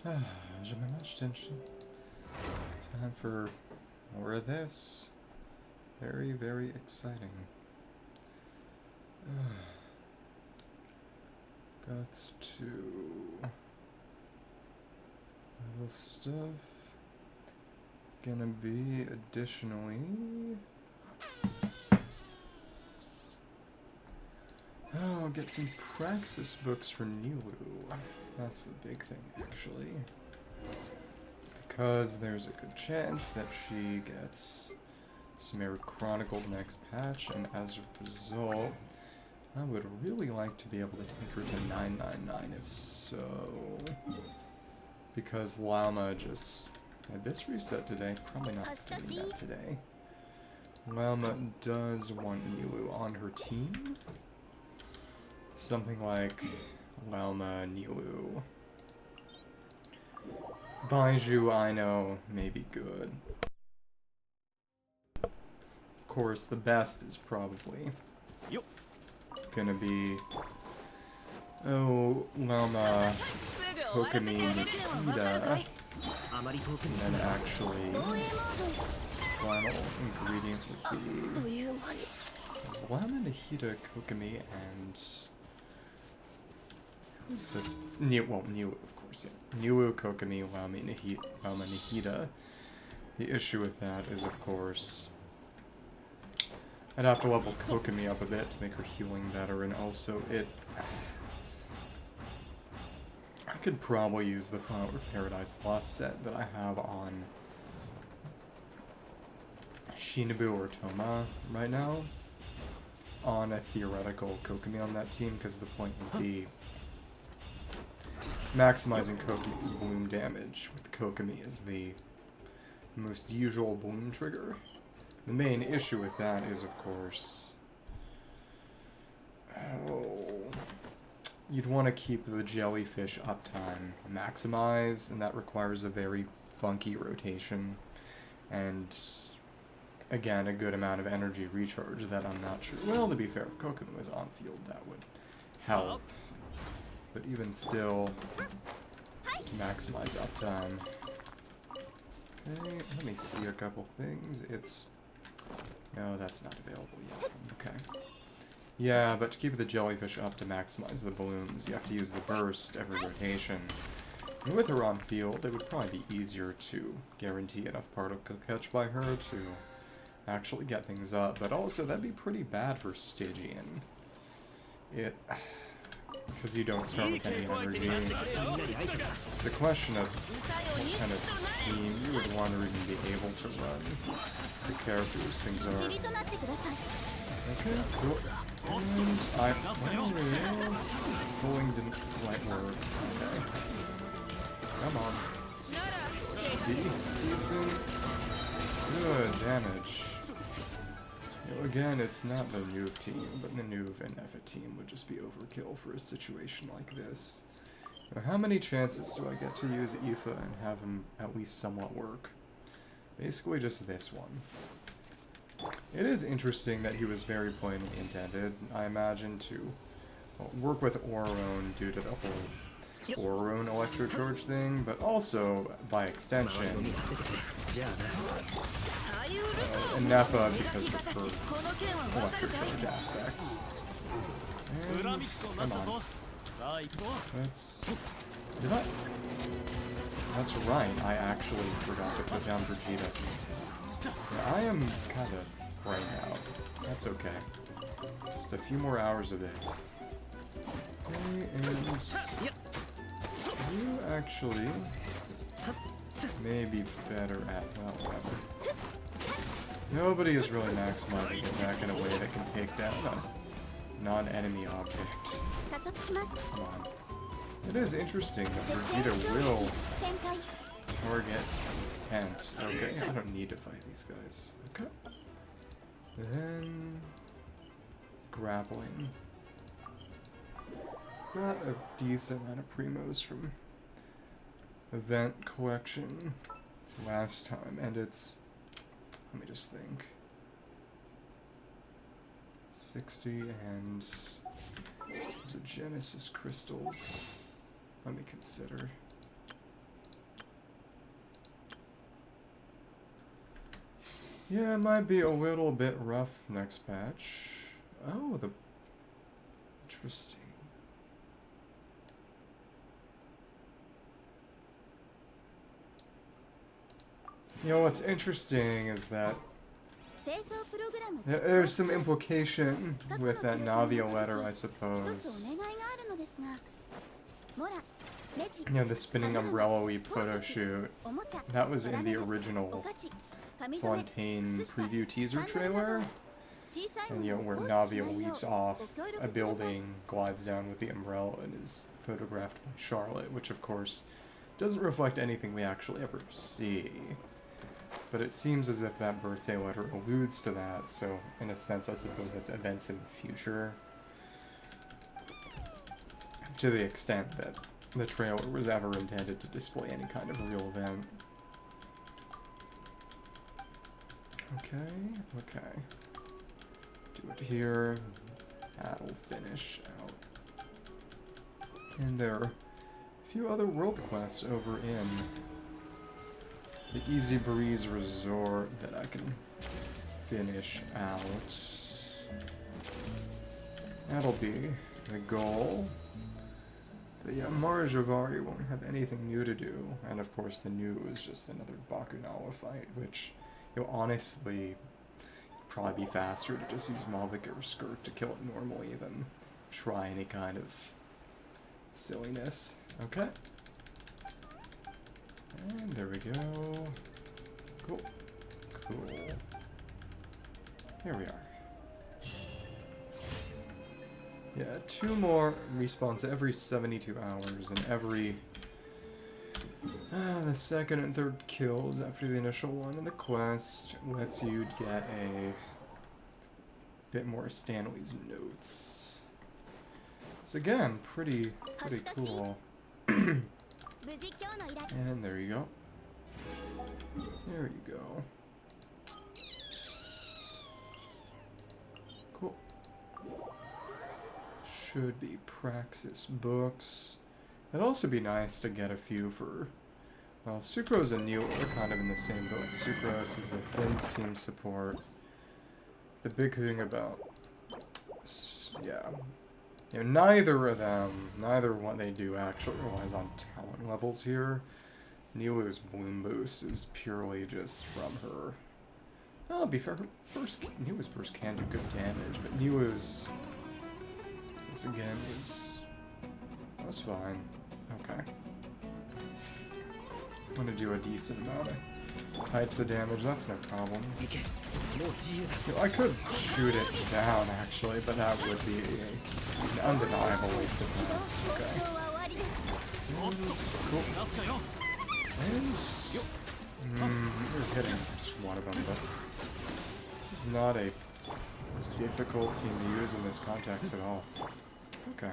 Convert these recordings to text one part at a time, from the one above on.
J'ai pas much attention. Time for more of this. Very, very exciting. Got to level stuff. Gonna be additionally. Oh, get some praxis books for Nilou. That's the big thing, actually. Because there's a good chance that she gets Sumeru Chronicled next patch, and as a result, I would really like to be able to take her to 999 if so. Because Llama just had this reset today. Probably not doing that today. Llama does want Nilou on her team. Something like Llama, Nilou. Baiju, I know, may be good. Of course, the best is probably gonna be... Oh, Llama, Kokumi, Nikita. And then actually, final ingredient would be... Is Llama, Nikita, Kokumi, and... Who's the... Nilou, of course, yeah. Nilou, Kokumi, Llama, Nikita. The issue with that is, of course... I'd have to level Kokumi up a bit to make her healing better, and also it... I could probably use the Flower of Paradise Lost set that I have on Shinobu or Toma right now on a theoretical Kokumi on that team, because the point would be maximizing Kokumi's bloom damage with Kokumi as the most usual bloom trigger. The main issue with that is, of course, you'd want to keep the jellyfish uptime maximized, and that requires a very funky rotation, and, again, a good amount of energy recharge that I'm not sure. Well, to be fair, if Kokumi was on field, that would help. But even still, to maximize uptime. Okay, let me see a couple things. It's... No, that's not available yet. Okay. Yeah, but to keep the jellyfish up to maximize the blooms, you have to use the burst every rotation. And with her on field, it would probably be easier to guarantee enough particle catch by her to actually get things up. But also, that'd be pretty bad for Stygian. Because you don't start with any energy. It's a question of what kind of team you would want to even be able to run. The characters, things are... Okay, cool. And pulling didn't quite work. Okay. Come on. Should be decent. Good damage. You know, again, it's not the Nuve team, but the Nuve and Effet team would just be overkill for a situation like this. Now, how many chances do I get to use Aoife and have him at least somewhat work? Basically just this one. It is interesting that he was very plainly intended, I imagine, to work with Orone due to the whole Orone electrocharge thing, but also, by extension, Nefa because of her electrocharge aspects. And, come on. That's right, I actually forgot to put down Vegeta. Yeah, I am kind of right now. That's okay. Just a few more hours of this. Okay, and you actually may be better at, well, whatever. Nobody is really maximizing it back in a way that can take down a non-enemy object. Come on. It is interesting that Vegeta will target tent. Okay, I don't need to fight these guys. Okay. Then... grappling. Got a decent amount of primos from event collection last time, and it's... let me just think. 60 and... there's a Genesis crystals. Let me consider. Yeah, it might be a little bit rough next patch. Oh, the... Interesting. You know, what's interesting is that there's some implication with that Navia letter, I suppose. You know, the spinning umbrella weep photo shoot. That was in the original Fontaine preview teaser trailer. And, you know, where Navia weeps off a building, glides down with the umbrella, and is photographed by Charlotte, which, of course, doesn't reflect anything we actually ever see. But it seems as if that birthday letter alludes to that, so in a sense I suppose that's events in the future. To the extent that the trailer was ever intended to display any kind of real event. Okay. Do it here. That'll finish out. And there are a few other world quests over in the Easybreeze Resort that I can finish out. That'll be the goal. The Mare Jivari won't have anything new to do, and of course the new is just another Bakunawa fight, which, you know, honestly, probably be faster to just use Mavic or Skirt to kill it normally than try any kind of silliness. Okay. And there we go. Cool. Here we are. Yeah, 2 more respawns every 72 hours, and every... the second and third kills after the initial one in the quest lets you get a bit more Stanley's notes. So again, pretty cool. And there you go. There you go. Cool. Should be Praxis books. It'd also be nice to get a few for... Well, Sucrose and Nilou are kind of in the same boat. Sucrose is the Finn's team support. The big thing about... Yeah. You know, neither of them, neither what they do actually relies on talent levels here. Nilou's Bloom Boost is purely just from her... Well, to be fair, Nilou's burst can do good damage, but Nilou's... This again is... That's fine. Okay. I'm gonna do a decent amount of types of damage, that's no problem. You know, I could shoot it down, actually, but that would be an undeniable waste of time. Okay. Cool. And... we're hitting just one of them, but... This is not a difficult team to use in this context at all. Okay.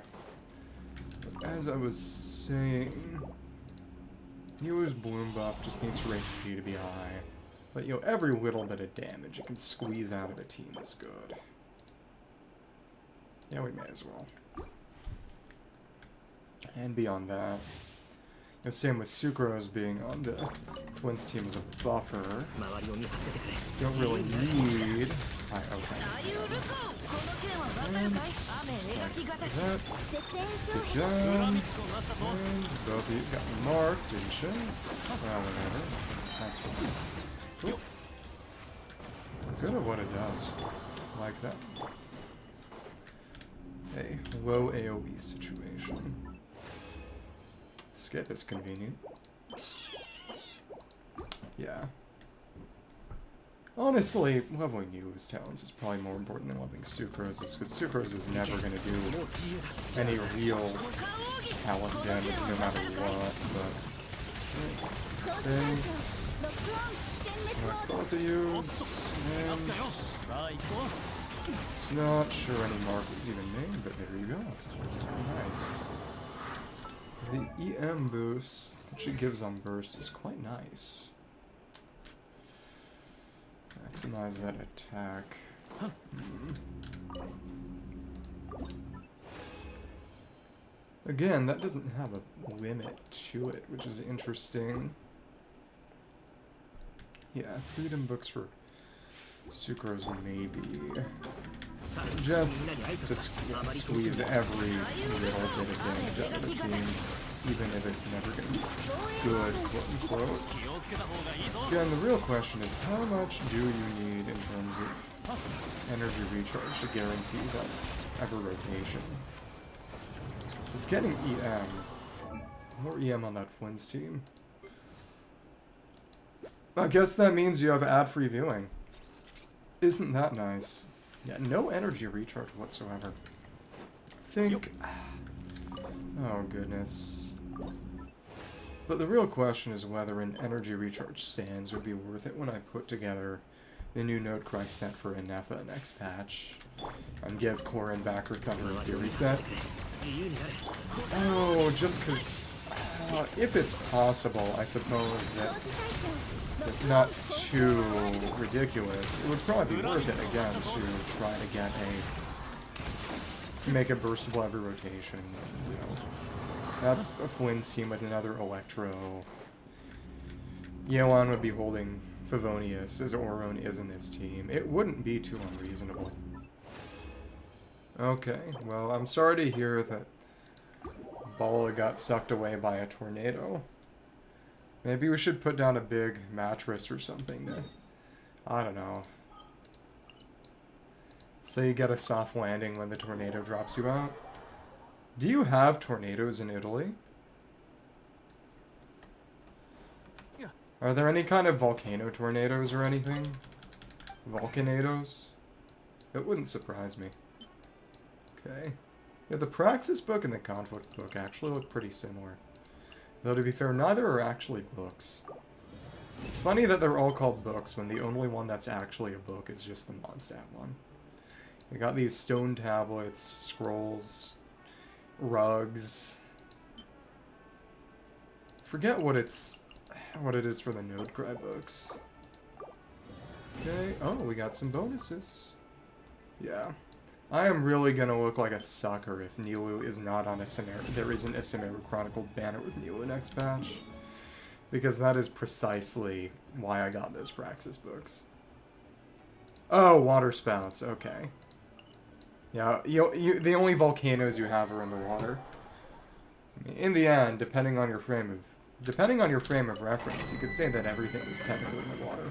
But as I was saying... Nilou's Bloom buff just needs her HP to be high. But, you know, every little bit of damage it can squeeze out of a team is good. Yeah, we may as well. And beyond that, you know, same with Sucrose being on the Twins team as a buffer. Don't really need... okay. And just like that. Good job. And both of you got marked, didn't you? Well, whatever. That's fine. Cool. Good at what it does. Like that. A low AoE situation. Skip is convenient. Yeah. Honestly, leveling Nilou's talents is probably more important than leveling Sucrose's, because Sucrose is never going to do any real talent damage no matter what, but... Thanks. Select both of yous, and... It's not sure any mark was even made, but there you go. Nice. The EM boost that she gives on burst is quite nice. Maximize that attack. Again, that doesn't have a limit to it, which is interesting. Yeah, freedom books for Sucrose maybe. Just to squeeze every little bit of damage out of the team, even if it's never going to be good, quote-unquote. Again, the real question is, how much do you need in terms of energy recharge to guarantee that ever rotation? Just getting EM. More EM on that Flynn's team. I guess that means you have ad-free viewing. Isn't that nice? Yeah, no energy recharge whatsoever. Think... Oh, goodness. But the real question is whether an energy recharge Sands would be worth it when I put together the new Node Cry set for Inefa next patch. And give Corrin back her Thunder and Fury set. Oh, just because... if it's possible, I suppose that... not too ridiculous, it would probably be worth it again to try to get make a burstable every rotation. You know, that's a Flynn's team with another Electro. Yeoan would be holding Favonius as Auron is in this team. It wouldn't be too unreasonable. Okay, well, I'm sorry to hear that Bala got sucked away by a tornado. Maybe we should put down a big mattress or something to, I don't know. So you get a soft landing when the tornado drops you out. Do you have tornadoes in Italy? Yeah. Are there any kind of volcano tornadoes or anything? Volcanados? It wouldn't surprise me. Okay. Yeah, the Praxis book and the Conflict book actually look pretty similar. Though, to be fair, neither are actually books. It's funny that they're all called books when the only one that's actually a book is just the Mondstadt one. We got these stone tablets, scrolls, rugs. Forget what it is for the Node Cry books. Okay, oh, we got some bonuses. Yeah. I am really gonna look like a sucker if Nilou is not on a Sumeru. There isn't a Sumeru Chronicled Banner with Nilou next patch. Because that is precisely why I got those Praxis books. Oh, water spouts, okay. Yeah, the only volcanoes you have are in the water. I mean, in the end, depending on your frame of reference, you could say that everything is technically in the water.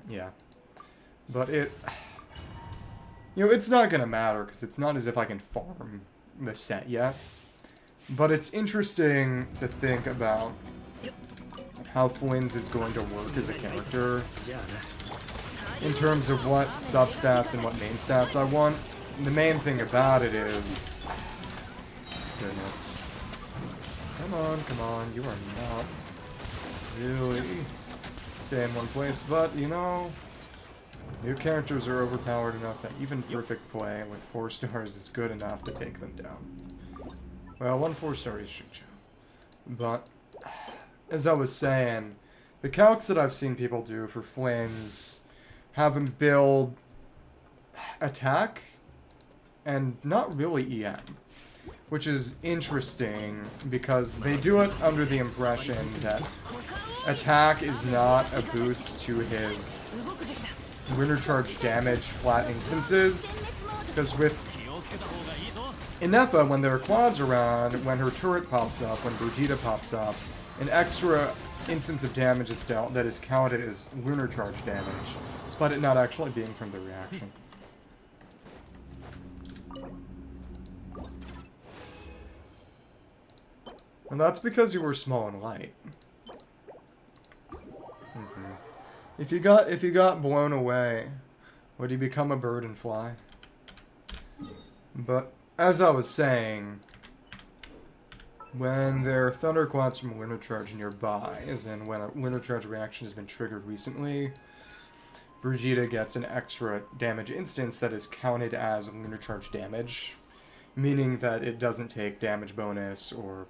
Yeah. But it's not gonna matter, because it's not as if I can farm the set yet. But it's interesting to think about how Flynn's is going to work as a character in terms of what substats and what main stats I want. And the main thing about it is... Goodness. Come on, you are not really stay in one place, but, you know... New characters are overpowered enough that even perfect play with 4 stars is good enough to take them down. Well, 1 4-star is Shinjo. But, as I was saying, the calcs that I've seen people do for Flynn's have him build attack and not really EM. Which is interesting because they do it under the impression that attack is not a boost to his winter charge damage flat instances, because with Inefa, when there are quads around, when her turret pops up, when Brigitte pops up, an extra instance of damage is dealt that is counted as lunar charge damage, despite it not actually being from the reaction. And that's because you were small and light. If you got blown away, would you become a bird and fly? But, as I was saying, when there are thunderquads from Lunar Charge nearby, as in when a Lunar Charge reaction has been triggered recently, Brigitte gets an extra damage instance that is counted as Lunar Charge damage, meaning that it doesn't take damage bonus or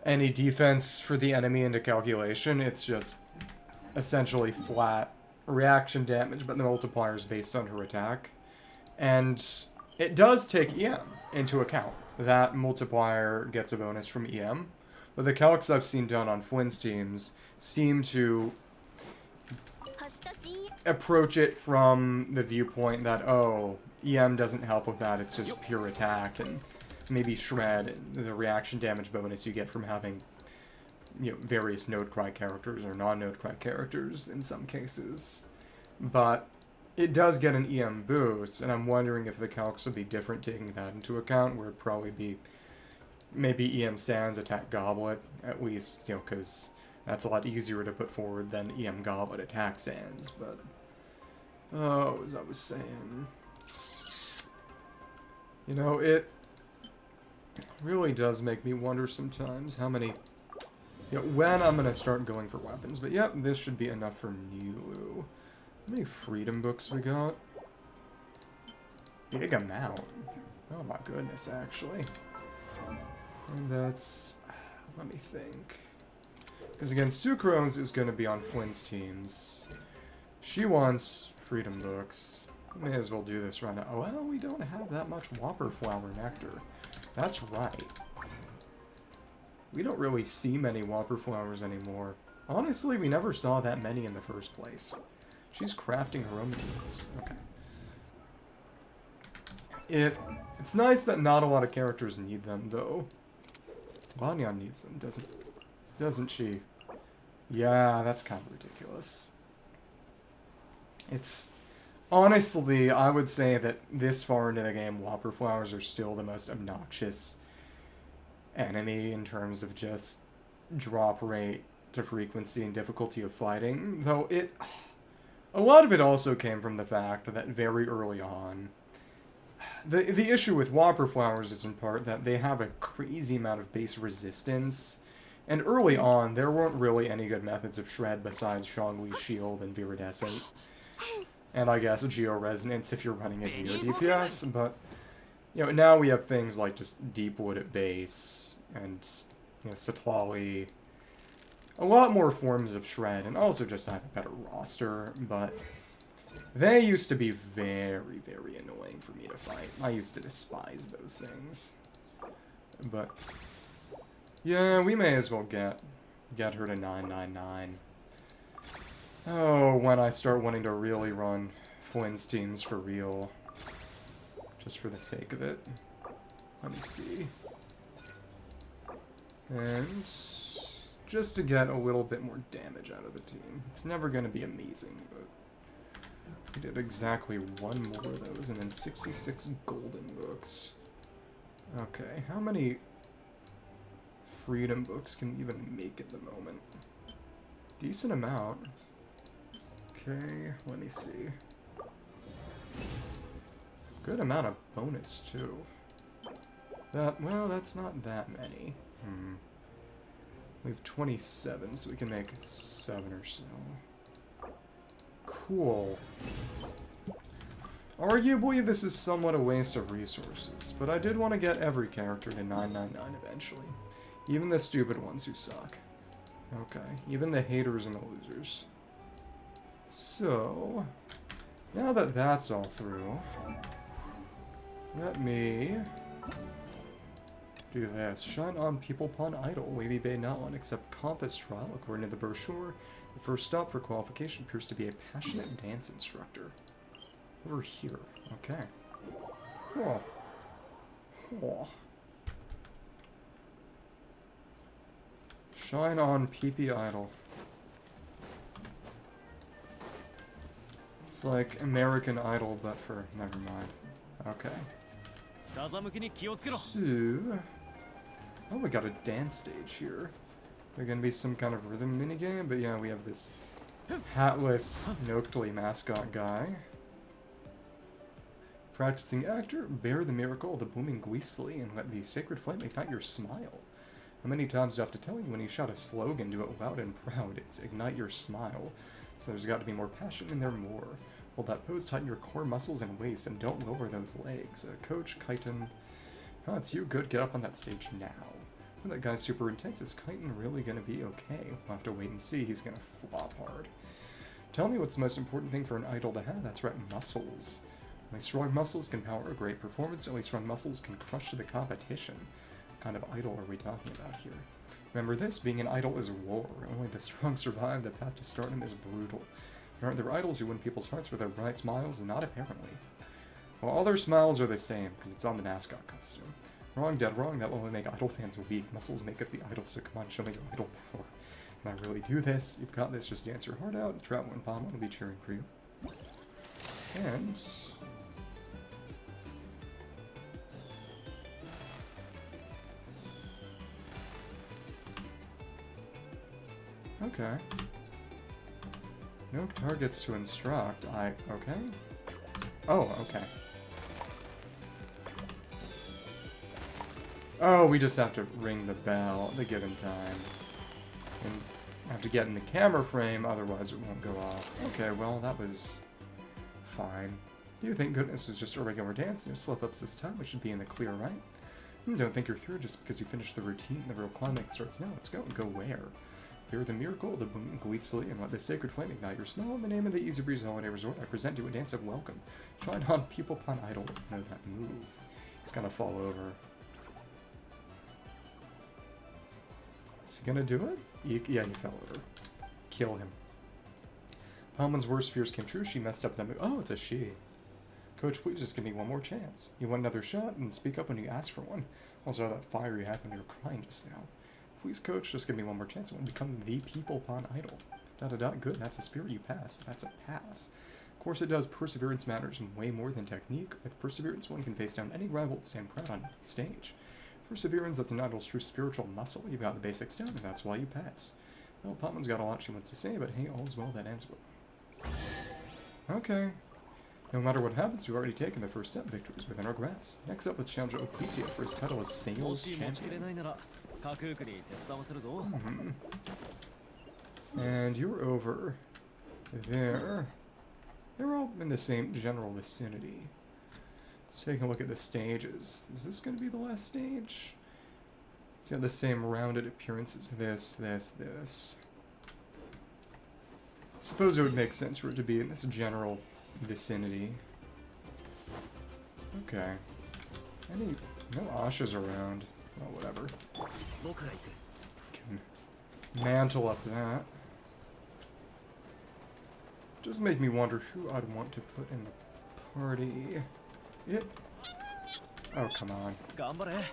any defense for the enemy into calculation. It's just essentially flat reaction damage, but the multiplier is based on her attack. And it does take EM into account. That multiplier gets a bonus from EM. But the calcs I've seen done on Flynn's teams seem to approach it from the viewpoint that, oh, EM doesn't help with that, it's just pure attack, and maybe Shred, the reaction damage bonus you get from having, you know, various Node Cry characters or non-Node Cry characters in some cases. But it does get an EM boost, and I'm wondering if the calcs would be different taking that into account, where it'd probably be maybe EM Sans attack Goblet, at least, you know, because that's a lot easier to put forward than EM Goblet attack Sans, but... Oh, as I was saying... You know, it really does make me wonder sometimes how many... You know, when I'm going to start going for weapons. But yep, this should be enough for Nilou. How many freedom books we got? Big amount. Oh my goodness, actually. And that's... Let me think. Because again, Sucrose is going to be on Flynn's teams. She wants freedom books. May as well do this right now. Oh, well, we don't have that much Whopper Flower Nectar. That's right. We don't really see many Whopper Flowers anymore. Honestly, we never saw that many in the first place. She's crafting her own materials. Okay. It's nice that not a lot of characters need them, though. Lanyan needs them, doesn't she? Yeah, that's kind of ridiculous. It's... Honestly, I would say that this far into the game, Whopper Flowers are still the most obnoxious enemy in terms of just drop rate to frequency and difficulty of fighting. Though a lot of it also came from the fact that very early on, the issue with Whopper Flowers is in part that they have a crazy amount of base resistance. And early on, there weren't really any good methods of Shred besides Shangwi's Shield and Viridescent. And I guess Geo-Resonance if you're running a Geo DPS, but, you know, now we have things like just Deepwood at base, and, you know, Satlali. A lot more forms of Shred, and also just have a better roster, but they used to be very, very annoying for me to fight. I used to despise those things. But, yeah, we may as well get her to 999. Oh, when I start wanting to really run Flynn's teams for real. Just for the sake of it. Let me see. And just to get a little bit more damage out of the team. It's never going to be amazing, but we did exactly one more of those, and then 66 golden books. Okay, how many freedom books can we even make at the moment? Decent amount. Okay, let me see. Good amount of bonus, too. Well, that's not that many. We have 27, so we can make 7 or so. Cool. Arguably, this is somewhat a waste of resources, but I did want to get every character to 999 eventually. Even the stupid ones who suck. Okay, even the haters and the losers. So, now that that's all through, let me do this. Shine on Pipilpan Idol. Wavy Bay not one except Compass Trial. According to the brochure, the first stop for qualification appears to be a passionate dance instructor. Over here. Okay. Oh. Oh. Shine on PP Idol. It's like American Idol, but for... never mind. Okay. So... Oh, we got a dance stage here. There's gonna be some kind of rhythm minigame, but yeah, we have this hatless Noctli mascot guy. Practicing actor, bear the miracle of the booming Gweasley and let the sacred flame ignite your smile. How many times do I have to tell you when you shout a slogan, do it loud and proud? It's ignite your smile. So there's got to be more passion in there more. Hold that pose, tighten your core muscles and waist, and don't lower those legs. Coach Kyton. Oh, it's you. Good. Get up on that stage now. Well, that guy's super intense. Is Kyton really going to be okay? We'll have to wait and see. He's going to flop hard. Tell me what's the most important thing for an idol to have. That's right, muscles. Only strong muscles can power a great performance. Only strong muscles can crush the competition. What kind of idol are we talking about here? Remember this, being an idol is war. Only the strong survive. The path to stardom is brutal. Aren't there idols who win people's hearts with their bright smiles? Not apparently. Well, all their smiles are the same, because it's on the mascot costume. Wrong, dead wrong, that will only make idol fans weak. Muscles make up the idol, so come on, show me your idol power. Can I really do this? You've got this, just dance your heart out. Troutman and Palma will be cheering for you. And... okay. No targets to instruct. Okay. Oh, okay. Oh, we just have to ring the bell at the given time. And have to get in the camera frame, otherwise it won't go off. Okay, well, that was fine. You think goodness was just a regular dance, no slip-ups this time, we should be in the clear, right? Don't think you're through just because you finished the routine. The real climax starts now. Let's go. Go where? Hear the miracle of the boom Gweetsly and let the sacred flame ignite your smile. In the name of the Easybreeze Holiday Resort, I present you a dance of welcome. Shine on Pipilpan Idol. Know that move. He's gonna fall over. Is he gonna do it? Yeah, he fell over. Kill him. Palman's worst fears came true. She messed up that move. Oh, it's a she. Coach, please just give me one more chance. You want another shot? And speak up when you ask for one. Also, that fire you had when you were crying just now. Please, coach, just give me one more chance. I want to become the Pipilpan Idol. Good, that's a spirit you pass. That's a pass. Of course it does. Perseverance matters way more than technique. With perseverance, one can face down any rival and stand proud on any stage. Perseverance, that's an idol's true spiritual muscle. You've got the basics down, and that's why you pass. Well, Potman's got a lot she wants to say, but hey, all's well that ends well. Okay. No matter what happens, we've already taken the first step. Victories within our grasp. Next up, let's challenge Okwitia for his title as Sales Champion. And you're over there. They're all in the same general vicinity. Let's take a look at the stages. Is this going to be the last stage? It's got the same rounded appearance as this. I suppose it would make sense for it to be in this general vicinity. Okay. No Ashas around. Well, whatever. Can mantle up that. Just make me wonder who I'd want to put in the party. Oh, come on. Gambare.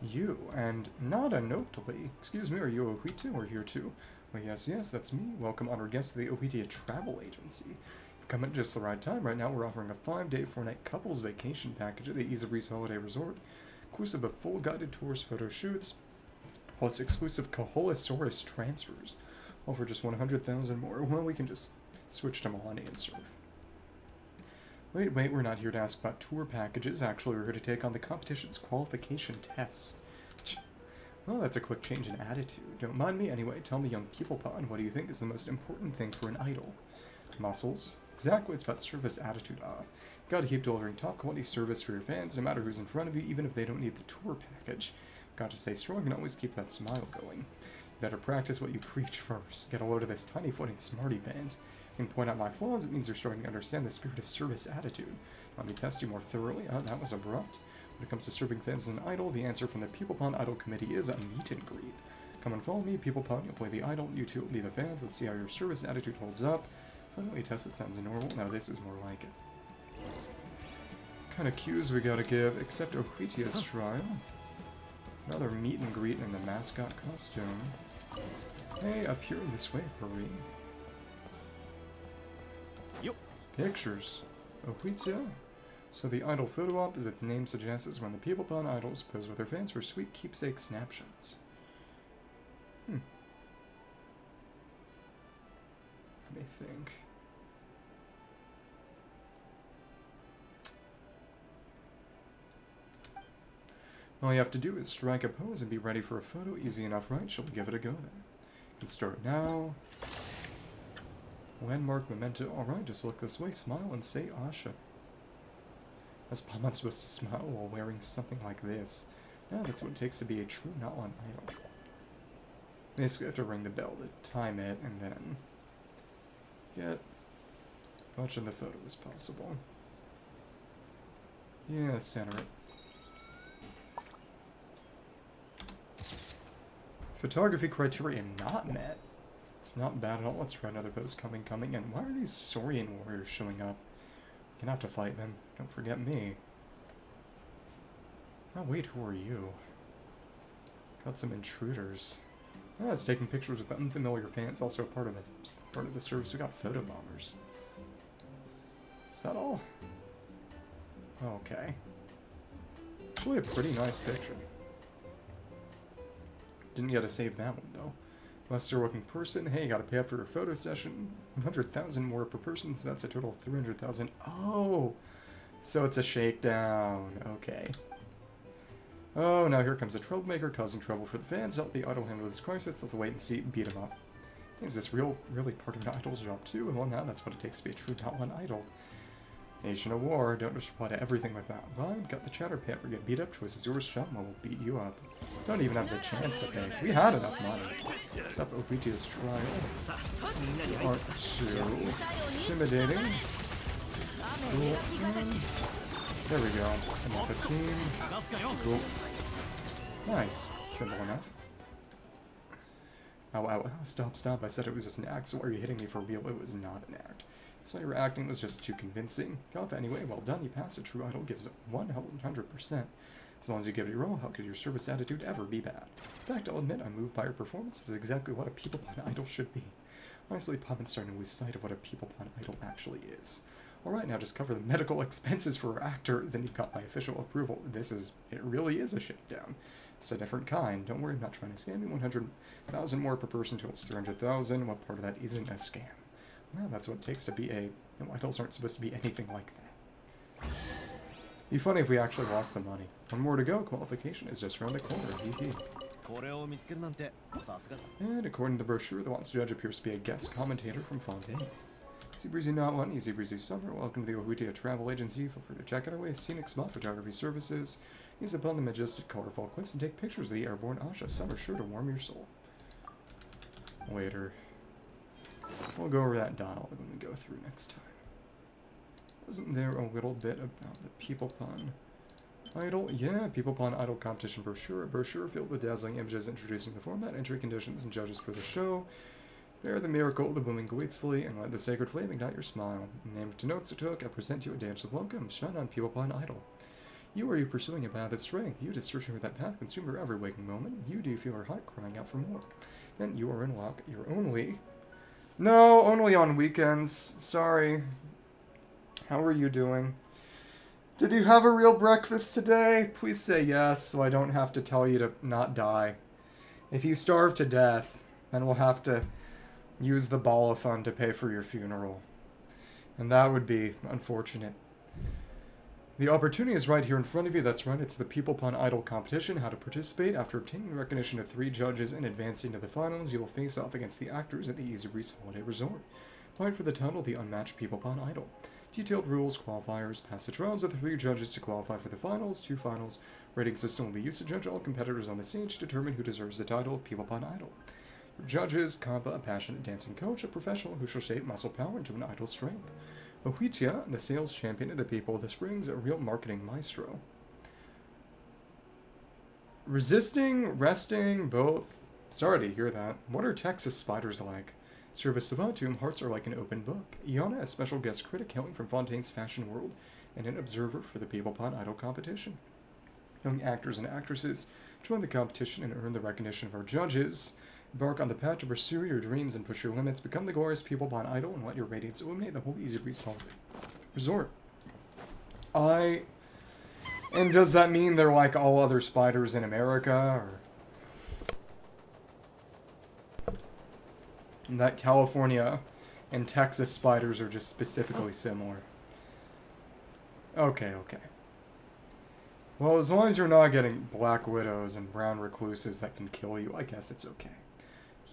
You, and Nada Notally. Excuse me, are you Ohuitu or here too? Well, yes, that's me. Welcome, honored guest to the Ohuitia Travel Agency. You've come at just the right time. Right now, we're offering a 5-day, 4-night couples vacation package at the Easybreeze Holiday Resort, inclusive of full guided tours, photo shoots, plus exclusive Kaholasaurus transfers. All for just 100,000 more. Well, we can just switch to Milani and surf. Wait, we're not here to ask about tour packages. Actually, we're here to take on the competition's qualification test. Well, that's a quick change in attitude. Don't mind me anyway. Tell me, young Pipilpan, what do you think is the most important thing for an idol? Muscles? Exactly, it's about service attitude. Gotta keep delivering top quality service for your fans, no matter who's in front of you, even if they don't need the tour package. Got to stay strong and always keep that smile going. You better practice what you preach first. Get a load of this tiny footing smarty pants. You can point out my flaws, it means you're starting to understand the spirit of service attitude. Let me test you more thoroughly. That was abrupt. When it comes to serving fans as an idol, the answer from the Pipilpan Idol Committee is a meet and greet. Come and follow me, Pipilpan, you'll play the idol, you two will be the fans, let's see how your service attitude holds up. Finally test it sounds normal, now this is more like it. What kind of cues we gotta give, except Ohuitia's trial. Another meet and greet in the mascot costume. Hey, up here this way, hurry. Pictures. Ohuitia. So the idol photo op, as its name suggests, is when the Pipilpan idols pose with their fans for sweet keepsake snapshots. Let me think. All you have to do is strike a pose and be ready for a photo. Easy enough, right? Shall we give it a go then? You can start now. Landmark memento. Alright, just look this way, smile, and say Asha. How's Palman supposed to smile while wearing something like this? Yeah, that's what it takes to be a true Nilou idol. Basically, we have to ring the bell to time it, and then get as much of the photo as possible. Yeah, center it. Photography criteria not met. It's not bad at all. Let's try another post. Coming. And why are these Saurian Warriors showing up? We're gonna have to fight them. Don't forget me. Oh, wait, who are you? Got some intruders. Oh, it's taking pictures with unfamiliar fans. Also part of the service. We got photo bombers. Is that all? Okay. Actually, a pretty nice picture. Didn't get to save that one, though. Muster-looking person. Hey, gotta pay up for your photo session. 100,000 more per person, so that's a total of 300,000. Oh! So it's a shakedown. Okay. Oh, now here comes a troublemaker causing trouble for the fans. Help the idol handle this crisis. Let's wait and see. Beat him up. Is this really part of an idol's job, too? Well, now that's what it takes to be a true one idol. Nation of War. Don't just reply to everything with that. Right, got the chatter paper. Get beat up. Choice is yours. Shot will beat you up. Don't even have the chance to pay. We had enough money. Except Obitia's trial. You aren't too intimidating. Cool. And there we go. Another team. Cool. Nice. Simple enough. Ow. Stop. I said it was just an act, so why are you hitting me for real? It was not an act. So your acting was just too convincing. Golf anyway, well done, you passed. A true idol gives 100%. As long as you give it your all, how could your service attitude ever be bad? In fact, I'll admit I'm moved by your performance. This is exactly what a Pipilpan Idol should be. Honestly, Pavin's starting to lose sight of what a Pipilpan Idol actually is. Alright, now just cover the medical expenses for our actors, and you've got my official approval. It really is a shakedown. It's a different kind. Don't worry, I'm not trying to scam you. 100,000 more per person totals 300,000. What part of that isn't a scam? Well, that's what it takes to be a... No, idols aren't supposed to be anything like that. Be funny if we actually lost the money. One more to go. Qualification is just around the corner. Hee. And according to the brochure, the Watts judge appears to be a guest commentator from Fontaine. Easybreeze Not One, Easybreeze Summer. Welcome to the Ohutia Travel Agency. Feel free to check out our scenic spot photography services. Use upon the majestic, colorful cliffs and take pictures of the airborne Asha. Summer sure to warm your soul. Later. We'll go over that dialogue when we go through next time. Wasn't there a little bit about the Pipilpan Idol? Yeah, Pipilpan Idol competition brochure. A brochure filled with dazzling images introducing the format, entry conditions, and judges for the show. Bear the miracle of the blooming Guitsli, and let the sacred flame ignite your smile. Name to notes it took, I present you a dance of welcome. Shine on Pipilpan Idol. You are you pursuing a path of strength. You just searching for that path consume your every waking moment. You do feel your heart crying out for more. Then you are in luck. You're only... No, only on weekends. Sorry. How are you doing? Did you have a real breakfast today? Please say yes, so I don't have to tell you to not die. If you starve to death, then we'll have to use the Bala fund to pay for your funeral. And that would be unfortunate. The opportunity is right here in front of you. That's right, it's the Pipilpan Idol competition. How to participate. After obtaining the recognition of 3 judges and advancing to the finals, you will face off against the actors at the Easybreeze Holiday Resort. Fight for the title, the unmatched Pipilpan Idol. Detailed rules, qualifiers, pass the trials of the 3 judges to qualify for the finals. 2 finals. Rating system will be used to judge all competitors on the stage to determine who deserves the title of Pipilpan Idol. Your judges, Kampa, a passionate dancing coach, a professional who shall shape muscle power into an idol's strength. Ohutia, the sales champion of the people of the springs, a real marketing maestro. Resisting, resting, both. Sorry to hear that. What are Texas spiders like? Service savant to whom hearts are like an open book. Iana, a special guest critic hailing from Fontaine's fashion world, and an observer for the Pipilpan Idol competition. Young actors and actresses, join the competition and earn the recognition of our judges. Embark on the path to pursue your dreams and push your limits. Become the glorious Pipilpan Idol and let your radiance illuminate the whole Easybreeze Holiday Resort. And does that mean they're like all other spiders in America, or that California and Texas spiders are just specifically similar? Okay. Well, as long as you're not getting black widows and brown recluses that can kill you, I guess it's okay.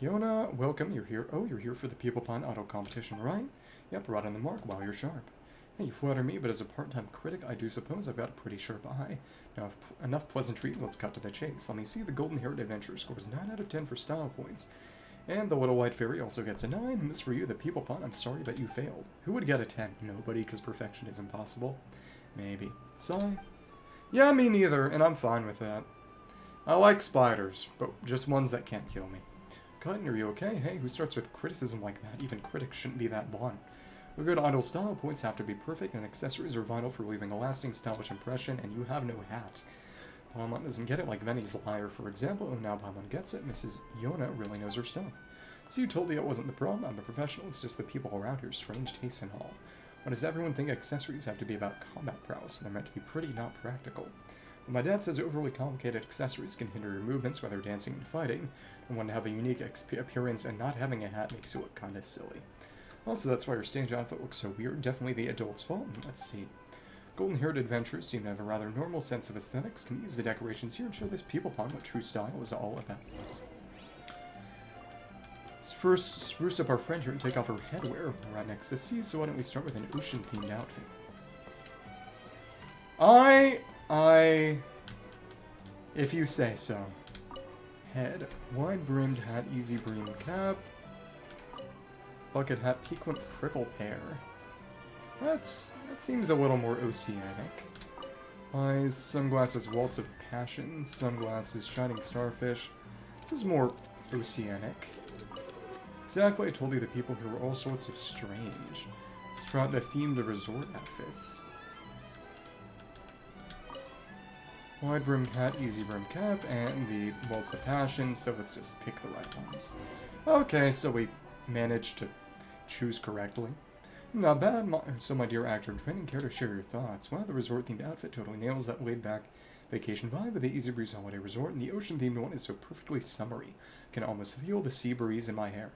Kiona, welcome. You're here. Oh, you're here for the Pipilpan Idol competition, right? Yep, right on the mark. Wow, you're sharp. Hey, you flatter me, but as a part-time critic, I do suppose I've got a pretty sharp eye. Now, enough pleasantries, let's cut to the chase. Let me see. The golden-haired adventurer scores 9 out of 10 for style points. And the little white fairy also gets a 9. Miss for you, the Pipilpan, I'm sorry, but you failed. Who would get a 10? Nobody, because perfection is impossible. Maybe. Sigh. Yeah, me neither, and I'm fine with that. I like spiders, but just ones that can't kill me. Cutting, are you okay? Hey, who starts with criticism like that? Even critics shouldn't be that blunt. A good idol style, points have to be perfect, and accessories are vital for leaving a lasting stylish impression, and you have no hat. Paimon doesn't get it like Venny's liar, for example. Oh, now Paimon gets it. Mrs. Yona really knows her stuff. So you told me it wasn't the problem. I'm a professional. It's just the people around here. Strange tastes and all. Why does everyone think accessories have to be about combat prowess? They're meant to be pretty, not practical. But my dad says overly complicated accessories can hinder your movements, whether dancing and fighting, and want to have a unique appearance, and not having a hat makes you look kinda silly. Also, that's why your stage outfit looks so weird. Definitely the adult's fault. Let's see. Golden-haired adventurers seem to have a rather normal sense of aesthetics. Can we use the decorations here and show this Pipilpan what true style is all about? Let's first spruce up our friend here and take off her headwear. We're right next to the sea, so why don't we start with an ocean-themed outfit? If you say so. Head, wide-brimmed hat, easy-brim cap, bucket hat, piquant prickle pear. That seems a little more oceanic. Eyes, sunglasses, waltz of passion, sunglasses, shining starfish. This is more oceanic. Exactly, I told you the people here were all sorts of strange. Let's try out the themed resort outfits. Wide brim hat, easy brim cap, and the waltz of passion, so let's just pick the right ones. Okay, so we managed to choose correctly. Not bad. So my dear actor in training, care to share your thoughts? Wow, the resort-themed outfit totally nails that laid-back vacation vibe of the Easybreeze Holiday Resort, and the ocean-themed one is so perfectly summery. I can almost feel the sea breeze in my hair.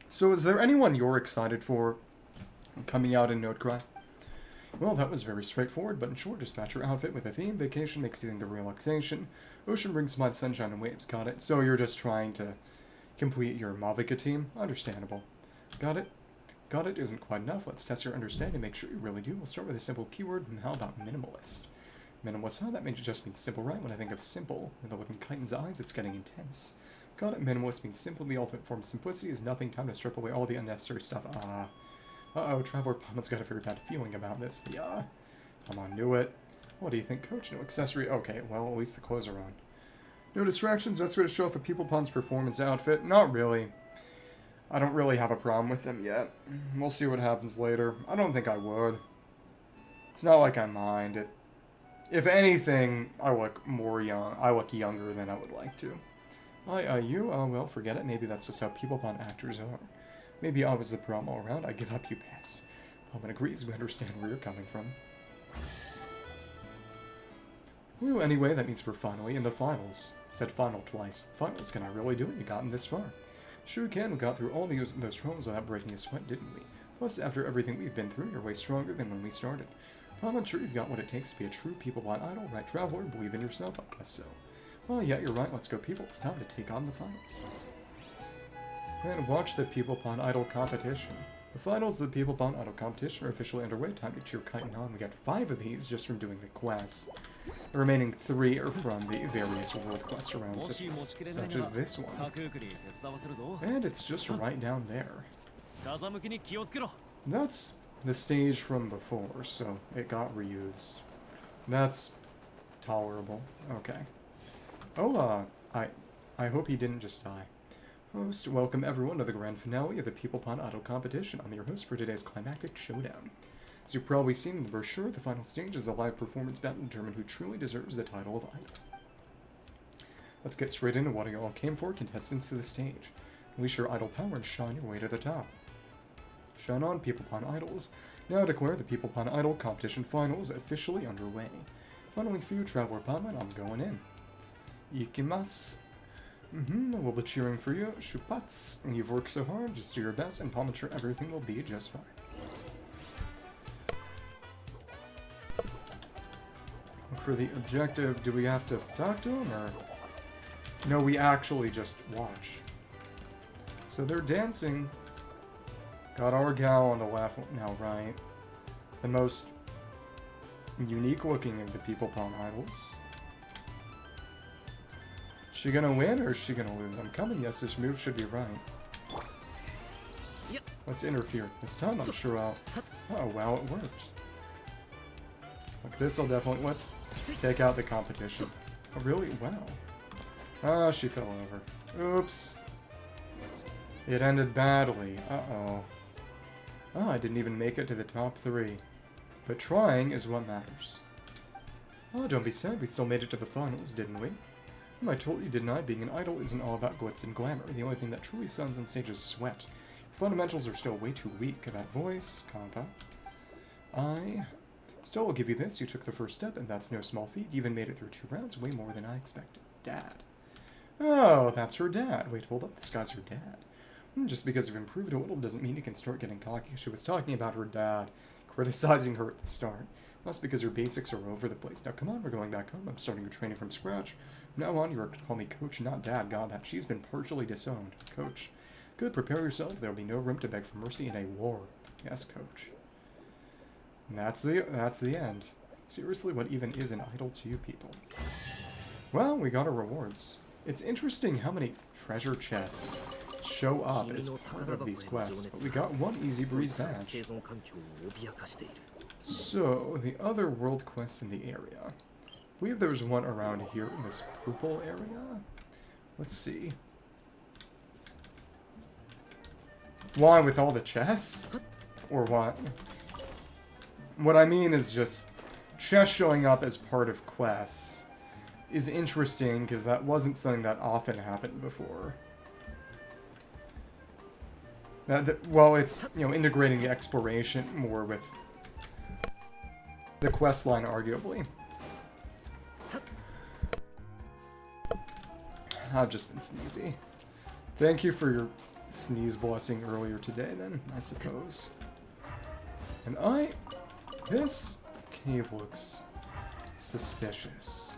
So is there anyone you're excited for coming out in Notecry? Well, that was very straightforward, but in short, dispatch your outfit with a theme. Vacation makes you think of relaxation. Ocean brings to mind sunshine and waves. Got it? So you're just trying to complete your Mavica team? Understandable. Got it? Got it isn't quite enough. Let's test your understanding. Make sure you really do. We'll start with a simple keyword. How about minimalist? Minimalist, huh? That means it just means simple, right? When I think of simple, with a look in Chitin's eyes, it's getting intense. Got it? Minimalist means simple. The ultimate form of simplicity is nothing. Time to strip away all the unnecessary stuff. Uh-oh, Traveler Paimon's got a very bad feeling about this. Yeah. Paimon knew it. What do you think, Coach? No accessory? Okay, well, at least the clothes are on. No distractions. Best way to show off a Pipilpan's performance outfit? Not really. I don't really have a problem with them yet. We'll see what happens later. I don't think I would. It's not like I mind it. If anything, I look more young. I look younger than I would like to. You? Oh, well, forget it. Maybe that's just how Pipilpan actors are. Maybe I was the problem all around. I give up, you pass. Paimon agrees. We understand where you're coming from. Well, anyway, that means we're finally in the finals. Said final twice. Finals, can I really do it? You gotten this far. Sure can. We got through all those troubles without breaking a sweat, didn't we? Plus, after everything we've been through, you're way stronger than when we started. I'm sure you've got what it takes to be a true Pipilpan idol, right, Traveler? Believe in yourself? I guess so. Well, yeah, you're right. Let's go, people. It's time to take on the finals. And watch the Pipilpan Idol competition. The finals of the Pipilpan Idol competition are officially underway. Time to cheer Chitin on. We got 5 of these just from doing the quests. The remaining 3 are from the various world quest rounds, such as this one. And it's just right down there. That's the stage from before, so it got reused. That's tolerable. Okay. Oh, I hope he didn't just die. Host, welcome everyone to the grand finale of the Pipilpan Idol competition. I'm your host for today's climactic showdown. As you've probably seen in the brochure, the final stage is a live performance battle to determine who truly deserves the title of idol. Let's get straight into what you all came for, contestants to the stage. Unleash your idol power and shine your way to the top. Shine on, Pipilpan Idols. Now declare the Pipilpan Idol competition finals officially underway. Finally for you, Traveler Paimon, I'm going in. Ikimasu. We'll be cheering for you. Shupats. You've worked so hard, just do your best, and I'm sure everything will be just fine. For the objective, do we have to talk to him, or... No, we actually just watch. So they're dancing. Got our gal on the left now, right? The most unique looking of the Pipilpan idols. Is she gonna win or is she gonna lose? I'm coming. Yes, this move should be right. Let's interfere. This time I'm sure I'll... Oh, wow, it worked. Like this, I'll definitely... Let's take out the competition. Oh, really? Wow. Ah, she fell over. Oops. It ended badly. Uh-oh. Ah, I didn't even make it to the top 3. But trying is what matters. Oh, don't be sad. We still made it to the finals, didn't we? I told you, didn't I? Being an idol isn't all about glitz and glamour. The only thing that truly sounds on stage is sweat. Your fundamentals are still way too weak. That voice, compa. I still will give you this. You took the first step, and that's no small feat. You even made it through 2 rounds, way more than I expected. Dad. Oh, that's her dad. Wait, hold up. This guy's her dad. Just because you've improved a little doesn't mean you can start getting cocky. She was talking about her dad, criticizing her at the start. That's because her basics are over the place. Now, come on, we're going back home. I'm starting your training from scratch. From now on, you're to call me Coach, not Dad. God, that she's been partially disowned. Coach. Good, prepare yourself. There'll be no room to beg for mercy in a war. Yes, Coach. And that's the end. Seriously, what even is an idol to you people? Well, we got our rewards. It's interesting how many treasure chests show up as part of these quests, but we got 1 Easybreeze badge. So, the other world quests in the area. I believe there's one around here in this purple area. Let's see. Why, with all the chests? Or what? What I mean is just chests showing up as part of quests is interesting because that wasn't something that often happened before. Well, it's, you know, integrating the exploration more with the quest line, arguably. I've just been sneezy. Thank you for your sneeze blessing earlier today, then, I suppose. And this cave looks suspicious.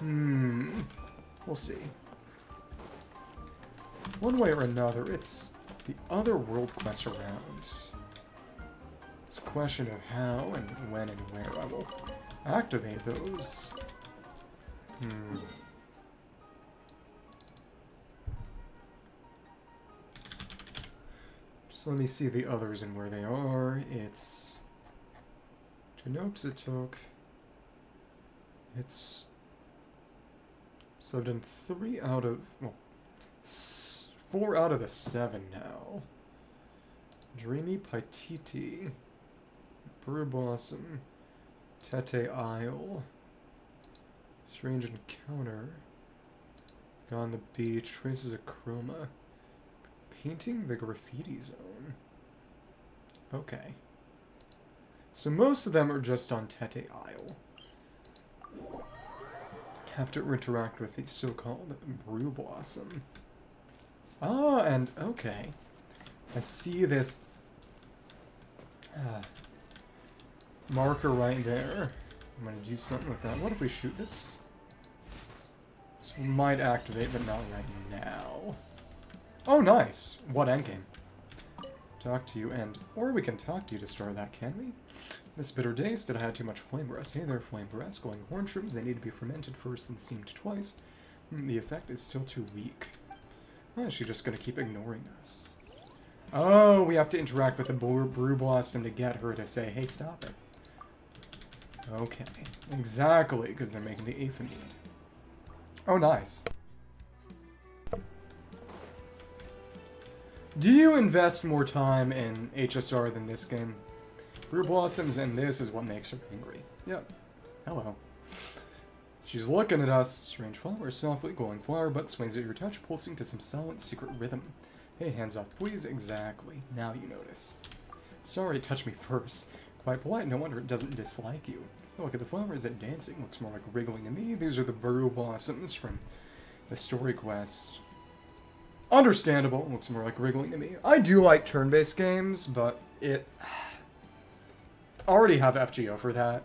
We'll see. One way or another, it's the other world quests around. It's a question of how and when and where I will activate those. Just let me see the others and where they are. It's Tenoxatok. It's so I've done 3 out of 4 out of the 7 now. Dreamy Paititi, Brew Blossom, Tete Isle, Strange Encounter, Gone the Beach, Traces of Chroma, Painting the Graffiti Zone. Okay. So most of them are just on Tete Isle. Have to interact with the so-called Brew Blossom. Ah, and okay. I see this marker right there. I'm gonna do something with that. What if we shoot this? This might activate, but not right now. Oh, nice. What endgame? Talk to you and... Or we can talk to you to start that, can we? This bitter taste that I had too much flame breast. Hey there, flame breast. Glowing horn shrooms, they need to be fermented first and steamed twice. The effect is still too weak. Oh, is she just gonna keep ignoring us? Oh, we have to interact with a brew blossom to get her to say, hey, stop it. Okay. Exactly, because they're making the aphid. Oh, nice. Do you invest more time in HSR than this game? Brew blossoms and this is what makes her angry. Yep. Hello. She's looking at us. Strange flower, softly glowing flower, but sways at your touch, pulsing to some silent secret rhythm. Hey, hands off, please. Exactly. Now you notice. Sorry, touch me first. Quite polite, no wonder it doesn't dislike you. Oh, look at the flower, is it dancing? Looks more like wriggling to me. These are the brew blossoms from the story quest. Understandable. Looks more like wriggling to me. I do like turn-based games, but it... I already have FGO for that.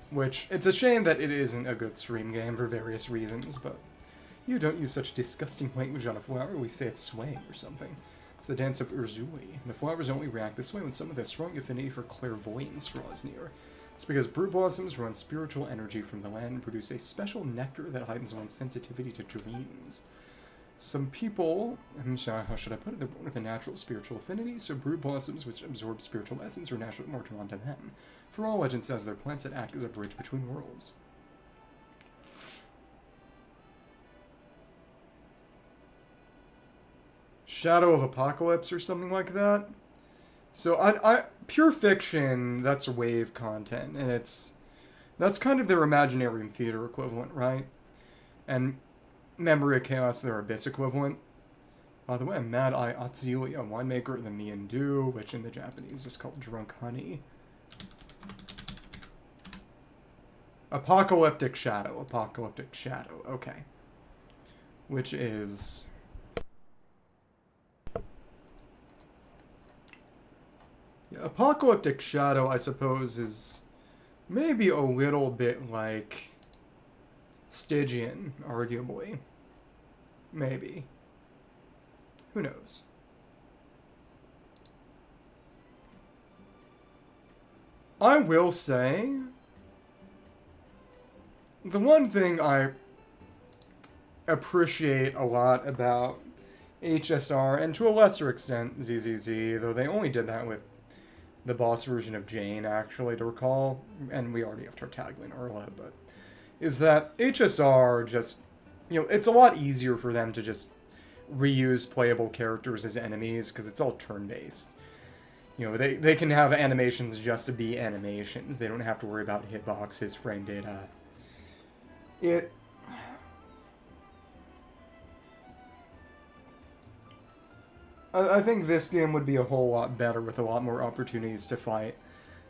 Which, it's a shame that it isn't a good stream game for various reasons, but... You don't use such disgusting language on a flower, we say it's swaying or something. It's the dance of Urzuli. The flowers only react this way when some of their strong affinity for clairvoyance draws near. It's because brew blossoms run spiritual energy from the land and produce a special nectar that heightens one's sensitivity to dreams. Some people, how should I put it, they're born with a natural spiritual affinity, so brew blossoms which absorb spiritual essence are naturally more drawn to them. For all legend says they're plants that act as a bridge between worlds. Shadow of Apocalypse or something like that. So I pure fiction, that's wave content, and that's kind of their Imaginarium Theater equivalent, right? And Memory of Chaos, their Abyss equivalent. By the way, Mad Eye Atsuya, a winemaker of the Miandu, which in the Japanese is called Drunk Honey. Apocalyptic Shadow, okay. Which is... Yeah, Apocalyptic Shadow, I suppose, is maybe a little bit like Stygian, arguably. Maybe. Who knows? I will say, the one thing I appreciate a lot about HSR, and to a lesser extent ZZZ, though they only did that with the boss version of Jane, actually, to recall, and we already have Tartaglia and Erla, but is that HSR just, you know, it's a lot easier for them to just reuse playable characters as enemies, because it's all turn-based. You know, they can have animations just to be animations. They don't have to worry about hitboxes, frame data. I think this game would be a whole lot better with a lot more opportunities to fight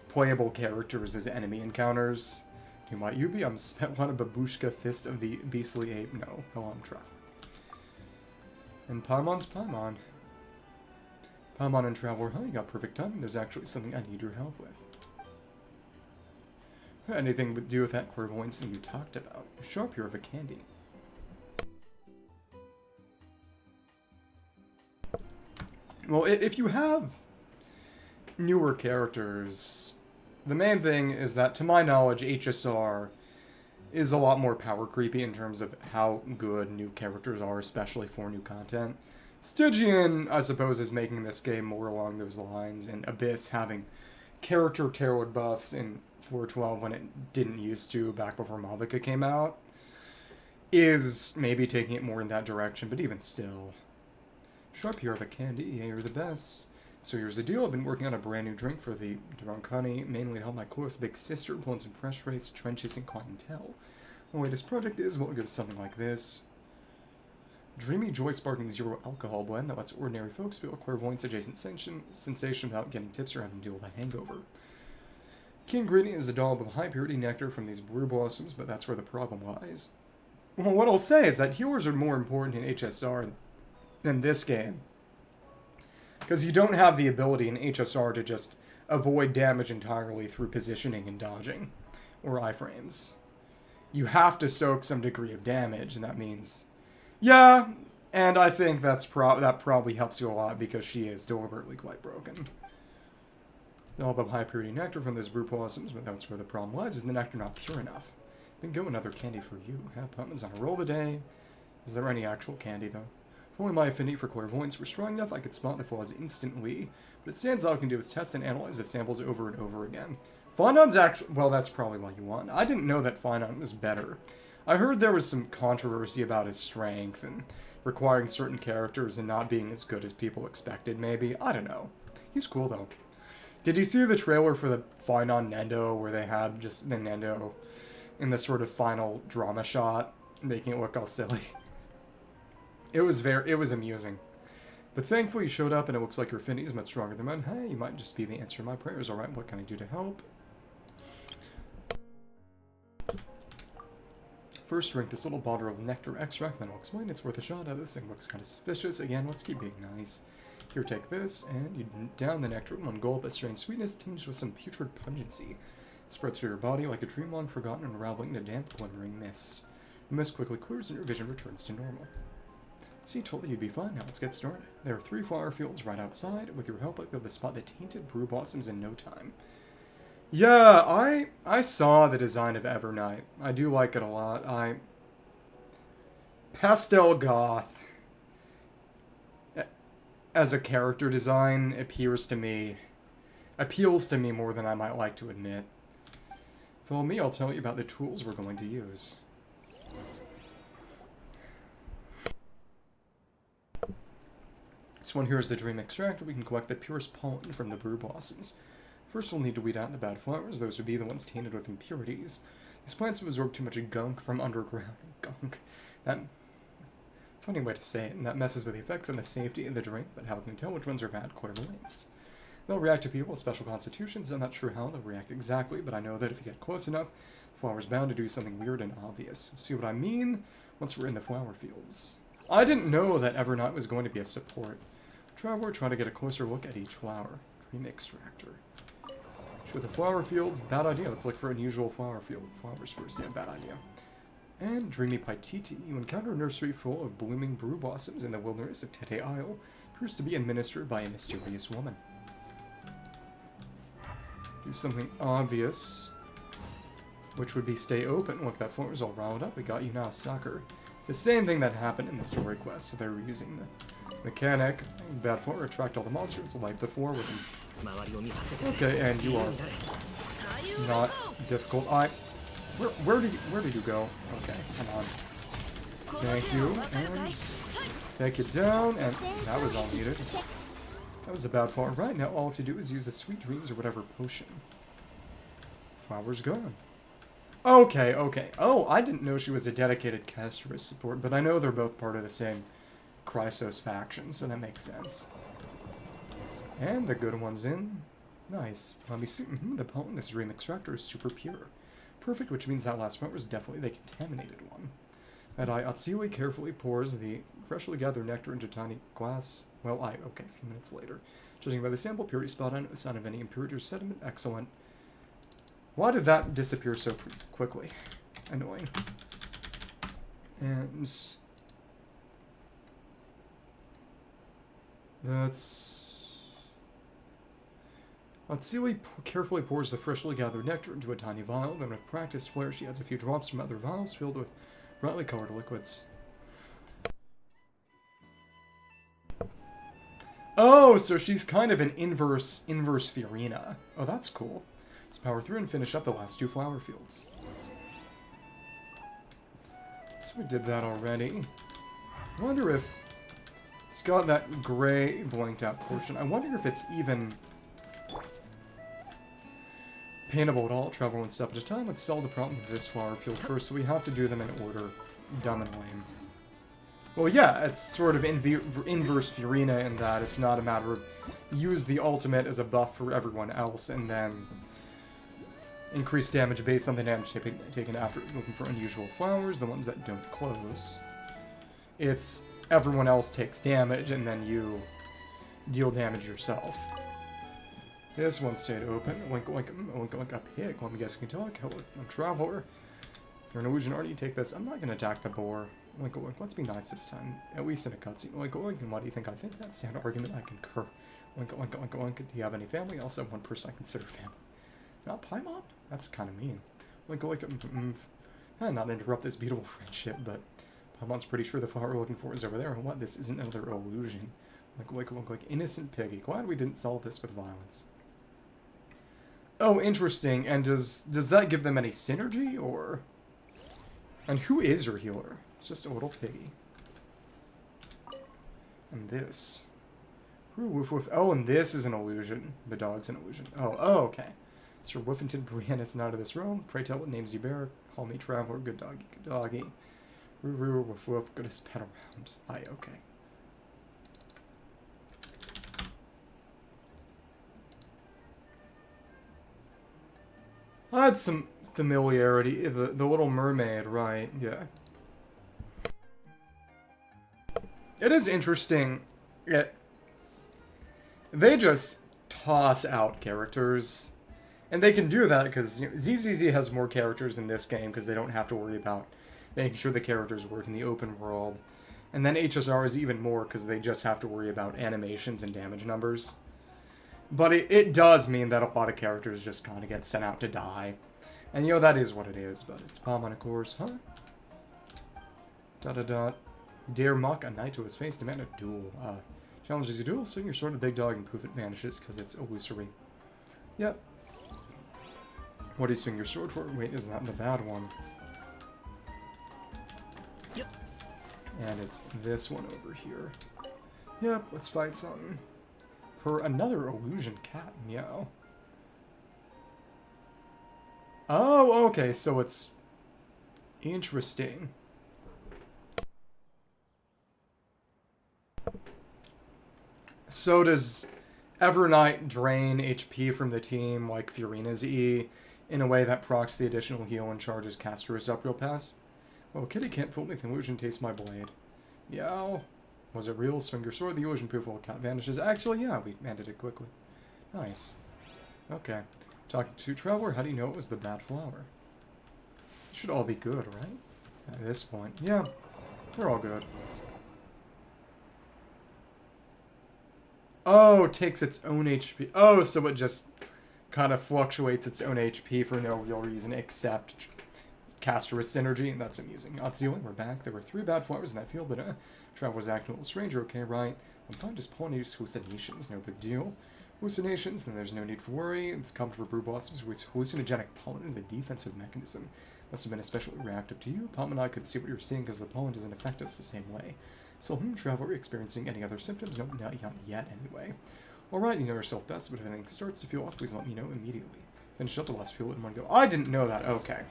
playable characters as enemy encounters. You might you be Svetlana Babushka, Fist of the Beastly Ape? No. Hello, I'm Traveler. And Paimon's Paimon. Paimon and Traveler, huh? You got perfect timing. There's actually something I need your help with. Anything to do with that clairvoyance thing you talked about. Show up here of a candy. Well, if you have newer characters, the main thing is that, to my knowledge, HSR is a lot more power creepy in terms of how good new characters are, especially for new content. Stygian, I suppose, is making this game more along those lines, and Abyss having character tailored buffs in 4.12 when it didn't used to back before Mavica came out, is maybe taking it more in that direction, but even still. Sharp here of a candy, yeah, you're the best. So here's the deal, I've been working on a brand new drink for the Drunk Honey, mainly to help my close big sister pull in some fresh rates, trend chasing clientele. The latest project is, well, it goes something like this. Dreamy, joy-sparking zero alcohol blend that lets ordinary folks feel a clairvoyance adjacent sensation without getting tips or having to deal with a hangover. Key ingredient is a dollop of high-purity nectar from these brew blossoms, but that's where the problem lies. Well, what I'll say is that healers are more important in HSR than this game. Because you don't have the ability in HSR to just avoid damage entirely through positioning and dodging, or iframes. You have to soak some degree of damage, and that means... Yeah, and I think that probably helps you a lot, because she is deliberately quite broken. They'll have high purity nectar from those brew blossoms, but that's where the problem lies. Is the nectar not pure enough? Bingo, another candy for you. Have pumpkins on a roll today. Is there any actual candy, though? If only my affinity for clairvoyance were strong enough, I could spot the flaws instantly. But it stands all I can do is test and analyze the samples over and over again. Finon's actually... Well, that's probably what you want. I didn't know that Finon was better. I heard there was some controversy about his strength and requiring certain characters and not being as good as people expected, maybe. I don't know. He's cool, though. Did you see the trailer for the Finon Nendo, where they had just the Nendo in the sort of final drama shot, making it look all silly? It was amusing. But thankfully you showed up and it looks like your affinity is much stronger than mine. Hey, you might just be the answer to my prayers. Alright, what can I do to help? First, drink this little bottle of nectar extract, then I'll explain. It's worth a shot. This thing looks kind of suspicious. Again, let's keep being nice. Here, take this, and you down the nectar in one gulp. A strange sweetness tinged with some putrid pungency. Spreads through your body like a dream long forgotten, unraveling in a damp, glimmering mist. The mist quickly clears and your vision returns to normal. See, told you you'd be fine. Now let's get started. There are 3 flower fields right outside. With your help, I'll be able to spot the tainted brew blossoms in no time. Yeah, I saw the design of Evernight. I do like it a lot. Pastel Goth as a character design appeals to me more than I might like to admit. Follow me, I'll tell you about the tools we're going to use. one here is the Dream Extractor. We can collect the purest pollen from the brew blossoms. First, we'll need to weed out the bad flowers. Those would be the ones tainted with impurities. These plants have absorbed too much gunk from underground. Gunk. That... funny way to say it, and that messes with the effects and the safety of the drink, but how can we tell which ones are bad clairvoyants? They'll react to people with special constitutions. I'm not sure how they'll react exactly, but I know that if you get close enough, the flower's bound to do something weird and obvious. See what I mean? Once we're in the flower fields. I didn't know that Evernight was going to be a support. Traveler, try to get a closer look at each flower. Dream Extractor. With the flower fields, bad idea. Let's look for an unusual flower field. Flowers first, yeah, bad idea. And Dreamy Paititi. You encounter a nursery full of blooming brew blossoms in the wilderness of Tete Isle. Appears to be administered by a mysterious woman. Do something obvious, which would be stay open. Look, that flower's all riled up. We got you now, sucker. The same thing that happened in the story quest. So they were using the mechanic. Bad flower, attract all the monsters, light the floor with them. Okay, and you are not difficult. Where did you go? Okay, come on. Thank you, and take it down, and that was all needed. That was a bad flower. Right now, all I have to do is use a Sweet Dreams or whatever potion. Flower's gone. Okay, okay. Oh, I didn't know she was a dedicated caster support, but I know they're both part of the same Chrysos faction, so that makes sense. And the good one's in. Nice. Let me see. The pollen in this Dream Extractor is super pure. Perfect, which means that last one was definitely the contaminated one. And Atsui carefully pours the freshly gathered nectar into tiny glass. Well, okay, a few minutes later. Judging by the sample purity spot on it, the sign of any impurity or sediment. Excellent. Why did that disappear so quickly? Annoying. And that's... Atsui carefully pours the freshly gathered nectar into a tiny vial, then with practiced flair she adds a few drops from other vials filled with brightly colored liquids. Oh, so she's kind of an inverse Fiorina. Oh, that's cool. Let's power through and finish up the last two flower fields. So we did that already. I wonder if it's got that gray blanked out portion. I wonder if it's even paintable at all. Travel one step at a time. Let's solve the problem of this flower field first, so we have to do them in order. Dumb and lame. Well, yeah, it's sort of inverse Fiorina in that it's not a matter of use the ultimate as a buff for everyone else and then increase damage based on the damage taken after looking for unusual flowers, the ones that don't close. It's everyone else takes damage and then you deal damage yourself. This one stayed open. Wink, wink, wink, wink, a pig. Let me guess, you can talk. Hello, I'm a traveler. You're an illusion artist, you take this. I'm not going to attack the boar. Wink, wink, let's be nice this time. At least in a cutscene. Wink, wink, and what do you think I think? That's an argument I concur. Wink, wink, wink, wink. Do you have any family? Also, one person I consider family. Not Paimon? That's kind of mean. Wink, wink, not interrupt this beautiful friendship, but Paimon's pretty sure the flower we're looking for is over there. And what? This isn't another illusion. Wink, wink, wink, wink. Innocent piggy. Glad we didn't solve this with violence. Oh, interesting. And does that give them any synergy, or... And who is your healer? It's just a little piggy. And this. Ooh, woof woof. Oh, and this is an illusion. The dog's an illusion. Oh, okay. Sir Woofington Brianna's not of this realm. Pray tell what names you bear. Call me traveler. Good doggy. Good doggy. Roo roo woof woof. Good as pet around. Aye, okay. I had some familiarity. The Little Mermaid, right? Yeah. It is interesting. They just toss out characters. And they can do that because ZZZ has more characters in this game because they don't have to worry about making sure the characters work in the open world. And then HSR is even more because they just have to worry about animations and damage numbers. But it does mean that a lot of characters just kind of get sent out to die. And, that is what it is, but it's Paimon, of course, huh? Dot. Dare mock a knight to his face, demand a duel. Challenges a duel, swing your sword at a big dog and poof it vanishes, because it's illusory. Yep. What do you swing your sword for? Wait, isn't that the bad one? Yep. And it's this one over here. Yep, let's fight something. For another illusion cat, meow. Oh, okay, so it's interesting. So does Evernight drain HP from the team like Furina's E in a way that procs the additional heal and charges Caster's up real pass? Well, Kitty can't fool me. The illusion tastes my blade. Meow. Was it real? Swing your sword. The illusion poof while cat vanishes. Actually, yeah, we ended it quickly. Nice. Okay. Talking to Traveler, how do you know it was the bad flower? It should all be good, right? At this point. Yeah, they're all good. Oh, it takes its own HP. Oh, so it just kind of fluctuates its own HP for no real reason except Caster's synergy, and that's amusing. Otsui, we're back. There were 3 bad flowers in that field, but Traveler's acting a little stranger, okay, right? I'm fine just pollinating hallucinations, no big deal. Hallucinations, then there's no need for worry. It's common for brew blossoms with hallucinogenic pollen is a defensive mechanism. Must have been especially reactive to you. Palm and I could see what you were seeing because the pollen doesn't affect us the same way. So, Traveler, experiencing any other symptoms? Nope, not yet anyway. Alright, you know yourself best, but if anything starts to feel off, please let me know immediately. Finish up the last field in one go. I didn't know that, okay.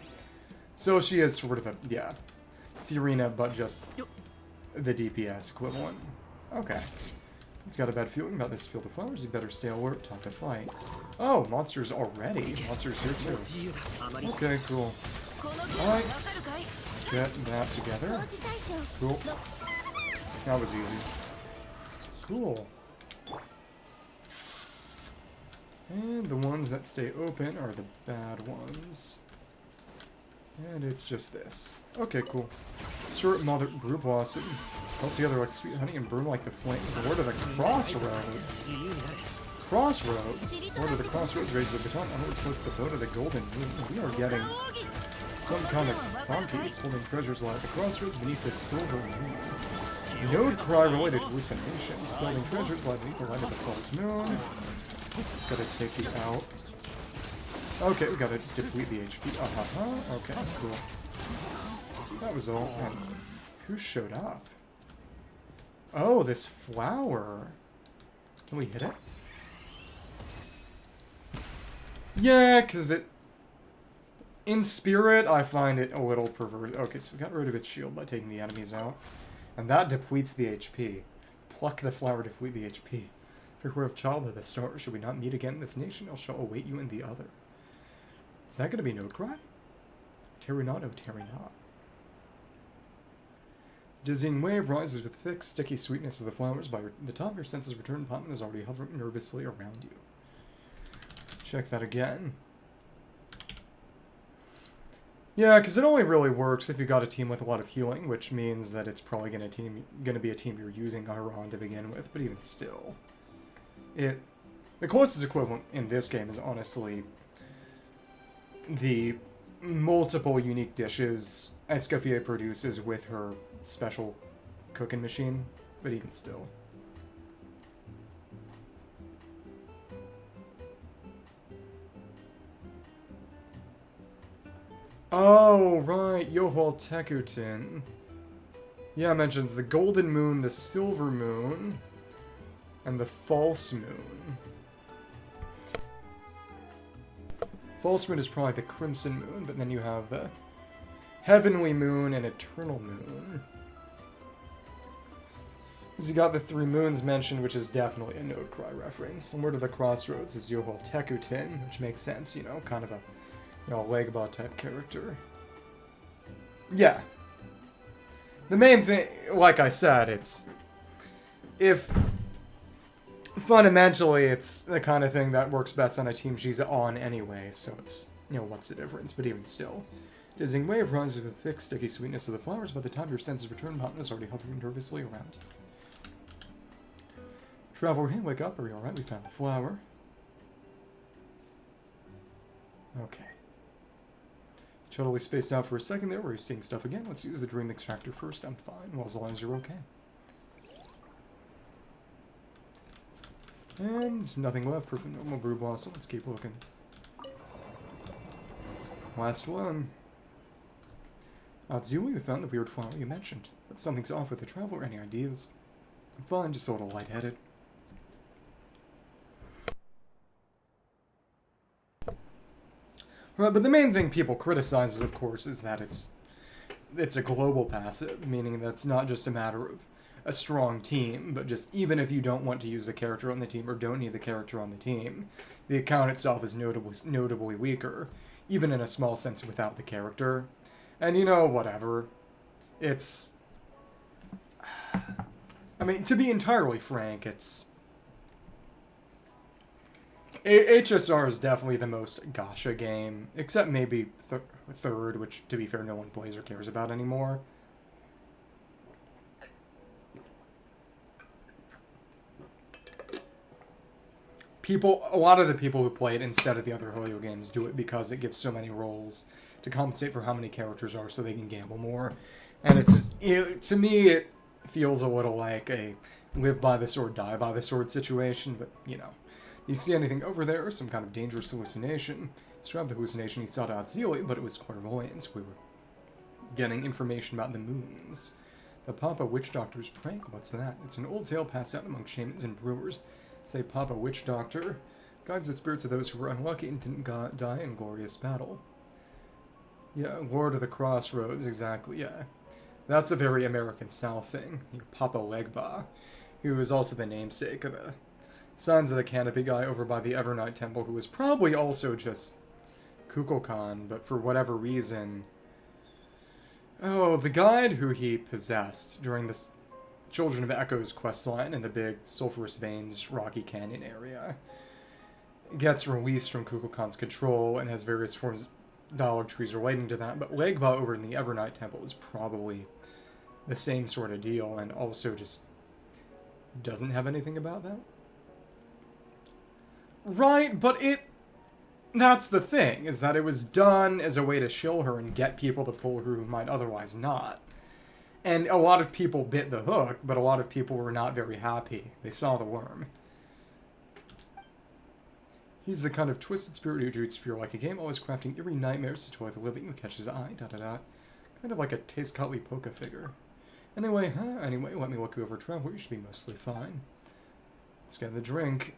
So she is sort of a, yeah, Furina, but just the DPS equivalent. Okay. It's got a bad feeling about this field of flowers. You better stay alert. Time to fight. Oh, monsters already. Monsters here too. Okay, cool. Alright. Get that together. Cool. That was easy. Cool. And the ones that stay open are the bad ones. And it's just this. Okay, cool. Sir, mother, brew blossom. Held together like sweet honey and burn like the flames. Word of the crossroads. Crossroads? Word of the crossroads raises the baton. Onward towards the boat of the golden moon. We are getting some kind of funkies holding treasures lie at the crossroads beneath the silver moon. Node cry related hallucinations. Holding treasures lie beneath the light of the false moon. It's gotta take you out. Okay, we gotta deplete the HP. Okay, cool. That was all. And who showed up? Oh, this flower. Can we hit it? Yeah, because it... In spirit, I find it a little perverted. Okay, so we got rid of its shield by taking the enemies out. And that depletes the HP. Pluck the flower, deplete the HP. If you're a child of the stars, should we not meet again in this nation? I shall await you in the other. Is that going to be Node Cry? Tarry not, oh tarry not. Dizzying wave rises with thick, sticky sweetness of the flowers. By the top, your senses return. Pommen is already hovering nervously around you. Check that again. Yeah, because it only really works if you got a team with a lot of healing, which means that it's probably going to be a team you're using Iron to begin with. But even still, the closest equivalent in this game is honestly the multiple unique dishes Escoffier produces with her special cooking machine, but even still. Oh, right, Yohol Tekutin. Yeah, it mentions the golden moon, the silver moon, and the false moon. False moon is probably the crimson moon, but then you have the heavenly moon and eternal moon. Because you got the 3 moons mentioned, which is definitely a Node Cry reference. Similar to the Crossroads is Yohol Tekutin, which makes sense, you know, kind of a, you know, Legba type character. Yeah. The main thing, like I said, it's... Fundamentally, it's the kind of thing that works best on a team she's on anyway, so it's, you know, what's the difference? But even still. Dizzying wave rises with the thick, sticky sweetness of the flowers. By the time your senses return, Mountain is already hovering nervously around. Traveler, hey, wake up. Are you alright? We found the flower. Okay. Totally spaced out for a second there. We're seeing stuff again. Let's use the dream extractor first. I'm fine. Well, as long as you're okay. And nothing left. Perfect normal brew blossom. Let's keep looking. Last one. Otsui, we found the weird flower you mentioned. But something's off with the Traveler. Any ideas? I'm fine, just a little lightheaded. Right, but the main thing people criticize, of course, is that it's a global passive, meaning that it's not just a matter of a strong team, but just even if you don't want to use the character on the team or don't need the character on the team, the account itself is notably weaker, even in a small sense without the character. And you know, whatever. It's... I mean, to be entirely frank, it's... HSR is definitely the most gacha game, except maybe third, which, to be fair, no one plays or cares about anymore. A lot of the people who play it instead of the other Hoyo games do it because it gives so many roles to compensate for how many characters are so they can gamble more. And it's just, to me, it feels a little like a live by the sword, die by the sword situation, but, you know. You see anything over there, some kind of dangerous hallucination. Describe the hallucination he sought out Zealy, but it was clairvoyance. We were getting information about the moons. The Papa Witch Doctor's prank? What's that? It's an old tale passed out among shamans and brewers. Say Papa Witch Doctor guides the spirits of those who were unlucky and didn't die in glorious battle. Yeah, Lord of the Crossroads, exactly, yeah. That's a very American South thing. Your Papa Legba, who was also the namesake of the Signs of the Canopy guy over by the Evernight Temple, who was probably also just Kukulkan, but for whatever reason... Oh, the guide who he possessed during this Children of Echoes questline in the big Sulphurous Veins Rocky Canyon area gets released from Kukulkan's control and has various forms of dollar trees relating to that, but Legba over in the Evernight Temple is probably the same sort of deal and also just doesn't have anything about that. Right, but that's the thing, is that it was done as a way to shill her and get people to pull her who might otherwise not. And a lot of people bit the hook, but a lot of people were not very happy. They saw the worm. He's the kind of twisted spirit who treats fear like a game, always crafting eerie nightmares to toy the living who catches his eye, Kind of like a Tezcatli Polka figure. Anyway, let me look you over Traveler, you should be mostly fine. Let's get the drink.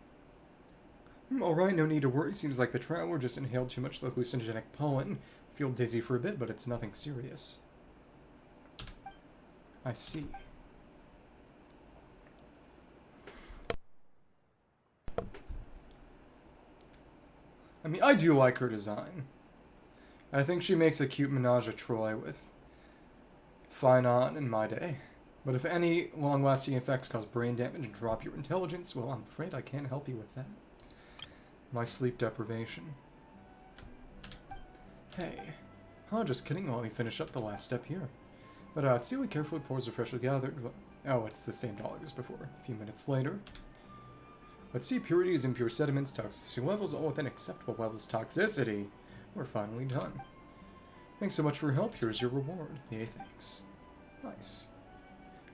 Alright, no need to worry. Seems like the Traveler just inhaled too much of the hallucinogenic pollen. Feel dizzy for a bit, but it's nothing serious. I see. I mean, I do like her design. I think she makes a cute menage a Troy with Finon and My Day. But if any long-lasting effects cause brain damage and drop your intelligence, well, I'm afraid I can't help you with that. My sleep deprivation. Hey. Oh, just kidding. Let me finish up the last step here. But Tsuyu carefully pours the freshly gathered... Oh, it's the same dollar as before. A few minutes later. Let's see, purities, impure sediments, toxicity levels, all within acceptable levels. Toxicity. We're finally done. Thanks so much for your help. Here's your reward. Yay, thanks. Nice.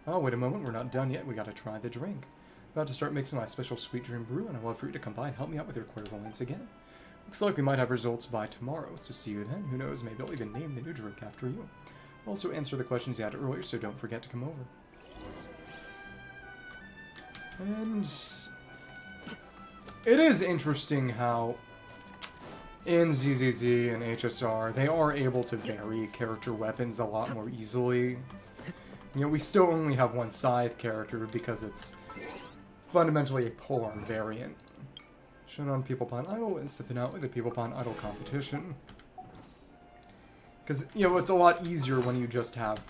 Oh, wait a moment. We're not done yet. We gotta try the drink. About to start mixing my special sweet dream brew, and I'd love for you to come by and help me out with your clairvoyance again. Looks like we might have results by tomorrow, so see you then. Who knows, maybe I'll even name the new drink after you. I'll also answer the questions you had earlier, so don't forget to come over. And... it is interesting how in ZZZ and HSR, they are able to vary character weapons a lot more easily. You know, we still only have one scythe character because it's fundamentally a polearm variant. Shown on Pipilpan Idol, it's the finale of the Pipilpan Idol competition. Because, you know, it's a lot easier when you just have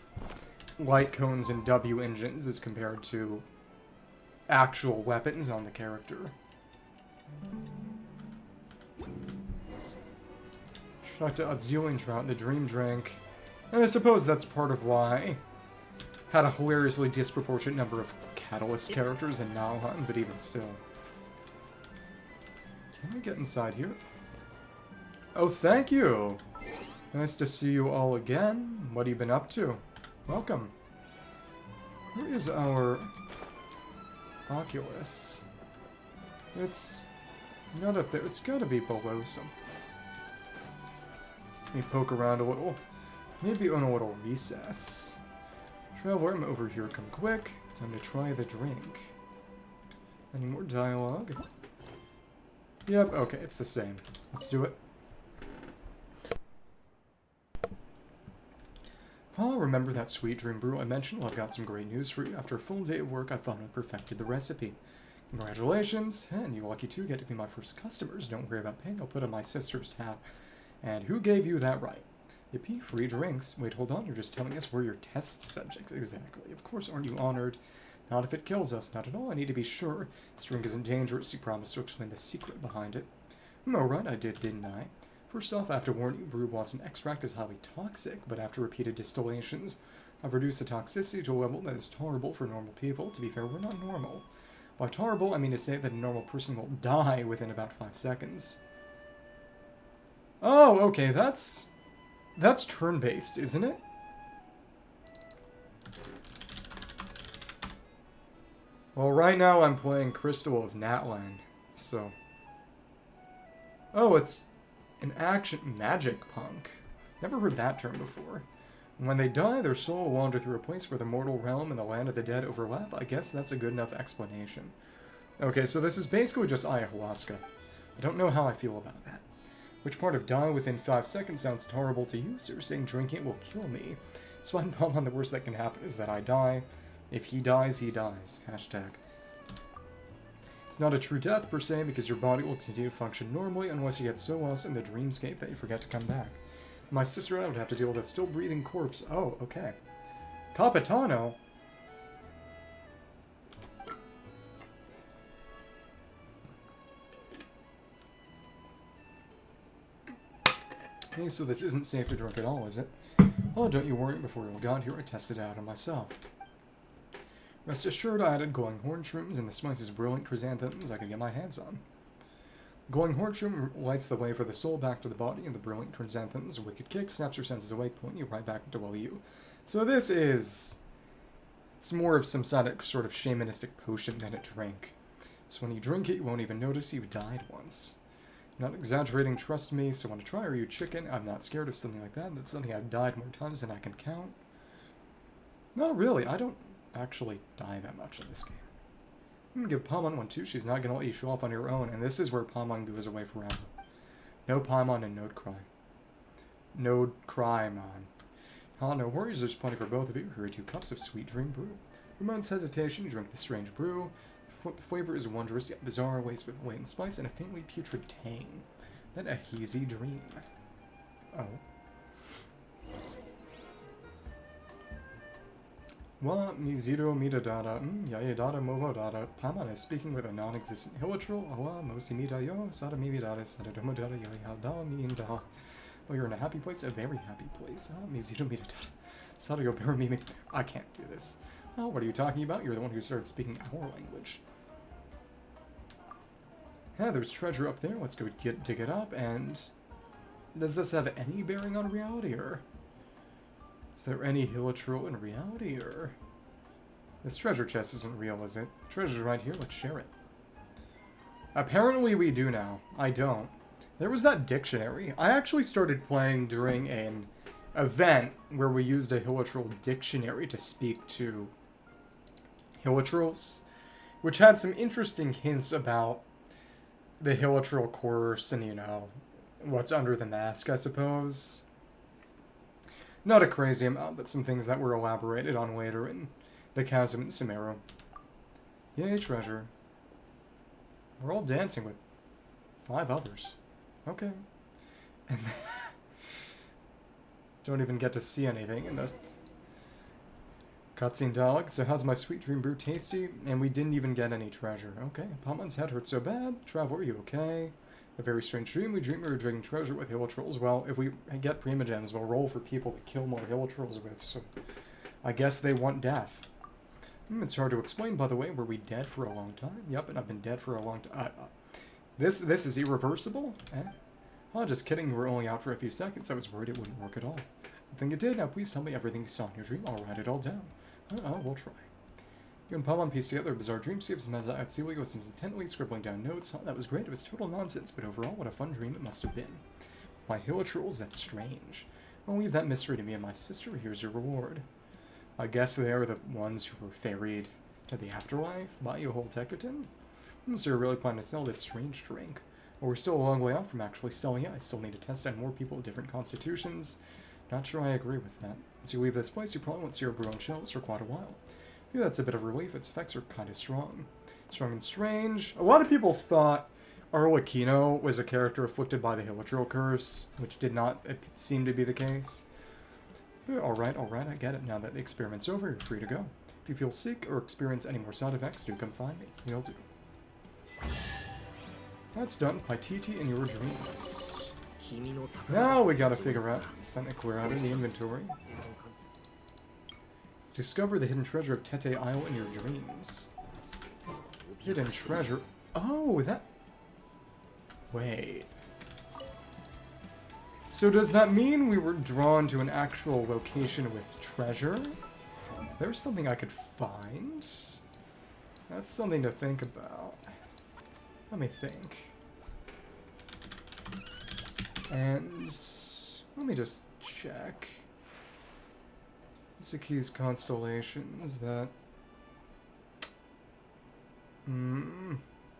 light cones and W engines as compared to actual weapons on the character. Shocked to Odzilian Trout, the Dream Drink. And I suppose that's part of why had a hilariously disproportionate number of Catalyst characters in Nalhan, but even still. Can I get inside here? Oh, thank you! Nice to see you all again. What have you been up to? Welcome. Where is our Oculus? It's not up there. It's gotta be below something. Let me poke around a little. Maybe on a little recess. Traveler, I'm over here. Come quick. Time to try the drink. Any more dialogue? Yep, okay, it's the same. Let's do it. Paul, remember that sweet dream brew I mentioned? Well, I've got some great news for you. After a full day of work, I finally perfected the recipe. Congratulations, and you lucky too get to be my first customers. Don't worry about paying, I'll put on my sister's tab. And who gave you that right? Yippee, free drinks. Wait, hold on, you're just telling us we're your test subjects. Exactly. Of course, aren't you honored? Not if it kills us. Not at all. I need to be sure. This drink isn't dangerous. You promised to explain the secret behind it. Oh, right, I did, didn't I? First off, I have to warn you, brew blossom extract is highly toxic, but after repeated distillations, I've reduced the toxicity to a level that is tolerable for normal people. To be fair, we're not normal. By tolerable, I mean to say that a normal person will die within about 5 seconds. Oh, okay, that's turn-based, isn't it? Well, right now I'm playing Crystal of Natlan, so... Oh, it's an action magic punk. Never heard that term before. And when they die, their soul will wander through a place where the mortal realm and the land of the dead overlap. I guess that's a good enough explanation. Okay, so this is basically just ayahuasca. I don't know how I feel about that. Which part of die within 5 seconds sounds horrible to you? So you're saying drinking it will kill me. So I'm on the worst that can happen is that I die. If he dies, he dies. Hashtag. It's not a true death per se because your body will continue to function normally unless you get so lost in the dreamscape that you forget to come back. My sister and I would have to deal with a still breathing corpse. Oh, okay. Capitano? Hey, so this isn't safe to drink at all, is it? Oh, don't you worry, before you got here I tested it out on myself. Rest assured I added glowing horn shrooms and the spiciest brilliant chrysanthemums I could get my hands on. Glowing horn shroom lights the way for the soul back to the body, and the brilliant chrysanthemums wicked kick snaps your senses awake, pulling you right back into well you. So this is... It's more of some sort of shamanistic potion than a drink. So when you drink it, you won't even notice you've died once. I'm not exaggerating, trust me, so want to try? Are you chicken? I'm not scared of something like that. That's something I've died more times than I can count. No, really, I don't actually die that much in this game. I'm gonna give Paimon one too. She's not gonna let you show off on your own, and this is where Paimon goes away forever. No Paimon and Node Cry. Node Cry, man. No worries, there's plenty for both of you. Here are 2 cups of sweet dream brew. For a moment's hesitation, you drink the strange brew. Flavor is wondrous yet bizarre, laced with latent spice and a faintly putrid tang. Then a hazy dream. Oh. Wa miziro midadada, yayadada movodada. Paimon is speaking with a non-existent hilitral. Awa mosimida yo, sada mimidada, sada domodada, yayada minda. Oh, you're in a happy place? A very happy place. Miziro midadada. Sada yo mimi. I can't do this. Oh, what are you talking about? You're the one who started speaking our language. Yeah, there's treasure up there. Let's go dig it up. And does this have any bearing on reality, or is there any hilitral in reality, or this treasure chest isn't real, is it? Treasure's right here. Let's share it. Apparently we do now. I don't. There was that dictionary. I actually started playing during an event where we used a hilitral dictionary to speak to hilitrals, which had some interesting hints about the hilitral course and, you know, what's under the mask, I suppose. Not a crazy amount, but some things that were elaborated on later in the Chasm and Sumeru. Yay, treasure. We're all dancing with 5 others. Okay. And don't even get to see anything in the cutscene dialogue. So how's my sweet dream brew tasty? And we didn't even get any treasure. Okay. Paimon's head hurts so bad. Traveler, are you okay? A very strange dream. We dream we were drinking treasure with hilitrals. Well, if we get primogems, we'll roll for people to kill more hilitrals with, so I guess they want death. It's hard to explain, by the way. Were we dead for a long time? Yep, and I've been dead for a long time. This is irreversible? Eh? Oh, just kidding. We were only out for a few seconds. I was worried it wouldn't work at all. I think it did. Now please tell me everything you saw in your dream. I'll write it all down. We'll try. You and Paimon pieced together a bizarre dreamscape. At Sealy was intently scribbling down notes. That was great. It was total nonsense, but overall, what a fun dream it must have been. Why, hilitrals? That's strange. I'll leave that mystery to me and my sister. Here's your reward. I guess they are the ones who were ferried to the afterlife? Buy you a whole Tekaton? So you're really planning to sell this strange drink? Well, we're still a long way off from actually selling it. I still need to test on more people with different constitutions. Not sure I agree with that. As you leave this place, you probably won't see your brew on shelves for quite a while. Maybe that's a bit of relief. Its effects are kind of strong. Strong and strange. A lot of people thought Arlecchino was a character afflicted by the Hilichurl curse, which did not seem to be the case. Alright, I get it. Now that the experiment's over, you're free to go. If you feel sick or experience any more side effects, do come find me. You'll do. That's done. Paititi in your dreams. Now we gotta figure out something to clear out in the inventory. Discover the hidden treasure of Tete Isle in your dreams. Hidden treasure? Oh, that... Wait. So does that mean we were drawn to an actual location with treasure? Is there something I could find? That's something to think about. Let me think. And let me just check. Isaki's constellations, that...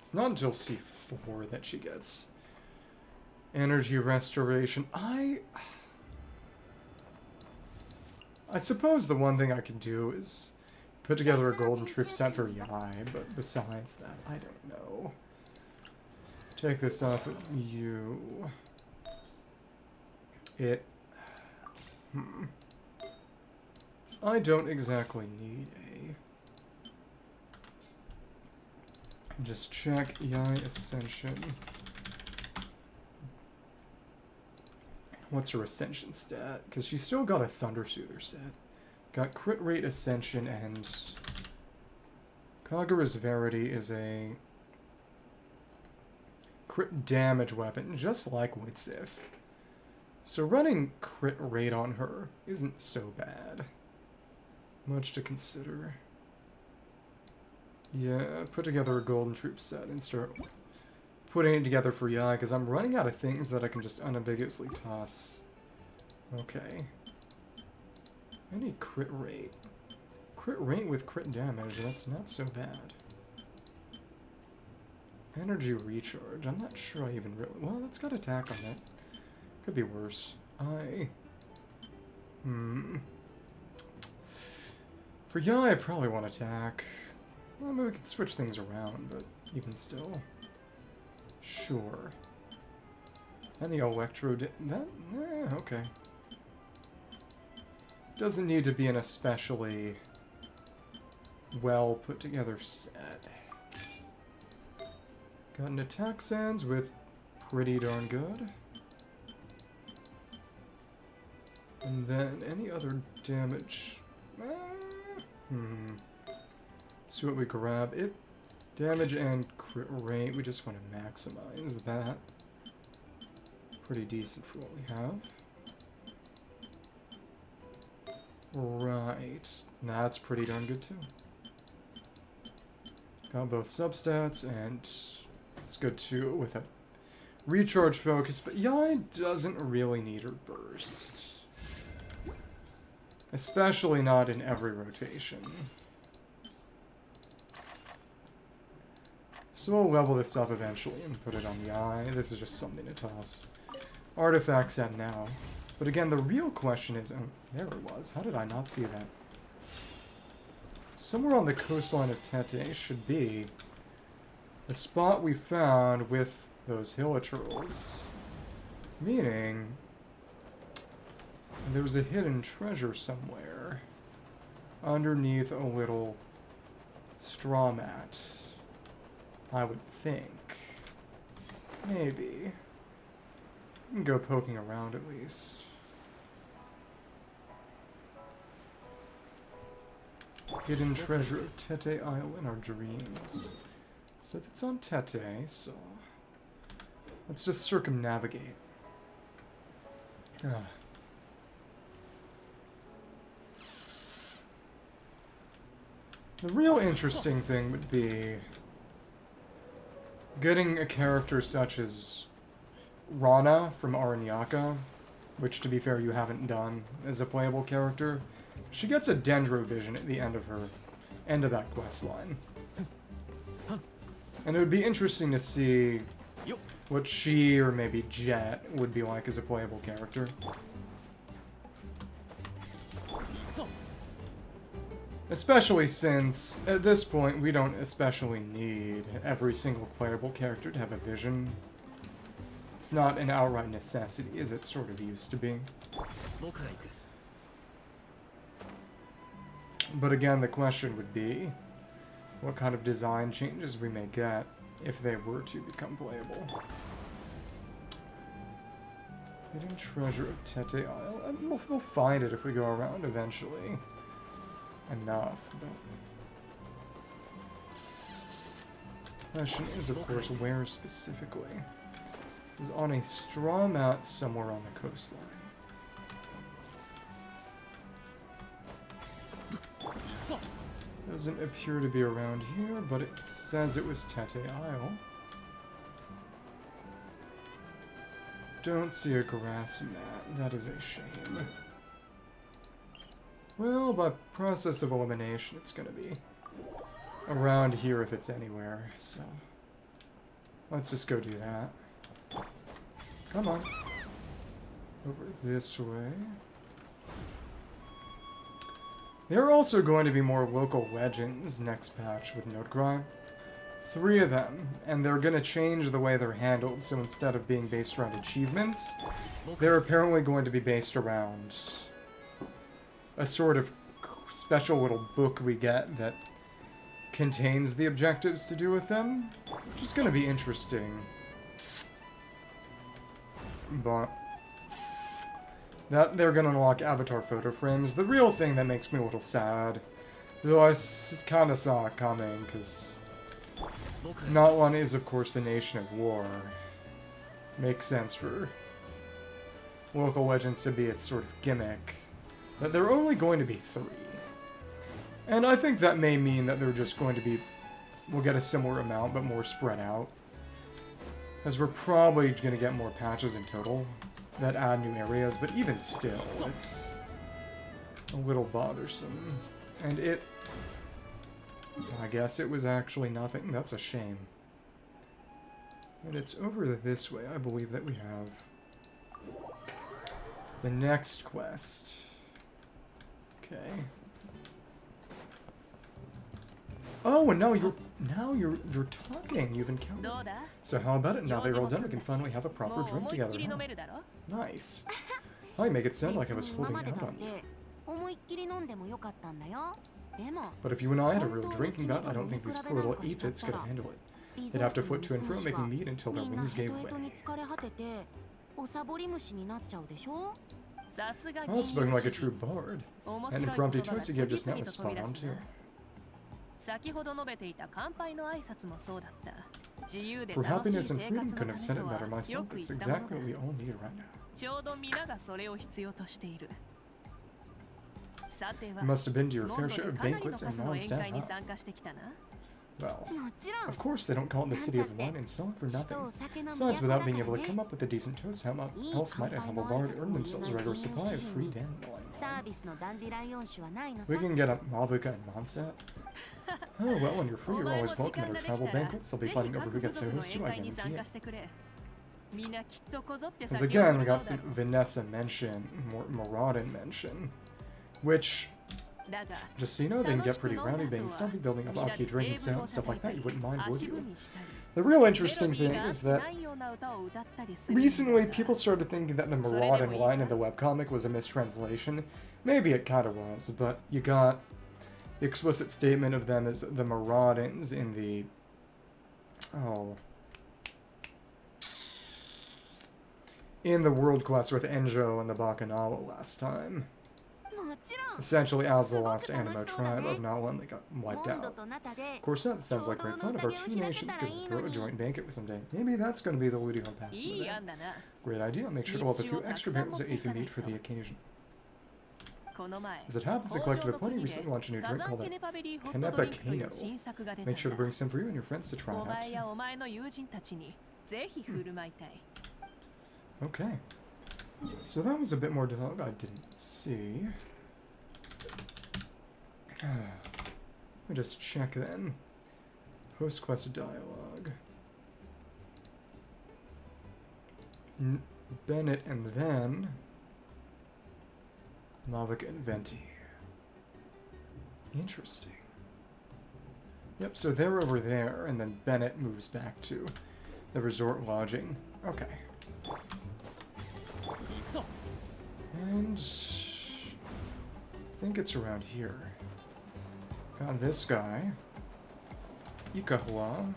It's not until C4 that she gets energy restoration. I suppose the one thing I could do is put together a golden troop set for Yai, but besides that, I don't know. Take this off at you. It... So I don't exactly need a... Just check Yai Ascension. What's her Ascension stat? Because she's still got a Thunder Soother set. Got crit rate Ascension, and Kagura's Verity is a crit damage weapon, just like Widsith. So running crit rate on her isn't so bad. Much to consider. Yeah, put together a golden troop set and start putting it together for Yai, because I'm running out of things that I can just unambiguously toss. Okay. I need crit rate. Crit rate with crit damage, that's not so bad. Energy recharge, I'm not sure I even really... Well, that's got attack on it. Could be worse. For Yai, I probably want attack. Well, maybe we could switch things around, but even still. Sure. Any electro... okay. Doesn't need to be an especially well put together set. Got an attack sands with pretty darn good. And then any other damage... See what we grab. It damage and crit rate. We just want to maximize that. Pretty decent for what we have. Right. That's pretty darn good too. Got both substats, and it's good too with a recharge focus, but Yai doesn't really need her burst. Especially not in every rotation. So we'll level this up eventually and put it on Yai. This is just something to toss artifacts at now. But again, the real question is... Oh, there it was. How did I not see that? Somewhere on the coastline of Tete should be the spot we found with those Hilichurls. Meaning... there was a hidden treasure somewhere underneath a little straw mat. I would think. Maybe. We can go poking around at least. Hidden treasure of Tete Isle in our dreams. So it's on Tete, so let's just circumnavigate. The real interesting thing would be getting a character such as Rana from Aranyaka, which, to be fair, you haven't done as a playable character. She gets a Dendro Vision at the end of her end of that quest line. And it would be interesting to see what she or maybe Jet would be like as a playable character. Especially since, at this point, we don't especially need every single playable character to have a vision. It's not an outright necessity, as it sort of used to be. But again, the question would be, what kind of design changes we may get if they were to become playable. Hidden treasure of Tete Isle. And we'll find it if we go around eventually. Enough, but... question is, of course, where specifically? Is on a straw mat somewhere on the coastline. Doesn't appear to be around here, but it says it was Tete Isle. Don't see a grass mat. That is a shame. Well, by process of elimination, it's gonna be around here if it's anywhere, so... let's just go do that. Come on. Over this way. There are also going to be more local legends next patch with Notecry. 3 of them, and they're going to change the way they're handled, so instead of being based around achievements, they're apparently going to be based around a sort of special little book we get that contains the objectives to do with them, which is going to be interesting. But that they're going to unlock avatar photo frames. The real thing that makes me a little sad, though I kind of saw it coming, because not one is, of course, the nation of war. Makes sense for local legends to be its sort of gimmick. But there are only going to be 3. And I think that may mean that they're just going to be... we'll get a similar amount, but more spread out. Because we're probably going to get more patches in total that add new areas, but even still, it's a little bothersome. And it... I guess it was actually nothing. That's a shame. And it's over this way, I believe, that we have the next quest. Okay. Oh, and now you're talking. You've encountered. So how about it? Now that you're all done, we can finally have a proper drink together. Huh? Nice. Oh, you make it sound like I was holding out on you. But if you and I had a real drinking bout, I don't think these poor little aphids could handle it. They'd have to flit to and fro, making meat until their wings gave way. Oh, spoken like a true bard. And impromptu toast you gave just now was spot on too. For happiness and freedom, couldn't have said it better myself. It's exactly what we all need right now. You must have been to your fair share of banquets and non-stop, huh? Well, of course they don't call it the City of Wine and Song for nothing. Besides, without being able to come up with a decent toast, how else might a humble bard earn themselves a regular supply of free dandelion wine? We can get a Mavuka and Mondstadt. Oh, well, when you're free, you're always welcome at our travel banquets. They'll be fighting over who gets a host too, I guarantee it. Because again, we got some Vanessa mention, Moradin mention, which... just so you know, they can get pretty rowdy, being stuffy, building up Aki drinking sound, stuff like that. You wouldn't mind, would you? The real interesting thing is that recently people started thinking that the Moradin line in the webcomic was a mistranslation. Maybe it kind of was, but you got the explicit statement of them as the Moradins in the... oh... in the world quest with Enjo and the Bakanawa last time. Essentially as the lost Animo tribe of not one that got wiped out. Of course, that sounds like great fun. If our 2 nations could throw a joint banquet someday, maybe that's going to be the Ludi Home Pass. Great idea. I'll make sure to have a few extra barrels of Aether meat for the occasion. As it happens, the collective of plenty recently launched a new drink called the Kenepa Kano. Make sure to bring some for you and your friends to try it out. Okay. So that was a bit more dialogue I didn't see. me just check then. Post-quest dialogue. Bennett and then Mavic and Venti. Interesting. Yep, so they're over there, and then Bennett moves back to the resort lodging. Okay. And I think it's around here. Got this guy. Ikahua.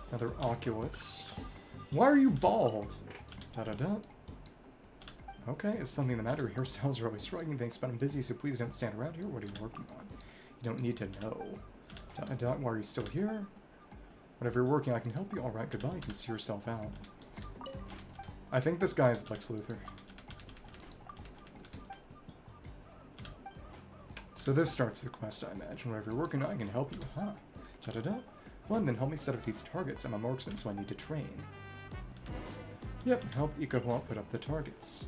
Another Oculus. Why are you bald? Da-da-da. Okay, is something the matter? Your hairstyle's really striking. Thanks, but I'm busy, so please don't stand around here. What are you working on? You don't need to know. Da-da-da. Why are you still here? Whatever you're working, I can help you. Alright, goodbye. You can see yourself out. I think this guy is Lex Luthor. So this starts the quest, I imagine. Whatever you're working on, I can help you. Huh. Da-da-da. Well, then help me set up these targets. I'm a marksman, so I need to train. Yep, help Ikahua put up the targets.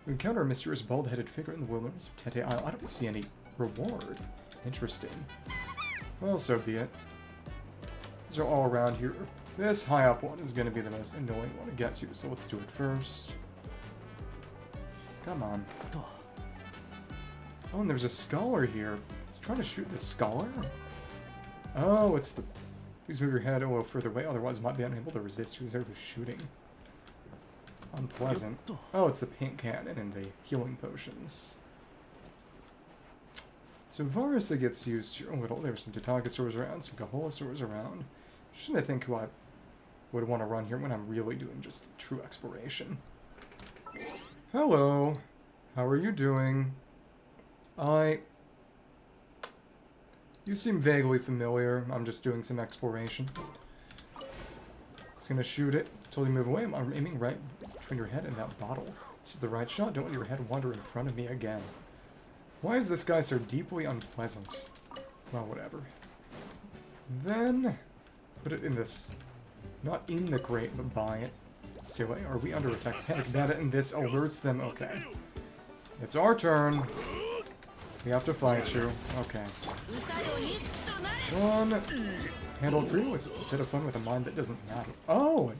We encounter a mysterious bald-headed figure in the wilderness of Tete Isle. I don't see any reward. Interesting. Well, so be it. These are all around here. This high-up one is going to be the most annoying one to get to, so let's do it first. Come on. Oh, and there's a scholar here. He's trying to shoot the scholar? Oh, it's the... Please move your head a little further away, otherwise you might be unable to resist who's there shooting. Unpleasant. Oh, it's the pink cannon and the healing potions. So Varasa gets used to a little. There's some Tatagasaurs around, some Kaholasaurs around. Shouldn't I think who I would want to run here when I'm really doing just true exploration? Hello. How are you doing? You seem vaguely familiar. I'm just doing some exploration. Just gonna shoot it. Totally move away. I'm aiming right between your head and that bottle. This is the right shot. Don't let your head wander in front of me again. Why is this guy so deeply unpleasant? Well, whatever. Then, put it in this. Not in the crate, but by it. Stay away. Are we under attack? Panic data, and this alerts them. Okay. It's our turn. We have to fight you. Okay. One. Handle 3 was a bit of fun with a mind that doesn't matter. Oh! It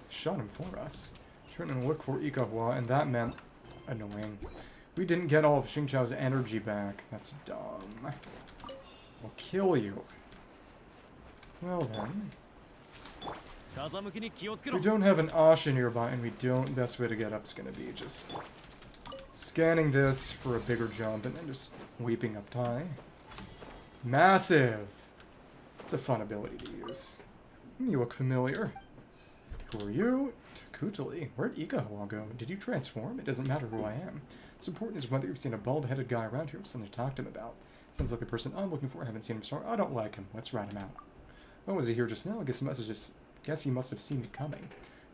shot him for us. Turn and look for Ikahua, and that meant annoying. We didn't get all of Xingqiao's energy back. That's dumb. We'll kill you. Well then. We don't have an Asha nearby, and we don't. Best way to get up's gonna be just scanning this for a bigger jump, and then just weeping up Tai. Massive! It's a fun ability to use. You look familiar. Who are you? Takutali. Where'd Ikahua go? Did you transform? It doesn't matter who I am. What's important is whether you've seen a bald-headed guy around here or something to talk to him about. Sounds like the person I'm looking for. I haven't seen him before. I don't like him. Let's rat him out. Oh, was he here just now? I guess he must have seen me coming.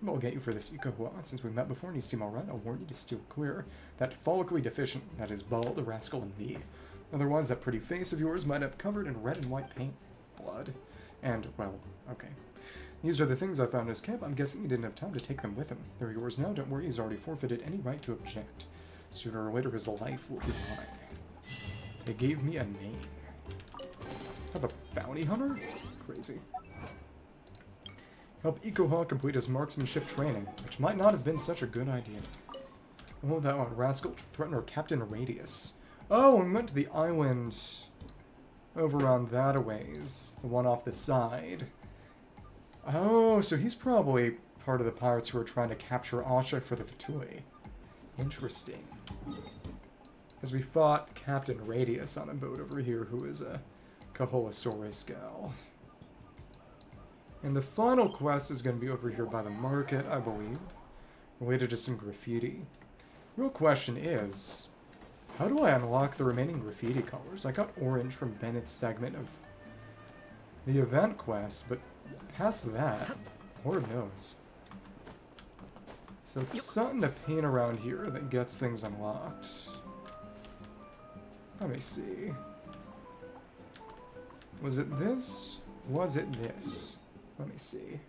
I'll get you for this, Ikahua. Since we met before and you seem alright, I'll warn you to steer clear. That follically deficient, that is bald, the rascal, and me. Otherwise, that pretty face of yours might have covered in red and white paint. Blood. And, well, okay. These are the things I found in his camp. I'm guessing he didn't have time to take them with him. They're yours now. Don't worry, he's already forfeited any right to object. Sooner or later, his life will be mine. They gave me a name. Have a bounty hunter? Crazy. Help Ikahua complete his marksmanship training, which might not have been such a good idea. Oh, that one. Rascal threatened our Captain Radius. Oh, we went to the island over on that a ways. The one off the side. Oh, so he's probably part of the pirates who are trying to capture Asha for the Fatui. Interesting. Because we fought Captain Radius on a boat over here, who is a Kaholasaurus gal. And the final quest is going to be over here by the market, I believe. Related to some graffiti. Real question is, how do I unlock the remaining graffiti colors? I got orange from Bennett's segment of the event quest, but past that, Lord knows. So it's something to paint around here that gets things unlocked. Let me see. Was it this? Was it this? Let me see.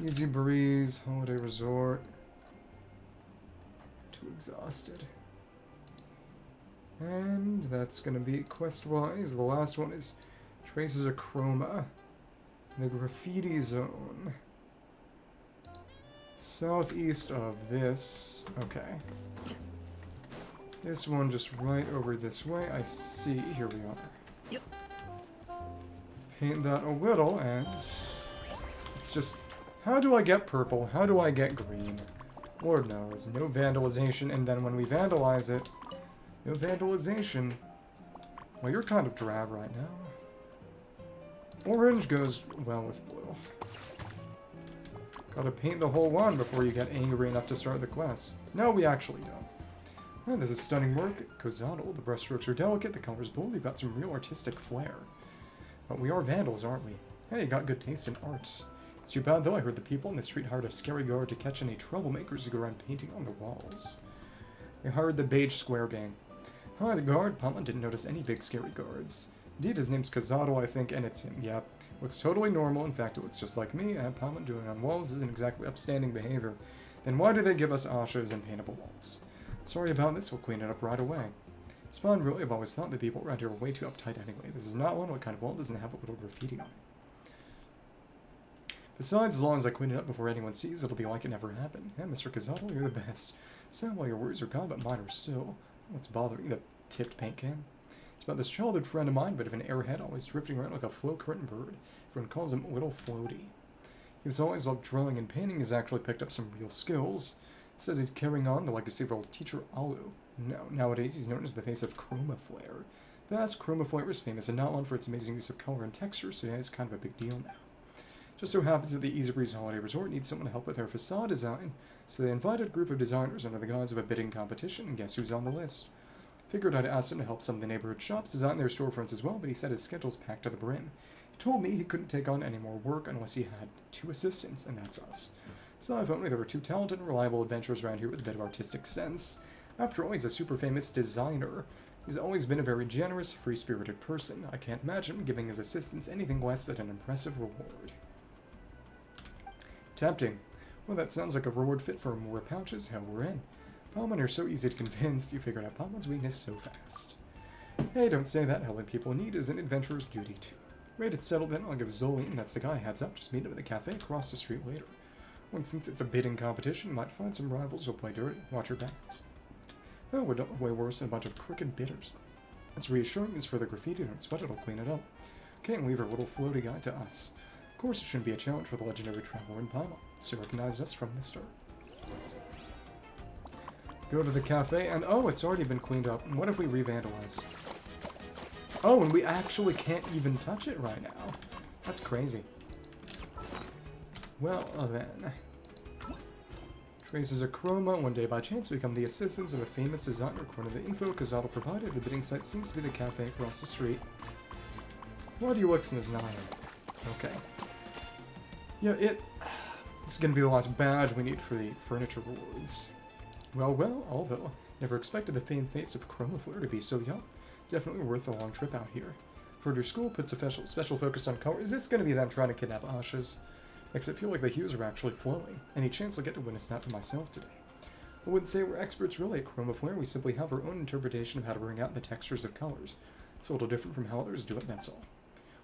Easybreeze Holiday Resort. Too exhausted. And that's gonna be quest-wise. The last one is Traces of Chroma. The Graffiti Zone. Southeast of this. Okay. This one just right over this way. I see. Here we are. Yep. Paint that a little, and it's just... How do I get purple? How do I get green? Lord knows. No vandalization, and then when we vandalize it, no vandalization. Well, you're kind of drab right now. Orange goes well with blue. Gotta paint the whole one before you get angry enough to start the quest. No, we actually don't. Oh, this is stunning work. Kozadal. The brushstrokes are delicate, the colors bold, you've got some real artistic flair. But we are vandals, aren't we? Hey, you got good taste in art. It's too bad, though, I heard the people in the street hired a scary guard to catch any troublemakers who go around painting on the walls. They hired the Beige Square gang. Hi, the guard. Pama didn't notice any big scary guards. Indeed, his name's Kozadal, I think, and it's him. Yep. Looks totally normal. In fact, it looks just like me, and Pama doing on walls isn't exactly upstanding behavior. Then why do they give us ashas and paintable walls? Sorry about this, we'll clean it up right away. It's fun, really. I've always thought the people around here were way too uptight anyway. This is not one. What kind of wall doesn't have a little graffiti on it? Besides, as long as I clean it up before anyone sees, it'll be like it never happened. Yeah, Mr. Kozadal, you're the best. Sound well, your words are gone, but mine are still. What's bothering the tipped paint can? It's about this childhood friend of mine, bit of an airhead, always drifting around like a flow-curtain bird. Everyone calls him Little Floaty. He was always loved drawing and painting. He's actually picked up some real skills. Says he's carrying on the legacy of old teacher Alu. No, nowadays he's known as the face of Chroma Flare. Vast Chroma Flare is famous and not one for its amazing use of color and texture, so yeah, it's kind of a big deal now. Just so happens that the Easybreeze Holiday Resort needs someone to help with their facade design, so they invited a group of designers under the guise of a bidding competition, and guess who's on the list? Figured I'd ask him to help some of the neighborhood shops design their storefronts as well, but he said his schedule's packed to the brim. He told me he couldn't take on any more work unless he had 2 assistants, and that's us. So if only there were 2 talented and reliable adventurers around here with a bit of artistic sense. After all, he's a super famous designer. He's always been a very generous, free-spirited person. I can't imagine him giving his assistants anything less than an impressive reward. Tempting. Well, that sounds like a reward fit for more pouches. Hell, we're in. Palman, you're so easy to convince. You figured out Palman's weakness so fast. Hey, don't say that. Helping people in need is an adventurer's duty, too. Right, it's settled then. I'll give Zoline, that's the guy, heads up. Just meet him at the cafe across the street later. Well, since it's a bidding competition, you might find some rivals who'll play dirty. Watch your backs. Oh, we're way worse than a bunch of crooked bidders. It's reassuring. It's for the graffiti. Don't sweat it. I'll clean it up. Can't leave our little floaty guy to us. Of course, it shouldn't be a challenge for the legendary traveler in Palma. So recognized us from the start. Go to the cafe, and oh, it's already been cleaned up. And what if we re-vandalize? Oh, and we actually can't even touch it right now. That's crazy. Well, then. Traces of Chroma. One day, by chance, we become the assistants of a famous designer. According to the info Kozadal provided, the bidding site seems to be the cafe across the street. What do you looks in his 9? Okay. Yeah, this is going to be the last badge we need for the furniture rewards. Well, although never expected the famed face of Chroma Flare to be so young. Definitely worth a long trip out here. Further school puts a special focus on color. Is this going to be them trying to kidnap Ashas? Makes it feel like the hues are actually flowing. Any chance I'll get to witness that for myself today? I wouldn't say we're experts really at Chroma Flare. We simply have our own interpretation of how to bring out the textures of colors. It's a little different from how others do it, that's all.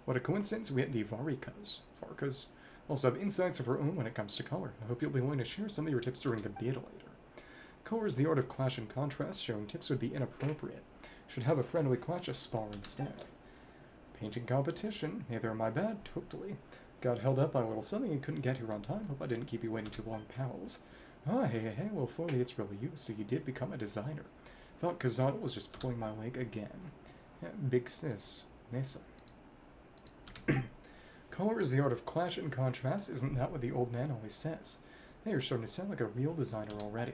What a coincidence, we had the Varkas also have insights of our own when it comes to color. I hope you'll be willing to share some of your tips during the bid later. Color is the art of clash and contrast. Showing tips would be inappropriate. Should have a friendly clash a spar instead. Painting competition. Neither am I bad, totally. Got held up by a little something and couldn't get here on time. Hope I didn't keep you waiting too long, pals. Ah, hey, well, Foley, it's really you, so you did become a designer. Thought Kozadal was just pulling my leg again. Yeah, big sis. Nessa. Color is the art of clash and contrast. Isn't that what the old man always says? Hey, you're starting to sound like a real designer already.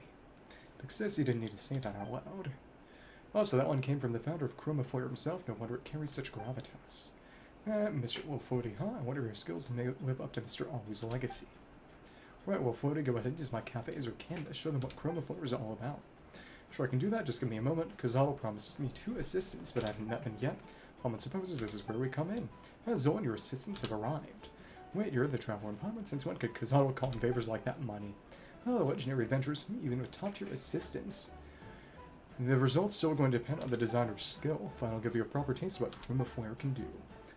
Big sis, you didn't need to say that out loud. Also, that one came from the founder of Chroma Flare himself. No wonder it carries such gravitas. Mr. Wolfody, huh? I wonder if your skills may live up to Mr. Alu's legacy. Right, Wolfody, go ahead and use my cafe as your canvas. Show them what Chroma Flare is all about. Sure, I can do that. Just give me a moment. Kozadal promised me 2 assistants, but I haven't met them yet. Palman supposes this is where we come in. Zoe and your assistants have arrived. Wait, you're the traveler in Palman? Since when could Kozadal call in favors like that money? Oh, the legendary adventurers, even with top-tier assistants. The result's still going to depend on the designer's skill. Final give you a proper taste of what Primaflare can do.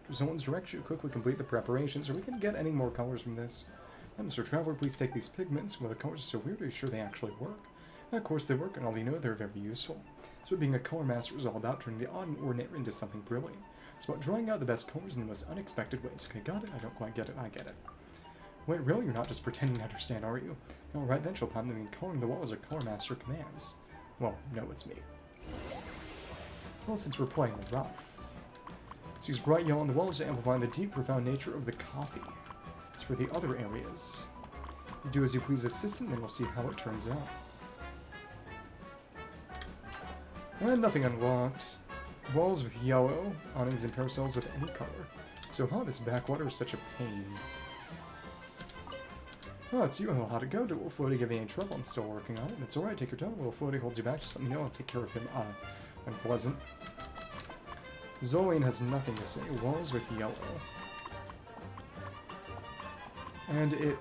If someone's directs you, quickly complete the preparations, or we can get any more colors from this. And Mr. Traveler, please take these pigments. Well, the colors are so weird, are you sure they actually work? And of course they work, and all you know, they're very useful. That's what being a color master is all about, turning the odd and ordinary into something brilliant. It's about drawing out the best colors in the most unexpected ways. Okay, got it? I don't quite get it. I get it. Wait, really? You're not just pretending to understand, are you? Alright then, she'll probably mean coloring the walls or color master commands. Well, no, it's me. Well, since we're playing rough, let's use bright yellow on the walls to amplify the deep, profound nature of the coffee. As for the other areas, you do as you please, assistant, then we'll see how it turns out. And nothing unlocked. Walls with yellow, awnings and parasols with any color. So how this backwater is such a pain. Oh, it's you. How'd it go? Did Wolf Floaty give you any trouble? I'm still working on it. It's alright, take your time. Wolf Floaty holds you back. Just let me know. I'll take care of him. Unpleasant. Zolian has nothing to say. Walls with yellow. And it...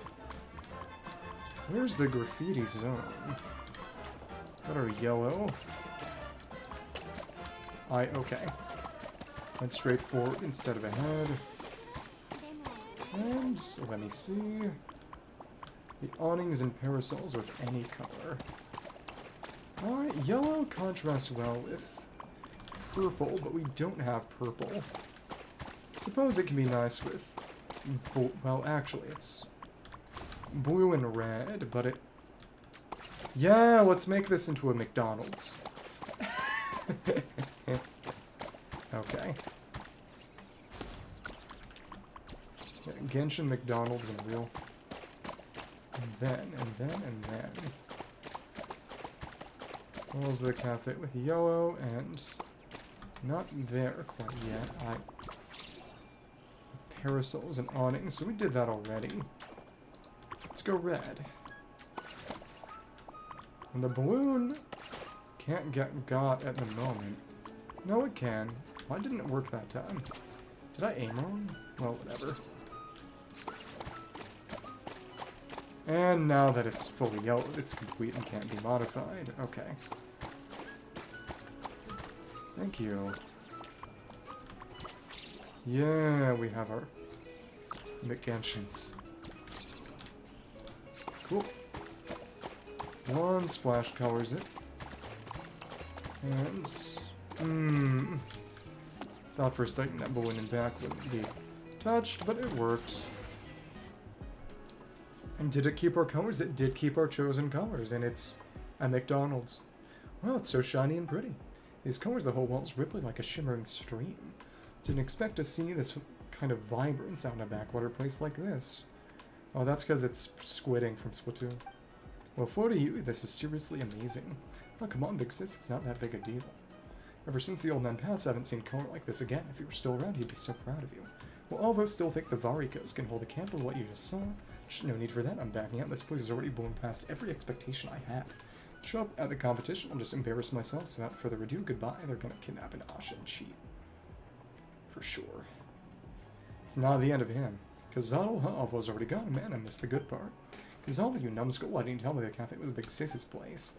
Where's the graffiti zone? That are yellow. Okay. Went straight forward instead of ahead. And, let me see... The awnings and parasols with any color. Alright, yellow contrasts well with purple, but we don't have purple. Suppose it can be nice with... Well, actually, it's blue and red, but it... Yeah, let's make this into a McDonald's. Okay. Yeah, Genshin, McDonald's, and real... And then, and then, and then. Walls of the cafe with yellow, and not there quite yet. Parasols and awnings, so we did that already. Let's go red. And the balloon can't get got at the moment. No, it can. Why didn't it work that time? Did I aim wrong? Well, whatever. And now that it's fully yellow, it's complete and can't be modified. Okay. Thank you. Yeah, we have our McGenshins. Cool. One splash colors it. And... Thought for a second that balloon and back wouldn't be touched, but it worked. And did it keep our colors? It did keep our chosen colors, and it's a McDonald's. Wow, it's so shiny and pretty. These colors, the whole wall's rippling like a shimmering stream. Didn't expect to see this kind of vibrance out in a backwater place like this. Oh, that's because it's squidding from Splatoon. Well, for you, this is seriously amazing. Oh, come on, Big Sis, it's not that big a deal. Ever since the old man passed, I haven't seen color like this again. If he were still around, he'd be so proud of you. Well, although still think the Varikas can hold a candle to what you just saw. No need for that, I'm backing out. This place has already blown past every expectation I had. Show up at the competition, I'll just embarrass myself, so without further ado, goodbye. They're gonna kidnap an Asha and cheat. For sure. It's not the end of him. Kazadal, huh? Alvo's already gone. Man, I missed the good part. Kazadal, you numbskull, why didn't you tell me the cafe was a big sis's place?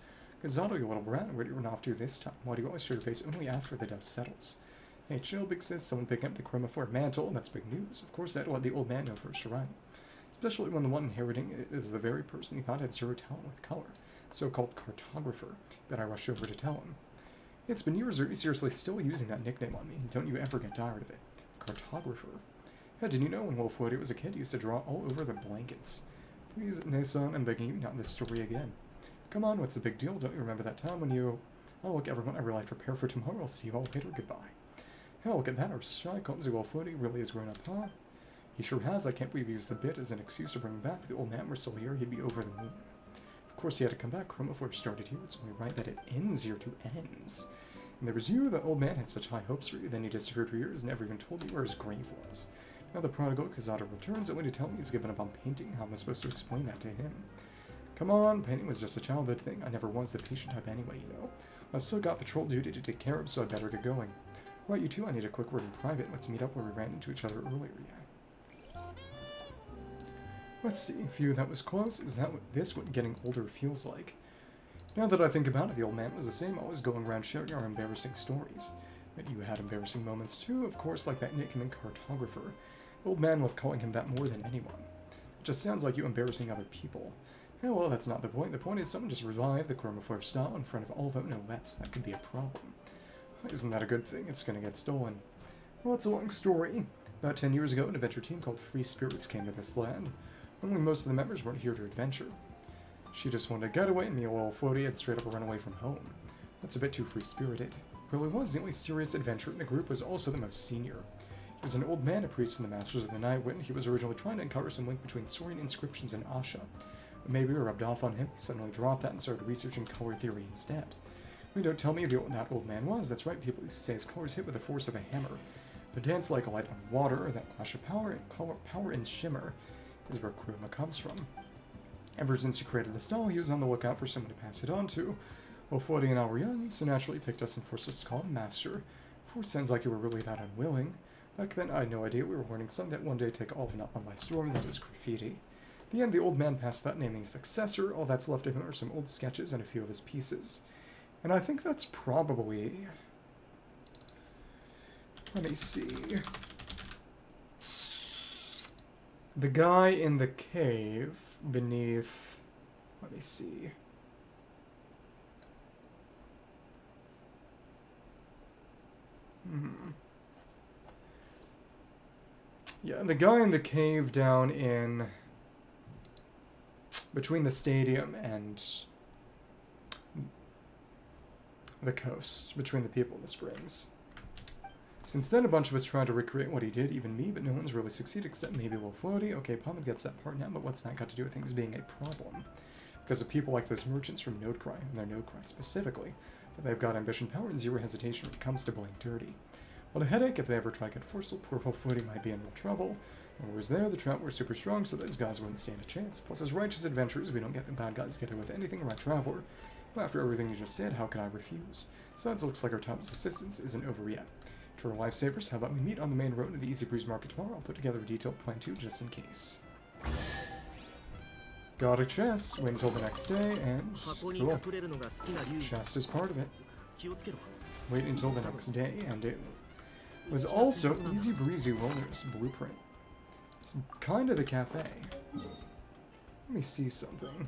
Kazadal, you little brat, where do you run off to this time? Why do you always show your face only after the dust settles? Hey, chill, Big Sis, someone picking up the Chromaphore mantle, that's big news. Of course, that'll let the old man know first, right? Especially when the one inheriting it is the very person he thought had zero talent with color, so-called cartographer, that I rushed over to tell him. It's been years, are you seriously still using that nickname on me? Don't you ever get tired of it? Cartographer. Yeah, didn't you know when Wolf Woody was a kid, he used to draw all over the blankets? Please, Nason, I'm begging you, not this story again. Come on, what's the big deal? Don't you remember that time when you... Oh, look, everyone, I really prepare for tomorrow. I'll see you all later. Goodbye. Hell, look at that. Our shy, clumsy Wolf Woody really has grown up, huh? He sure has. I can't believe he used the bit as an excuse to bring him back. If the old man were still here, he'd be over the moon. Of course, he had to come back. Chromaphore started here. It's only right that it ends here to ends. And there was you. The old man had such high hopes for you. Then he disappeared for years and never even told me where his grave was. Now the prodigal Kazada returns, only to tell me he's given up on painting. How am I supposed to explain that to him? Come on, painting was just a childhood thing. I never was the patient type anyway, you know. I've still got patrol duty to take care of, so I better get going. Right, you two, I need a quick word in private. Let's meet up where we ran into each other earlier, yeah. Let's see, phew, that was close. Is that what getting older feels like? Now that I think about it, the old man was the same, always going around sharing our embarrassing stories. But you had embarrassing moments too, of course, like that nickname cartographer. The old man loved calling him that more than anyone. It just sounds like you embarrassing other people. Yeah, well, that's not the point. The point is someone just revived the Chromaflare style in front of all vote no less. That could be a problem. Isn't that a good thing? It's gonna get stolen. Well, it's a long story. About 10 years ago, an adventure team called Free Spirits came to this land. Only most of the members weren't here to adventure. She just wanted to get away, and me, a little floaty, had straight up run away from home. That's a bit too free-spirited. Really was. The only serious adventurer in the group was also the most senior. He was an old man, a priest from the Masters of the Night Wind. He was originally trying to uncover some link between Saurian inscriptions and Asha. But maybe we rubbed off on him. He suddenly dropped that and started researching color theory instead. Well, don't tell me who that old man was. That's right, people used to say his colors hit with the force of a hammer. But dance like a light on water, that clash of power and shimmer is where Chroma comes from. Ever since he created the style, he was on the lookout for someone to pass it on to. Well, Floaty and I were young, so naturally he picked us and forced us to call him Master. For it sounds like you were really that unwilling. Back then, I had no idea we were learning something that one day take all of Notland by storm, that is graffiti. In the end, the old man passed that naming his successor. All that's left of him are some old sketches and a few of his pieces. And I think that's probably... Let me see. The guy in the cave beneath... Let me see. Yeah, the guy in the cave down in... between the stadium and the coast, between the people and the springs. Since then, a bunch of us tried to recreate what he did, even me, but no one's really succeeded except maybe Will Floaty. Okay, Pumpkin gets that part now, but what's that got to do with things being a problem? Because of people like those merchants from Nodecry, and their Nodecry specifically, but they've got ambition, power, and zero hesitation when it comes to playing dirty. Well, a headache, if they ever try to get forceful, poor Will Floaty might be in real trouble. When I was there, the trout were super strong, so those guys wouldn't stand a chance. Plus, as righteous adventurers, we don't get the bad guys get away with anything, right, Traveler? Well, after everything you just said, how can I refuse? Besides, it looks like our Thomas' assistance isn't over yet. To our lifesavers, how about we meet on the main road to the Easybreeze Market tomorrow? I'll put together a detailed plan too, just in case. Got a chest. Wait until the next day, and cool. Chest is part of it. Wait until the next day, and it was also Easybreeze Holiday blueprint. It's kind of the cafe. Let me see something.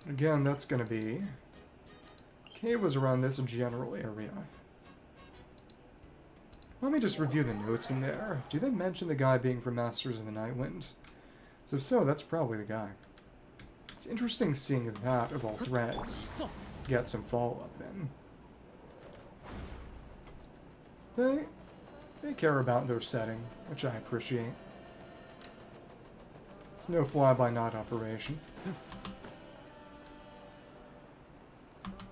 Again, that's gonna be... Cave was around this general area. Let me just review the notes in there. Do they mention the guy being from Masters of the Night Wind? So if so, that's probably the guy. It's interesting seeing that, of all threads, get some follow-up then. They care about their setting, which I appreciate. It's no fly-by-night operation.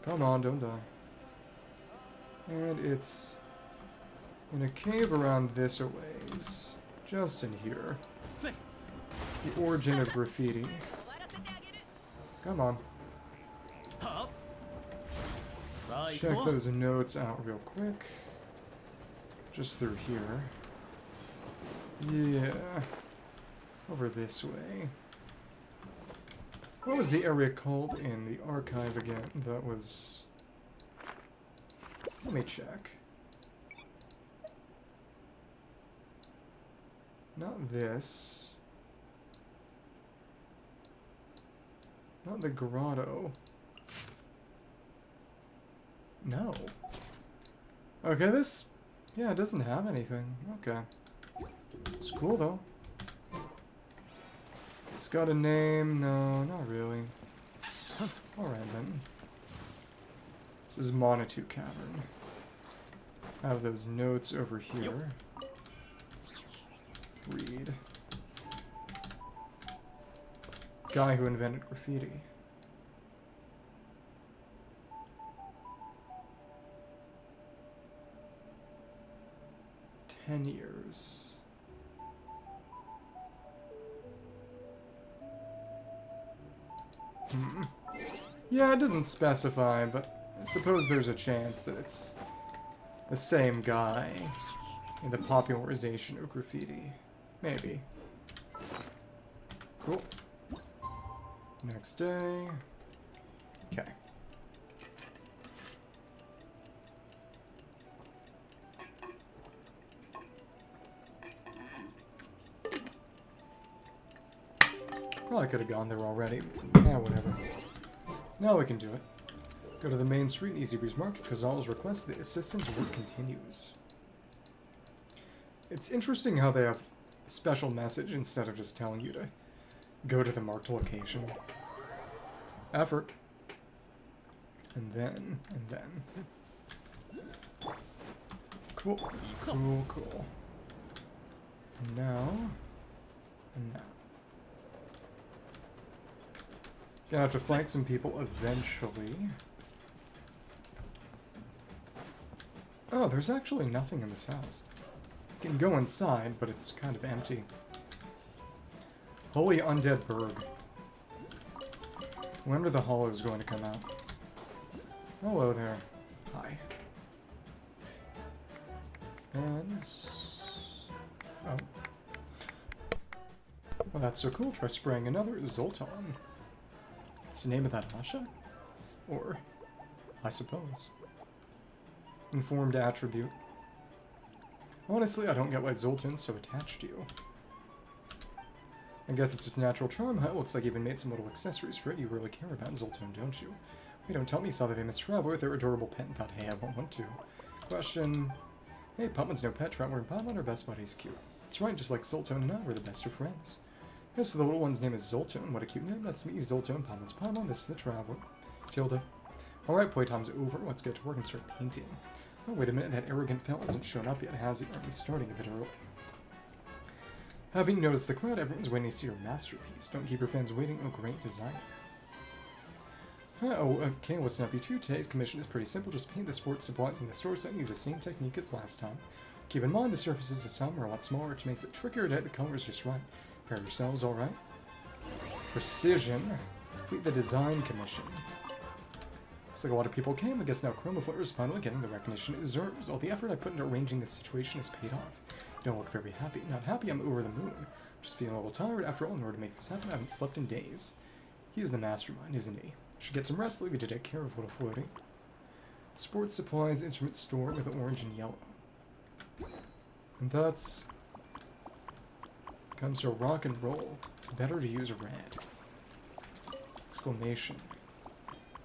Come on, don't die. And it's in a cave around this a ways. Just in here. The origin of graffiti. Come on. Check those notes out real quick. Just through here. Yeah. Over this way. What was the area called in the archive again? That was... Let me check. Not this. Not the grotto. No. Okay, this... Yeah, it doesn't have anything. Okay. It's cool, though. It's got a name. No, not really. Alright, then. This is Monitou Cavern. I have those notes over here. Read. Guy who invented graffiti. "10 years. Yeah, it doesn't specify, but I suppose there's a chance that it's the same guy in the popularization of graffiti. Maybe. Cool. Next day. Okay. Probably could have gone there already. Yeah, whatever. Now we can do it. Go to the main street in Easybreeze Market because all request the assistance work continues. It's interesting how they have a special message instead of just telling you to go to the marked location. Effort. And then. Cool. Cool. And now. Gonna have to fight some people eventually. Oh, there's actually nothing in this house. You can go inside, but it's kind of empty. Holy Undead Berg. When are the hollows going to come out? Hello there. Hi. And... oh. Well, that's so cool. Try spraying another Zoltan. What's the name of that Asha? Or, I suppose. Informed attribute. Honestly, I don't get why Zoltan's so attached to you. I guess it's just natural charm, huh? Looks like you even made some little accessories for it. You really care about Zoltan, don't you? Wait, don't tell me you saw the famous traveler with their adorable pet and thought, hey, I won't want to. Question. Hey, Pupman's no pet. Traveler and Pupman are best buddies. Cute. That's right, just like Zoltan and I, we're the best of friends. Yes, so the little one's name is Zoltan. What a cute name. Let's meet you, Zoltan. Pupman's Pupman. This is the traveler. Tilda. Alright, playtime's over. Let's get to work and start painting. Oh, wait a minute. That arrogant fellow hasn't shown up yet, has he? Aren't we starting a bit early? Having noticed the crowd, everyone's waiting to see your masterpiece. Don't keep your fans waiting. Oh, great design. Oh, okay, listen up, you two. Today's commission is pretty simple. Just paint the sports supplies in the store set and use the same technique as last time. Keep in mind the surfaces this time are a lot smaller, which makes it trickier to hit the colors just right. Prepare yourselves, alright? Precision. Complete the design commission. Looks like a lot of people came. I guess now Chromaflare is finally getting the recognition it deserves. All the effort I put into arranging this situation has paid off. You don't look very happy. Not happy, I'm over the moon. Just feeling a little tired. After all, in order to make this happen, I haven't slept in days. He's the mastermind, isn't he? Should get some rest, leave you to take care of little floating. Sports supplies, instrument store with orange and yellow. And that's... comes to rock and roll. It's better to use red. Exclamation.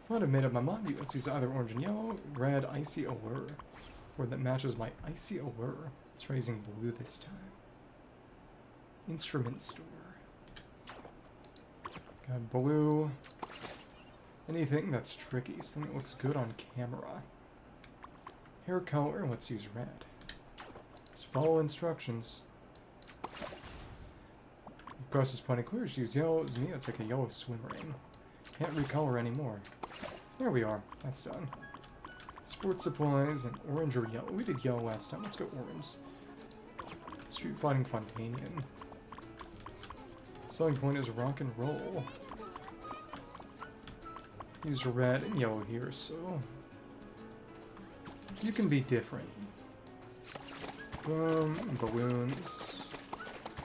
If I'd made up my mind, let's use either orange and yellow, red, icy allure. Or that matches my icy allure. It's raising blue this time. Instrument store. Got blue. Anything that's tricky, something that looks good on camera. Hair color, let's use red. Just follow instructions. Of course, it's plenty clear. Just use yellow as me. It's like a yellow swim ring. Can't recolor anymore. There we are. That's done. Sports supplies and orange or yellow. We did yellow last time. Let's go orange. Street fighting Fontanian. Selling point is rock and roll. Use red and yellow here, so you can be different. Boom, balloons.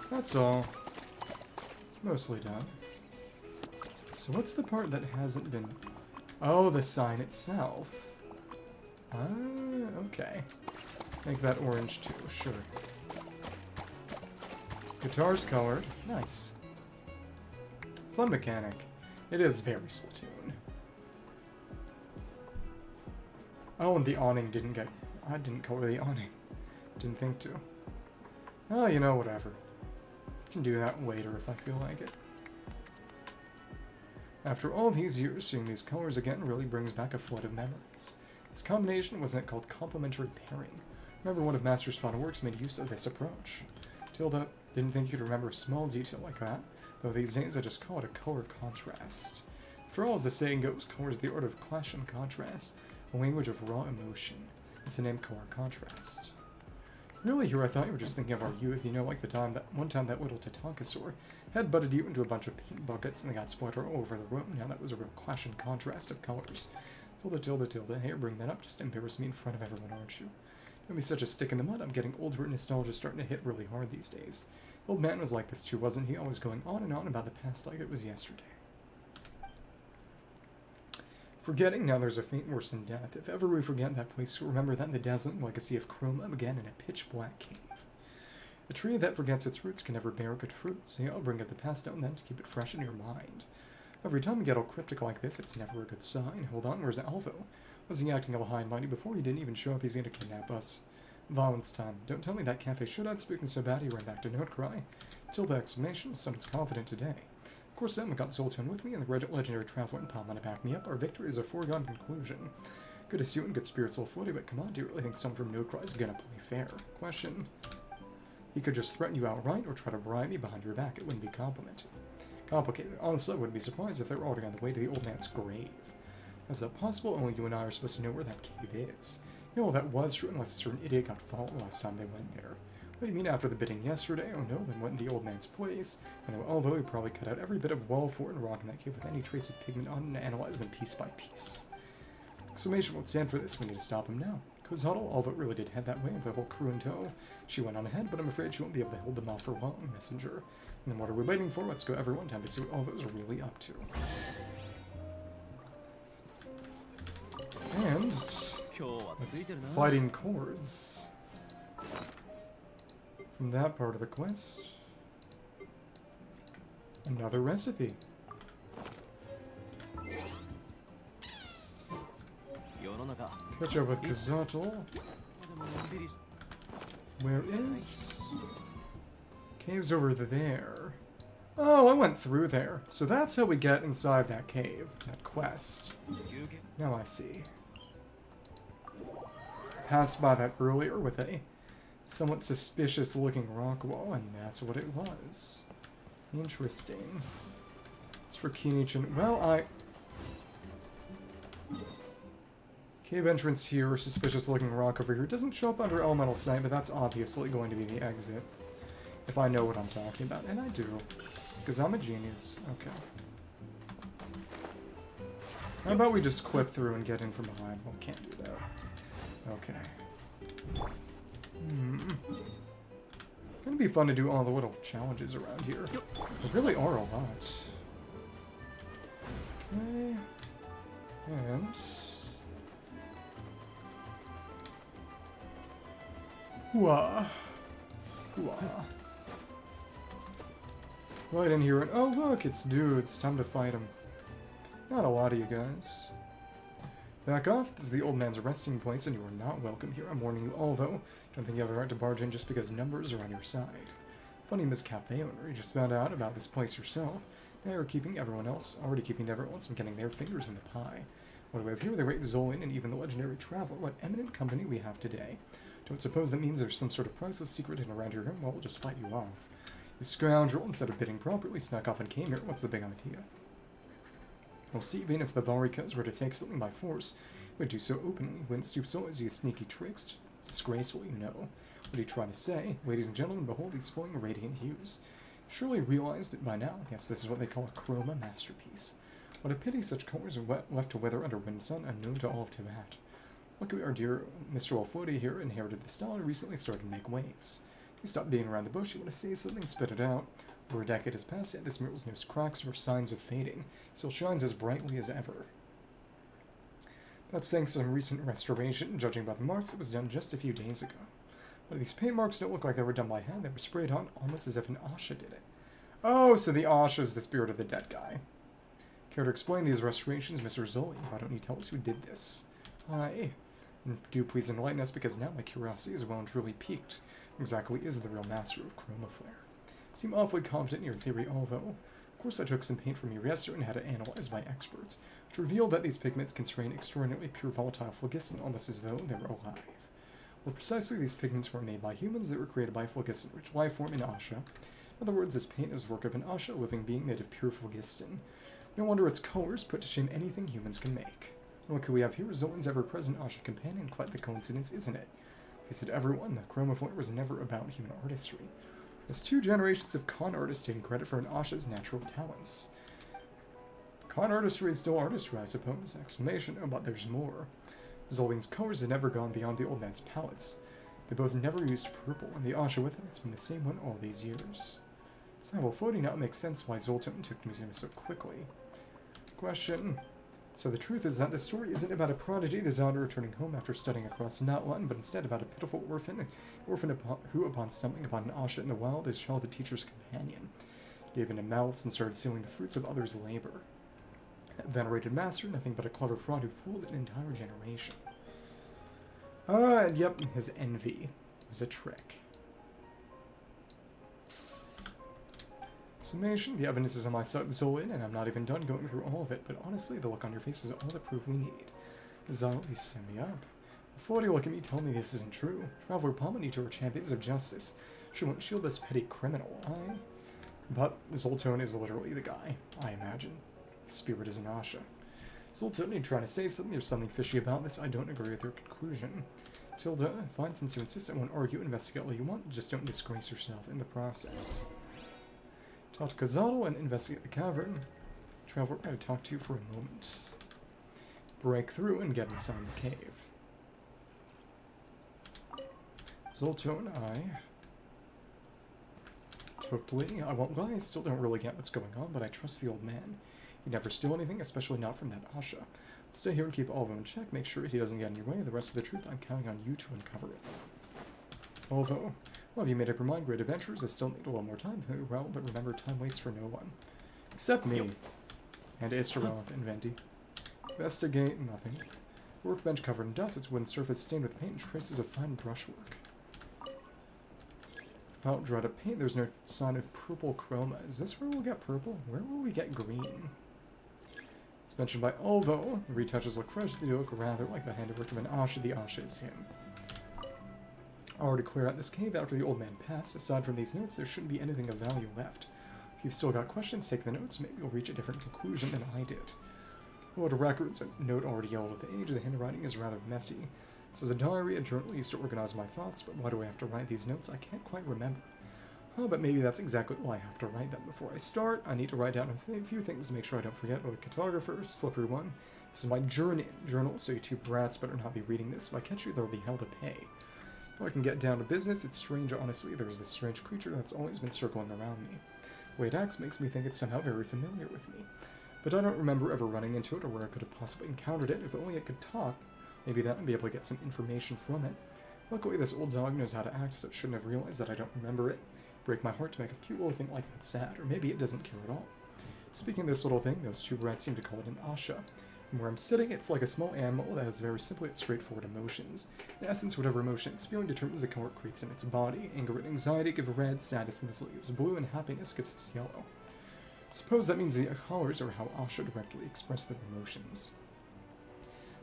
That's all. Mostly done. So what's the part that hasn't been... oh, the sign itself. Ah, okay. Make that orange too, sure. Guitar's colored. Nice. Fun mechanic. It is very Splatoon. Oh, and the awning didn't get... I didn't color the awning. Didn't think to. Oh, you know, whatever. Can do that later if I feel like it. After all these years, seeing these colors again really brings back a flood of memories. Its combination wasn't it called complementary pairing. Remember one of Master's final works made use of this approach. Tilda didn't think you'd remember a small detail like that, though these days I just call it a color contrast. After all, as the saying goes, color is the art of clash and contrast, a language of raw emotion. It's the name color contrast. Really, here I thought you were just thinking of our youth, you know, like the one time that little Tatankasaur had butted you into a bunch of paint buckets and they got splattered all over the room. Now that was a real clash and contrast of colors. Tilda, here, bring that up, just embarrass me in front of everyone, aren't you? Don't be such a stick in the mud. I'm getting older and nostalgia's starting to hit really hard these days. The old man was like this too, wasn't he? Always going on and on about the past like it was yesterday. Forgetting, now there's a fate worse than death. If ever we forget that place, remember that in the dazzling legacy of Chroma began in a pitch-black cave. A tree that forgets its roots can never bear good fruit, so you gotta bring up the past now and then to keep it fresh in your mind. Every time you get all cryptic like this, it's never a good sign. Hold on, where's Alvo? Was he acting all high and mighty before? He didn't even show up, he's gonna kidnap us. Violence time. Don't tell me that cafe should've spoken so bad he ran back to Note Cry. Till the exclamation, someone's confident today. Of course, then we got Zoltan with me, and the legendary traveler and Palma to back me up. Our victory is a foregone conclusion. Good to see you in good spirits, old footy, but come on, do you really think someone from Note Cry is gonna play fair? Question. He could just threaten you outright, or try to bribe me behind your back. It wouldn't be complicated. Honestly, I wouldn't be surprised if they were already on the way to the old man's grave. Is that possible? Only you and I are supposed to know where that cave is. You know, that was true, unless a certain idiot got followed last time they went there. What do you mean after the bidding yesterday? Oh no, then went in the old man's place. I know, although he probably cut out every bit of wall, fort, and rock in that cave with any trace of pigment on it and analyzed them piece by piece. Exclamation won't stand for this. We need to stop him now. Huddle, although it really did head that way, with the whole crew in tow. She went on ahead, but I'm afraid she won't be able to hold them off for long, messenger. And then what are we waiting for? Let's go, everyone. Time to see what Alvo's really up to. And let's fighting chords from that part of the quest. Another recipe. Catch up with Kazatl. Where is... Cave's over there. Oh, I went through there. So that's how we get inside that cave, that quest. Now I see. Passed by that earlier with a somewhat suspicious looking rock wall, and that's what it was. Interesting. It's for Kinichin. Well, Cave entrance here, suspicious looking rock over here. It doesn't show up under elemental sight, but that's obviously going to be the exit. If I know what I'm talking about. And I do. Because I'm a genius. Okay. How about we just clip through and get in from behind? Well, can't do that. Okay. Gonna be fun to do all the little challenges around here. There really are a lot. Okay. And... Hooah. Hooah. Right in here and... Oh, look, it's dudes. Time to fight them. Not a lot of you guys. Back off. This is the old man's resting place, and you are not welcome here. I'm warning you all, though. Don't think you have a right to barge in just because numbers are on your side. Funny, Miss Cafe owner. You just found out about this place yourself. Now you're keeping everyone else, already keeping everyone else from getting their fingers in the pie. What do we have here? The great Zolian and even the legendary traveler. What eminent company we have today. Don't suppose that means there's some sort of priceless secret hidden around here? Well, we'll just fight you off. You scoundrel, instead of bidding properly, snuck off and came here. What's the big idea? We'll see, even if the Varikas were to take something by force, we'd do so openly. Wouldn't stoop so as you sneaky tricks. It's disgraceful, you know. What do you try to say? Ladies and gentlemen, behold these flowing radiant hues. Surely realized it by now. Yes, this is what they call a chroma masterpiece. What a pity such colors are left to wither under wind sun, unknown to all of Tibet. Luckily, our dear Mr. Olfodi here inherited the style and recently started to make waves. If you stop being around the bush, you want to say something, spit it out. Over a decade has passed, yet this mural's no cracks or signs of fading. It still shines as brightly as ever. That's thanks to some recent restoration. Judging by the marks, it was done just a few days ago. But these paint marks don't look like they were done by hand. They were sprayed on almost as if an Asha did it. Oh, so the Asha is the spirit of the dead guy. Care to explain these restorations, Mr. Zoli? Why don't you tell us who did this? Aye. Do please enlighten us, because now my curiosity is well and truly piqued. Exactly is the real master of chroma flare. Seem awfully confident in your theory, although. Of course, I took some paint from your yesterday and had it analyzed by experts, which revealed that these pigments constrain extraordinarily pure volatile phlogiston, almost as though they were alive. Well, precisely these pigments weren't made by humans, they were created by phlogiston-rich life form in Asha. In other words, this paint is the work of an Asha, a living being made of pure phlogiston. No wonder its colors put to shame anything humans can make. And what could we have here? Zolan's ever-present Asha companion. Quite the coincidence, isn't it? Face it, everyone, the chroma flare was never about human artistry. There's 2 generations of con artists taking credit for an Asha's natural talents. Con artistry is still artistry, I suppose. Exclamation, oh, but there's more. Zolwing's colors had never gone beyond the old man's palettes. They both never used purple, and the Asha with him, it's been the same one all these years. So, well, floating out makes sense why Zoltan took to him so quickly. Question. So the truth is that the story isn't about a prodigy disowned returning home after studying across Natlan, but instead about a pitiful orphan who, upon stumbling upon an Asha in the wild, is child a teacher's companion, gave in to mouths and started stealing the fruits of others' labor. That venerated master, nothing but a clever fraud who fooled an entire generation. And yep, his envy was a trick. Summation, the evidence is on my side, Zolan, and I'm not even done going through all of it, but honestly, the look on your face is all the proof we need. Gazal, you send me up. Before you look at me, tell me this isn't true. Traveler Pomini to her champions of justice. She won't shield this petty criminal, But Zoltone is literally the guy, I imagine. The spirit is an Asha. Zoltone, you're trying to say something? There's something fishy about this. I don't agree with your conclusion. Tilda, fine, since you insist, I won't argue, investigate all you want, just don't disgrace yourself in the process. Talk to Kazalo and investigate the cavern. Traveler, I gotta talk to you for a moment. Break through and get inside the cave. Zoltone, Totally. I won't lie, I still don't really get what's going on, but I trust the old man. He'd never steal anything, especially not from that Asha. Stay here and keep all of him in check, make sure he doesn't get in your way. The rest of the truth, I'm counting on you to uncover it. Although, well, have you made up your mind, great adventurers? I still need a little more time. Very well, but remember, time waits for no one. Except me. And Istarov and Venti. Investigate, nothing. Workbench covered in dust, its wooden surface stained with paint and traces of fine brushwork. About dried up paint, there's no sign of purple chroma. Is this where we'll get purple? Where will we get green? It's mentioned by Olvo. The retouches look fresh, they look rather like the handiwork of an Asha. The Asha is him. Already clear out this cave after the old man passed. Aside from these notes, there shouldn't be anything of value left. If you've still got questions, take the notes. Maybe you'll reach a different conclusion than I did. Well, to records, a note already yellowed with age. The handwriting is rather messy. This is a diary, a journal used to organize my thoughts, but why do I have to write these notes? I can't quite remember. Oh, but maybe that's exactly why I have to write them. Before I start, I need to write down a few things to make sure I don't forget. Oh, the cartographer, slippery one. This is my journal, so you two brats better not be reading this. If I catch you, there will be hell to pay. Well, I can get down to business. It's strange, honestly. There's this strange creature that's always been circling around me. The way it acts makes me think it's somehow very familiar with me. But I don't remember ever running into it or where I could have possibly encountered it. If only it could talk, maybe that I'd be able to get some information from it. Luckily, this old dog knows how to act, so it shouldn't have realized that I don't remember it. Break my heart to make a cute little thing like that sad, or maybe it doesn't care at all. Speaking of this little thing, those two brats seem to call it an Asha. From where I'm sitting, it's like a small animal that has very simple yet straightforward emotions. In essence, whatever emotion it's feeling determines the color it creates in its body. Anger and anxiety give red, sadness mostly gives blue, and happiness gives us yellow. Suppose that means the colors are how Asha directly express their emotions.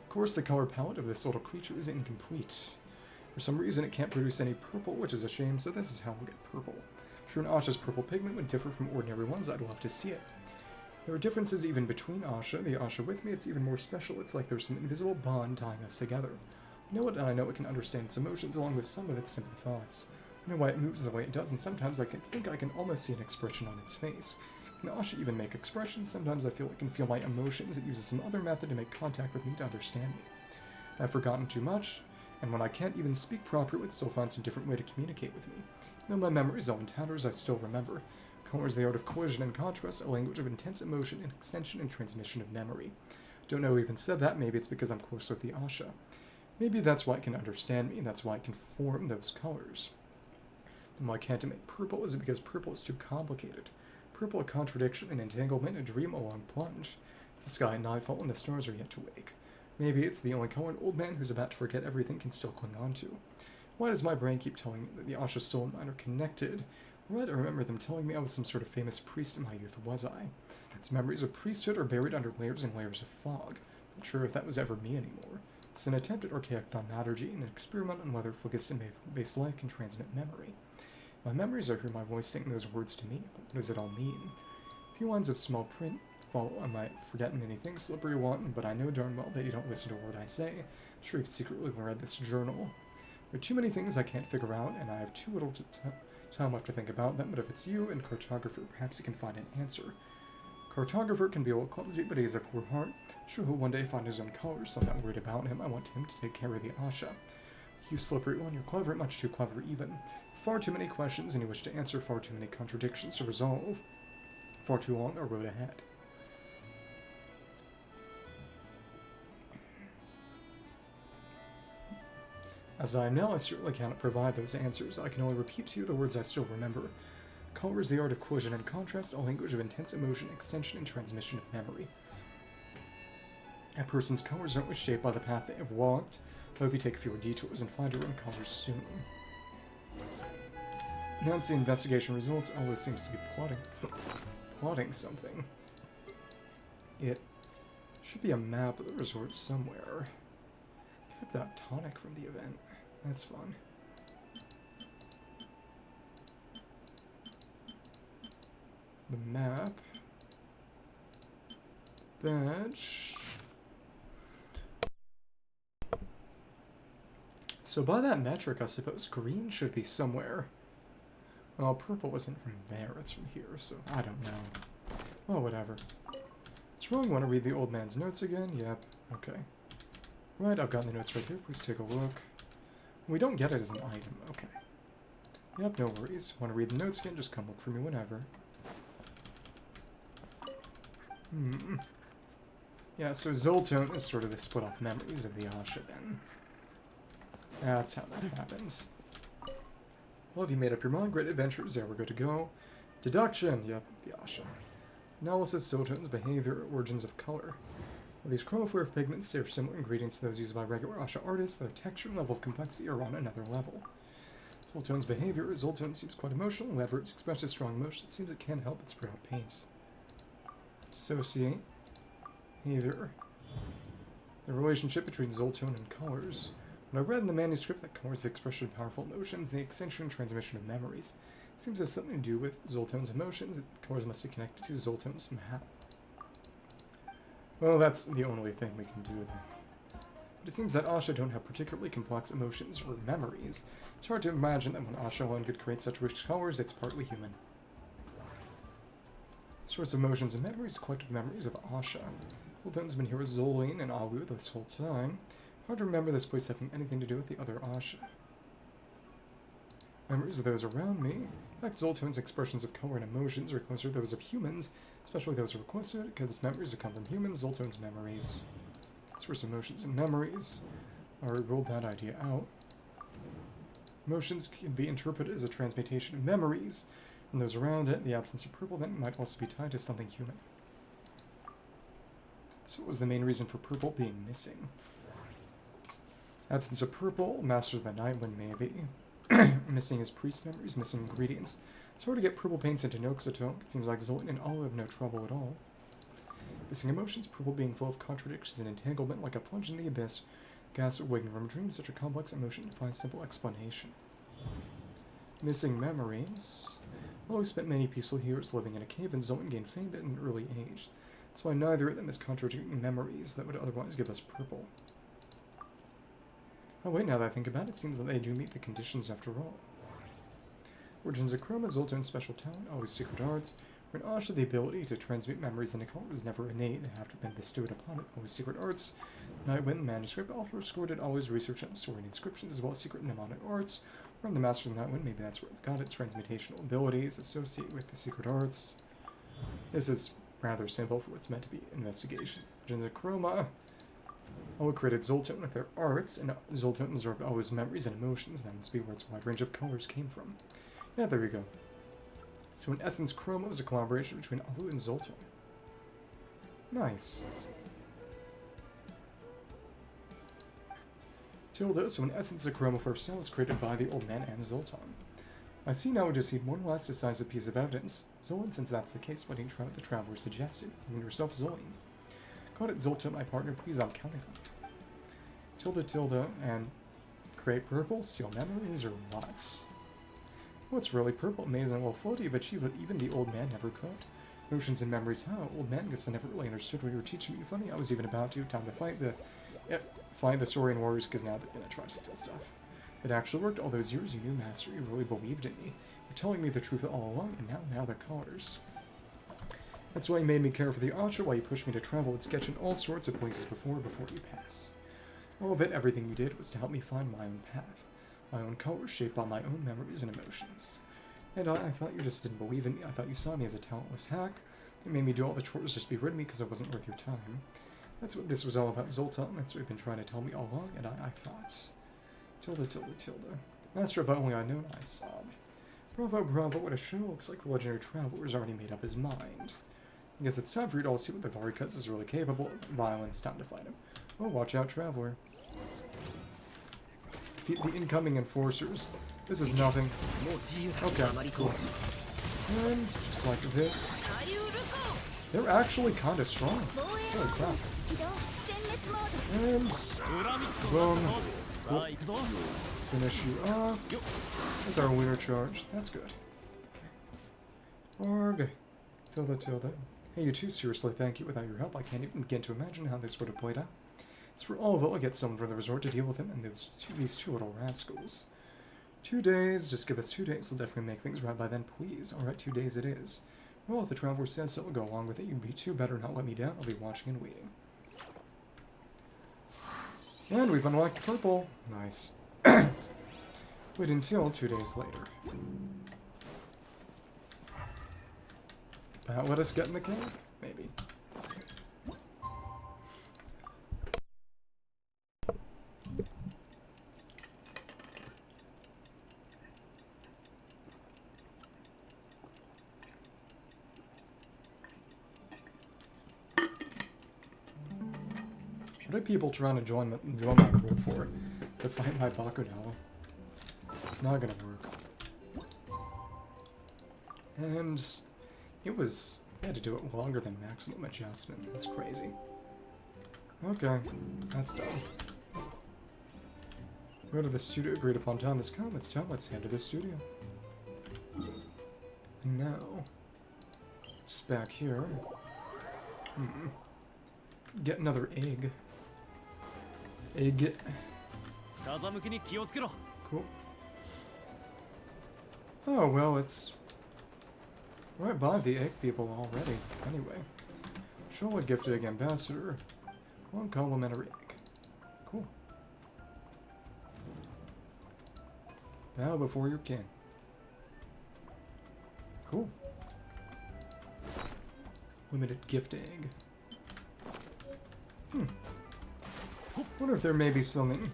Of course, the color palette of this little creature is incomplete. For some reason, it can't produce any purple, which is a shame, so this is how we'll get purple. I'm sure an Asha's purple pigment would differ from ordinary ones. I'd love to see it. There are differences even between Asha. The Asha with me, it's even more special. It's like there's some invisible bond tying us together. I know it, and I know it can understand its emotions along with some of its simple thoughts. I know why it moves the way it does, and sometimes I think I can almost see an expression on its face. Can Asha even make expressions? Sometimes I feel it can feel my emotions. It uses some other method to make contact with me to understand me. I've forgotten too much, and when I can't even speak properly, it still finds some different way to communicate with me. Though my memory is all in tatters, I still remember. Color is the art of collision and contrast, a language of intense emotion and extension and transmission of memory. Don't know who even said that. Maybe it's because I'm close with the Asha. Maybe that's why it can understand me, and that's why it can form those colors. And why can't it make purple? Is it because purple is too complicated? Purple, a contradiction, an entanglement, a dream, a long plunge. It's the sky at nightfall and the stars are yet to wake. Maybe it's the only color an old man who's about to forget everything can still cling on to. Why does my brain keep telling me that the Asha's soul and mine are connected? Why do I remember them telling me I was some sort of famous priest in my youth? Was I? Its memories of priesthood are buried under layers and layers of fog. Not sure if that was ever me anymore. It's an attempt at archaic thaumaturgy, an experiment on whether phlogiston-based life can transmit memory. My memories, I hear my voice saying those words to me, but what does it all mean? A few lines of small print follow. I might forget many things, slippery one, but I know darn well that you don't listen to a word I say. I'm sure you've secretly read this journal. There are too many things I can't figure out, and I have too little time left to think about them, but if it's you and cartographer, perhaps you can find an answer. Cartographer can be a little clumsy, but he has a poor heart. Sure, he'll one day find his own colors, so I'm not worried about him. I want him to take care of the Asha. You slippery one, you're clever, much too clever even. Far too many questions, and you wish to answer far too many contradictions to resolve. Far too long a road ahead. As I am now, I certainly cannot provide those answers. I can only repeat to you the words I still remember. Color is the art of cohesion and contrast, a language of intense emotion, extension, and transmission of memory. A person's colors aren't shaped by the path they have walked. I hope you take fewer detours and find your own colors soon. Announce the investigation results. Always seems to be plotting something. It should be a map of the resort somewhere. Get that tonic from the event. That's fun. The map. Badge. So by that metric, I suppose green should be somewhere. Well, purple isn't from there, it's from here, so I don't know. Well, whatever. What's wrong? Want to read the old man's notes again? Yep. Okay. Right, I've got the notes right here. Please take a look. We don't get it as an item. Okay. Yep, no worries. Want to read the notes again? Just come look for me whenever. Yeah, so Zoltone is sort of the split-off memories of the Asha, then. That's how that happens. Well, have you made up your mind? Great adventures. There, we're good to go. Deduction. Yep, the Asha. Analysis, Zoltone's behavior, origins of color. Well, these chromophore pigments are similar ingredients to those used by regular Asha artists. Their texture and level of complexity are on another level. Zoltone's behavior. Zoltone seems quite emotional. Whenever it expresses strong emotion, it seems it can't help but spray out paint. Associate. Behavior. The relationship between Zoltone and colors. When I read in the manuscript that colors the expression of powerful emotions, the extension and transmission of memories. Seems to have something to do with Zoltone's emotions. Colors must be connected to Zoltone somehow. Well, that's the only thing we can do then. But it seems that Asha don't have particularly complex emotions or memories. It's hard to imagine that when Asha alone could create such rich colors, it's partly human. Source of emotions and memories, collective memories of Asha. Zoltone's been here with Zoline and Awu this whole time. Hard to remember this place having anything to do with the other Asha. Memories of those around me. In fact, Zoltone's expressions of color and emotions are closer to those of humans, especially those requested, because memories that come from humans, Zoltone's memories. Source of emotions and memories. I already ruled that idea out. Emotions can be interpreted as a transmutation of memories, and those around it. The absence of purple then might also be tied to something human. So what was the main reason for purple being missing? Absence of purple, Masters of the Night Wind maybe. Missing his priest memories, missing ingredients. It's hard to get purple paints into Noxatok. It seems like Zolin and Olive have no trouble at all. Missing emotions, purple being full of contradictions and entanglement like a plunge in the abyss. Gas awakened from a dream, such a complex emotion defies simple explanation. Missing memories. Olive spent many peaceful years living in a cave, and Zolin gained fame at an early age. That's why neither of them is contradicting memories that would otherwise give us purple. Oh wait, now that I think about it, it seems that they do meet the conditions after all. Origins of Chroma, Zoltone's special talent, always secret arts. For an Asha, the ability to transmute memories into color was never innate and have to have been bestowed upon it, always secret arts. Nightwind manuscript, also scored it, always research on Saurian inscriptions, as well as secret mnemonic arts. From the Master of Nightwind, maybe that's where it's got its transmutational abilities associated with the secret arts. This is rather simple for what's meant to be investigation. Origins of Chroma. Olive created Zoltone with their arts, and Zoltone absorbed all his memories and emotions. That must be where its wide range of colors came from. Yeah, there we go. So in essence, Chroma was a collaboration between Alu and Zoltone. Nice. Tilda, so in essence, the Chroma first style was created by the old man and Zoltone. I see now we just need one last decisive piece of evidence. Zolan, since that's the case, why didn't you try what the Traveler suggested? Even yourself, Zolan. Got it, Zoltone, my partner, please, I'm counting on you. Tilda, and create purple, steal memories, or what? What's really purple? Amazing, well, floaty, you've achieved what even the old man never could. Emotions and memories, how? Old man, guess I never really understood what you were teaching me. Funny, I was even about to. Time to fight the Saurian Warriors, because now they're gonna try to steal stuff. It actually worked all those years. You knew, Master. You really believed in me. You're telling me the truth all along, and now the colors. That's why you made me care for the Asha, why you pushed me to travel and sketch in all sorts of places before you pass. All of it, everything you did, was to help me find my own path. My own colors shaped by my own memories and emotions. And I thought you just didn't believe in me. I thought you saw me as a talentless hack. You made me do all the chores just to be rid of me because I wasn't worth your time. That's what this was all about, Zoltan. That's what you've been trying to tell me all along, and I thought... Tilde, tilde, tilde. Master, if only I'd known, I sobbed. Bravo, bravo, what a show. Looks like the legendary traveler's already made up his mind. I guess it's time for you to all see what the Varicus is really capable of. Violence, time to fight him. Oh, watch out, traveler. Defeat the incoming enforcers. This is nothing. Okay, cool. And just like this. They're actually kind of strong. Holy crap. And boom. Cool. Finish you off with our lunar charge. That's good. Org. Tilde, tilde. Hey, you two, seriously, thank you. Without your help, I can't even begin to imagine how this would have played out. It's for all of it, I'll get someone from the resort to deal with him and these two little rascals. 2 days, just give us 2 days, we'll definitely make things right by then, please. Alright, 2 days it is. Well, if the traveler says so, we'll go along with it. You'd be too better not let me down. I'll be watching and waiting. And we've unlocked purple. Nice. Wait until 2 days later. That let us get in the cave? Maybe. What are people trying to join my group for? To fight my Bakudo? It's not gonna work. And it was... I had to do it longer than maximum adjustment. That's crazy. Okay, that's done. Go to the studio. Agreed upon time has come. It's time. Let's head to the studio. And now, just back here. Get another egg. Egg. Cool. Oh, well, it's right by the egg people already. Anyway. Shola gifted egg ambassador. 1 complimentary egg. Cool. Bow before your king. Cool. Limited gift egg. Wonder if there may be something.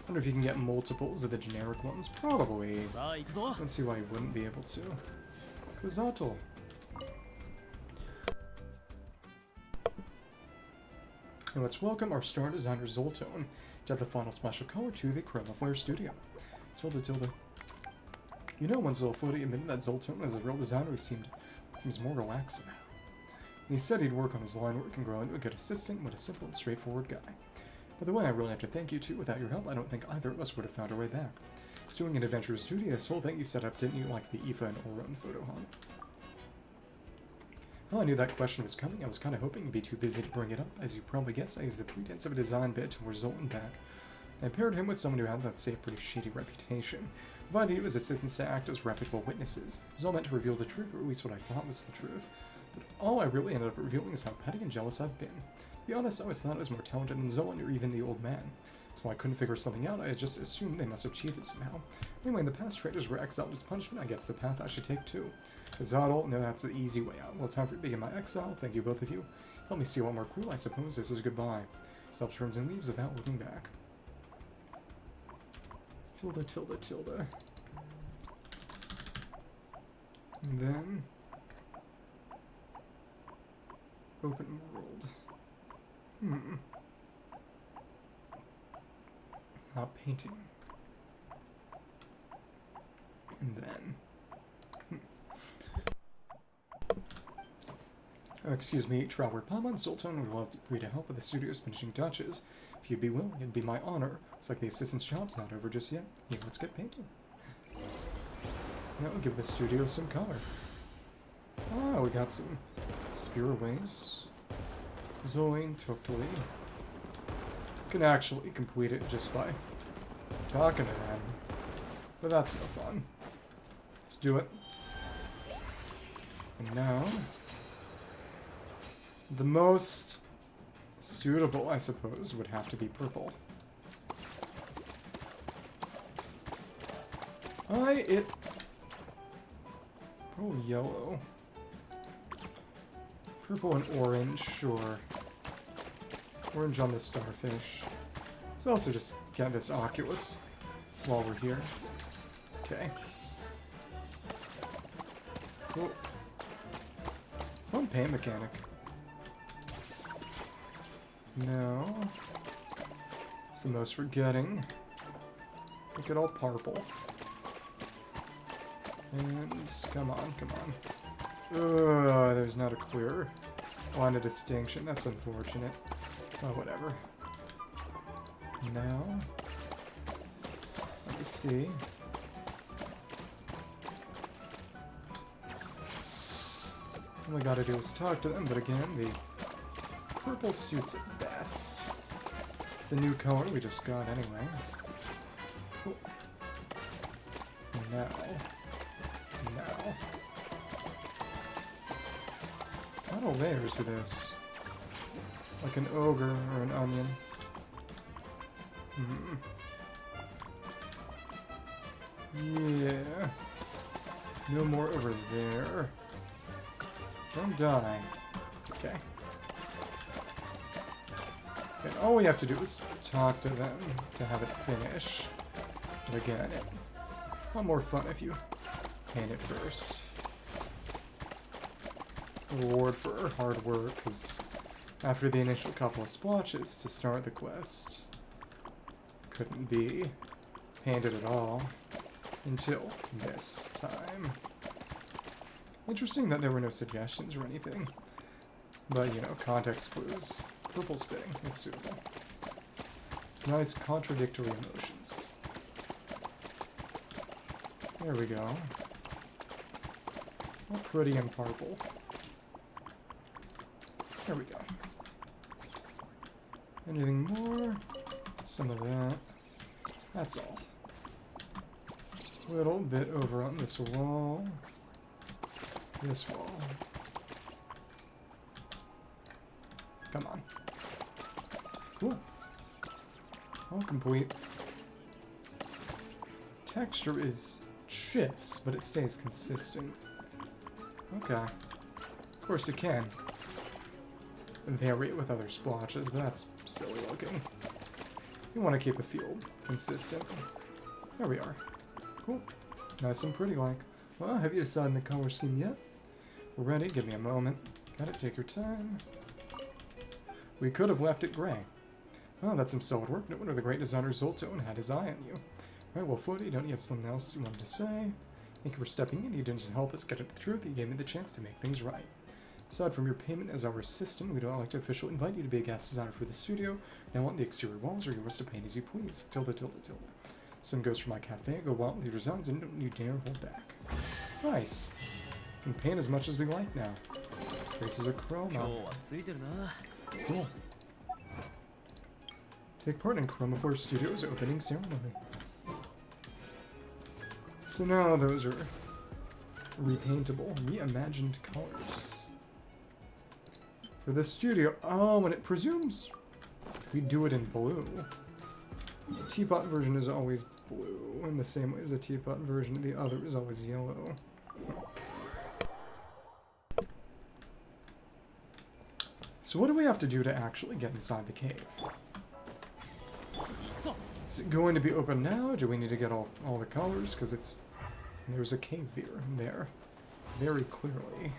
Wonder if you can get multiples of the generic ones. Probably. Let's see why you wouldn't be able to. Kuzato. And let's welcome our star designer Zoltone to have the final splash of color to the Chroma Flare studio. Tilde, tilde. You know, when Zolfodi admitted that Zoltone is a real designer, he seems more relaxed somehow. And he said he'd work on his line work and grow into a good assistant, but a simple and straightforward guy. By the way, I really have to thank you too. Without your help, I don't think either of us would have found our way back. It's doing an adventurous duty. This whole thing you set up, didn't you? Like the Aoife and Oron photo hunt. Well, I knew that question was coming. I was kind of hoping you'd be too busy to bring it up. As you probably guessed, I used the pretense of a design bit to lure Zoltan back. I paired him with someone who had, let's say, a pretty shady reputation. What I needed was assistants to act as reputable witnesses. It was all meant to reveal the truth, or at least what I thought was the truth. But all I really ended up revealing is how petty and jealous I've been. To be honest, I always thought I was more talented than Zolan or even the old man. So I couldn't figure something out, I just assumed they must have cheated somehow. Anyway, in the past, traitors were exiled as punishment. I guess the path I should take too. Zadal, no, that's the easy way out. Well, time for to begin my exile. Thank you, both of you. Help me see one more cool, I suppose. This is goodbye. Self turns and leaves without looking back. Tilde, tilde, tilde. And then... open world. Not painting. And then... Oh, excuse me, Traveler Paman Sultan would love for you to help with the studio's finishing touches. If you'd be willing, it'd be my honor. Looks like the assistant's job's not over just yet. Yeah, let's get painting. Now we'll give the studio some color. Ah, we got some Spiraways. Zoe, Totally. Can actually complete it just by talking to them. But that's no fun. Let's do it. And now... the most suitable, I suppose, would have to be purple. Probably yellow. Purple and orange, sure. Orange on the starfish. Let's also just get this Oculus while we're here. Okay. Cool. Fun paint mechanic. No. It's the most we're getting. Make it all purple. And come on, come on. There's not a clear line of distinction. That's unfortunate. Oh, whatever. Now, let me see. All we gotta do is talk to them, but again, the purple suits it best. It's a new color we just got anyway. Cool. Now. A lot of layers to this. Like an ogre or an onion. Yeah. No more over there. Don't die. Okay. And all we have to do is talk to them to have it finish. But again, a lot more fun if you paint it first. Reward for hard work is after the initial couple of splotches to start the quest. Couldn't be painted at all until this time. Interesting that there were no suggestions or anything. But, you know, context clues. Purple spitting, it's suitable. It's nice contradictory emotions. There we go. All pretty and purple. There we go. Anything more? Some of that. That's all. A little bit over on this wall. This wall. Come on. Cool. All complete. Texture is shifts, but it stays consistent. Okay. Of course it can vary it with other splotches, but that's silly looking. You want to keep a field consistent. There we are. Cool. Nice and pretty like. Well, have you decided the color scheme yet? We're ready. Give me a moment. Got it. Take your time. We could have left it gray. Oh, that's some solid work. No wonder the great designer Zoltone had his eye on you. Right, well, Footy, don't you have something else you wanted to say? Thank you for stepping in. You didn't just help us get at the truth. You gave me the chance to make things right. Aside from your payment as our assistant, we don't like to officially invite you to be a guest designer for the studio. Now, want the exterior walls or yours to paint as you please. Tilde, tilde, tilde. Same goes for my cafe. Go wild with your designs and don't you dare hold back. Nice. We can paint as much as we like now. Traces are chroma. Cool. Take part in Chromophore Studios opening ceremony. So now those are repaintable, reimagined colors. For the studio, oh, and it presumes we do it in blue. The teapot version is always blue, in the same way as the teapot version, the other is always yellow. So what do we have to do to actually get inside the cave? Is it going to be open now? Do we need to get all the colors? Because there's a cave here and there. Very clearly.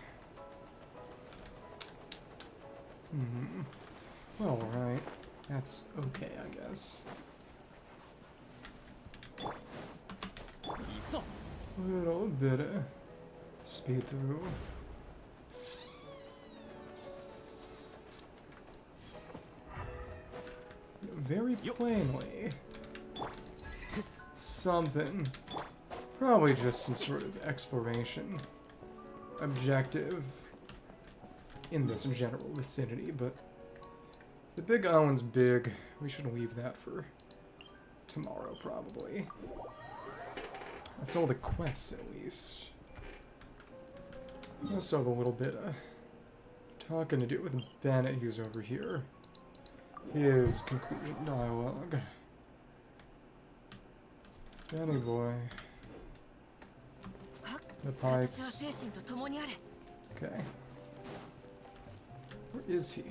Well, alright. That's okay, I guess. A little bit of speed through. Very plainly. Something. Probably just some sort of exploration objective in this general vicinity, but the big island's big. We should leave that for tomorrow, probably. That's all the quests, at least. I also have a little bit of talking to do with Bennett, who's over here. His conclusion dialogue. Benny boy. The pipes. Okay. Where is he?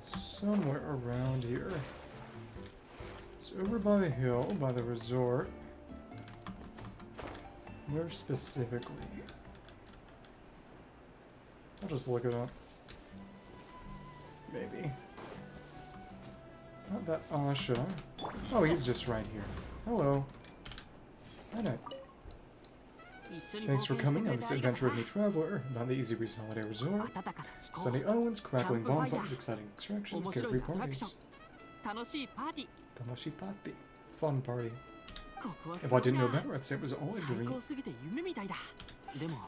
Somewhere around here. It's over by the hill, by the resort. Where specifically? I'll just look it up. Maybe. Not that Asha. Oh, he's just right here. Hello. Hi there. Thanks for coming on this adventure with me, traveler. About the Easybreeze Holiday Resort. Sunny islands, crackling bonfires, exciting extractions, carefree parties. Tanoshii party. Fun party. If I didn't know better, I'd say it was all a dream.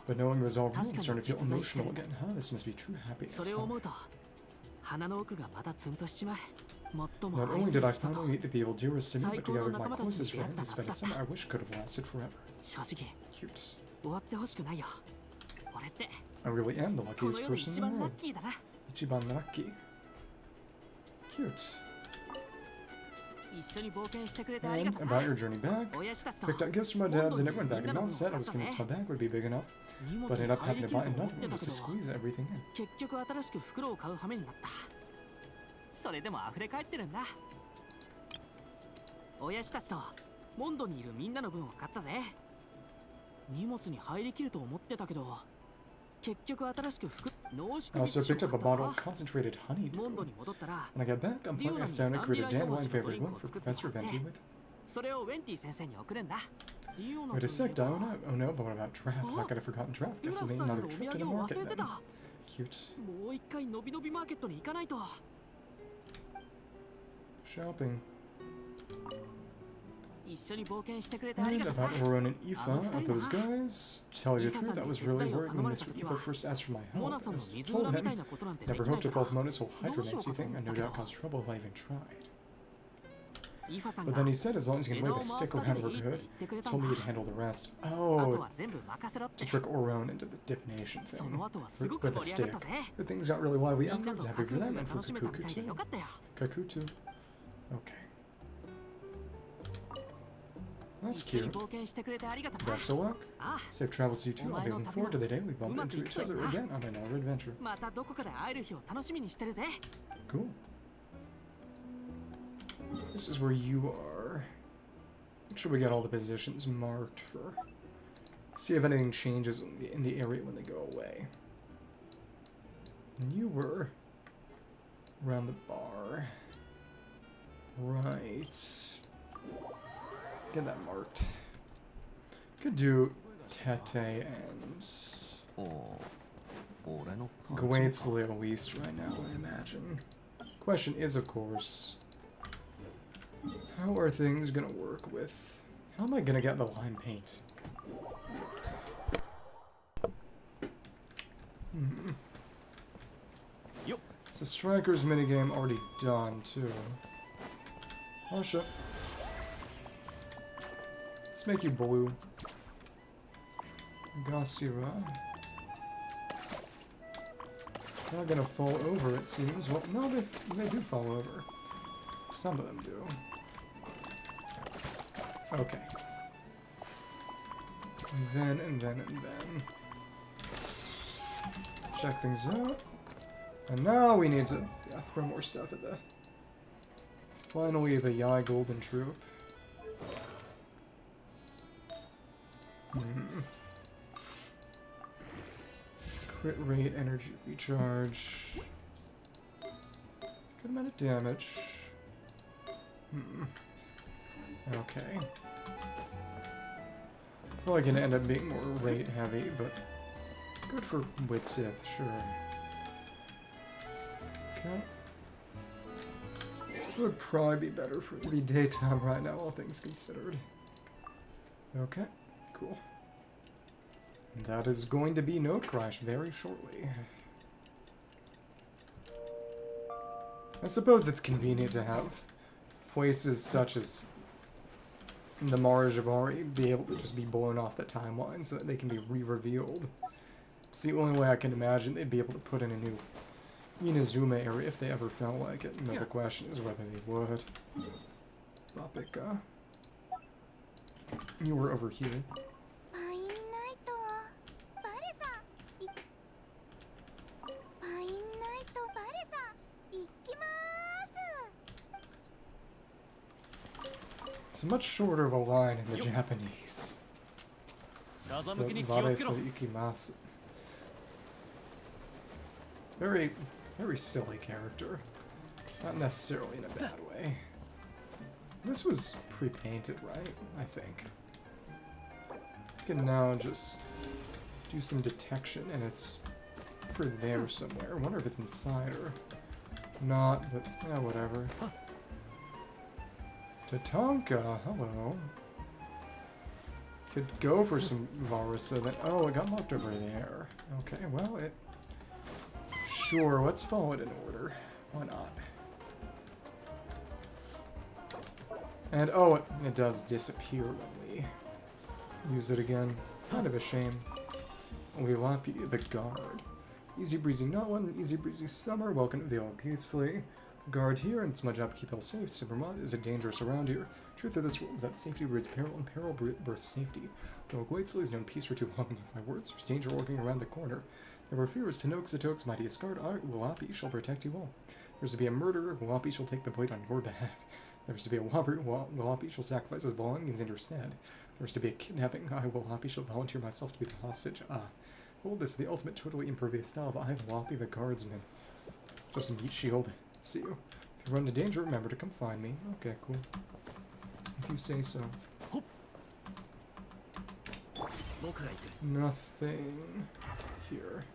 But knowing it was all real, I'm starting to feel emotional again. Huh? This must be true happiness. Huh? Not only did I finally meet the people dearest to me, but together with my closest friends, it's been a summer I wish could have lasted forever. Cute. I really am the luckiest person in the world. Ichiban lucky. Cute. And about your journey back, picked up gifts from my dad's and it went back in Mountain. I was convinced my bag would be big enough, but I ended up having to buy another one just to squeeze everything in. I also picked up a bottle of concentrated honey. When I got back, I'm planning us down and create a dandelion favorite one for Professor Venti with. Wait a sec, Diona. Oh no, but what about Draft? How could I have forgotten Draft? Guess we'll make another trip to the market then. Cute. Shopping. And about Oron and Aoife, are those guys? To tell you the truth, I was really worried when Mr. Aoife first asked for my help. I told him, never hoped to pull off Mona's whole hydromancy thing, and no doubt caused trouble if I even tried. But then he said as long as he can wave a stick around we're good, told me to handle the rest. Oh, to trick Oron into the divination thing. With a stick. But things got really lively afterwards, happy for them, and for Kakuku too. Kakutu. Okay. That's cute. Best of luck. Safe travels to you too. I'll be looking forward to the day we bump into each other again on another adventure. Cool. This is where you are. Make sure we got all the positions marked for. See if anything changes in the area when they go away. And you were around the bar. Right. Get that marked. Could do Tete and Gwait's Little East right now, I imagine. Question is, of course, how are things gonna work with... How am I gonna get the lime paint? So Striker's minigame already done, too. Asha. Let's make you blue. Gasira. Not gonna fall over, it seems. Well, no, they do fall over. Some of them do. Okay. And then. Check things out. And now we need to throw more stuff at the... Finally, the Yai Golden Troop. Crit rate, energy recharge. Good amount of damage. Okay. Probably gonna end up being more rate heavy, but good for Witsith, sure. Okay. It would probably be better for it to be daytime right now, all things considered. Okay, cool. And that is going to be Note Crash very shortly. I suppose it's convenient to have places such as the Mare Jivari be able to just be blown off the timeline so that they can be re-revealed. It's the only way I can imagine they'd be able to put in a new Inazuma area if they ever felt like it. Another question is whether they would. Papika. You were over here. It's much shorter of a line in the Japanese. It's the "Waresu ikimasu." Very, very silly character. Not necessarily in a bad way. This was pre-painted, right? I think. I can now just do some detection, and it's for there somewhere. I wonder if it's inside or not, but yeah, whatever. Tatanka, hello. Could go for some Varsa then. Oh, it got locked over there. Okay, well, it... Sure, let's follow it in order. Why not? And, oh, it does disappear when we use it again. Kind of a shame. Lilapi, the guard. Easy breezy not one, easy breezy summer. Welcome to Vale Gatesly. Guard here, and it's my job to keep all safe. Supermod is it dangerous around here? Truth of this world is that safety breeds peril, and peril births safety. Vale Gatesly has known peace for too long. My words, there's danger lurking around the corner. Never fear, as Tanoxatox's mightiest guard, I, Lilapi, shall protect you all. There's to be a murderer, Lilapi shall take the blade on your behalf. There's to be a robbery, Lilapi shall sacrifice his belongings in your stead. There's to be a kidnapping, I, Lilapi, shall volunteer myself to be the hostage. Ah. Hold this, the ultimate totally impervious style of I, Lilapi, the guardsman. Just meat shield. See you. If you run into danger, remember to come find me. Okay, cool. If you say so. Nothing here.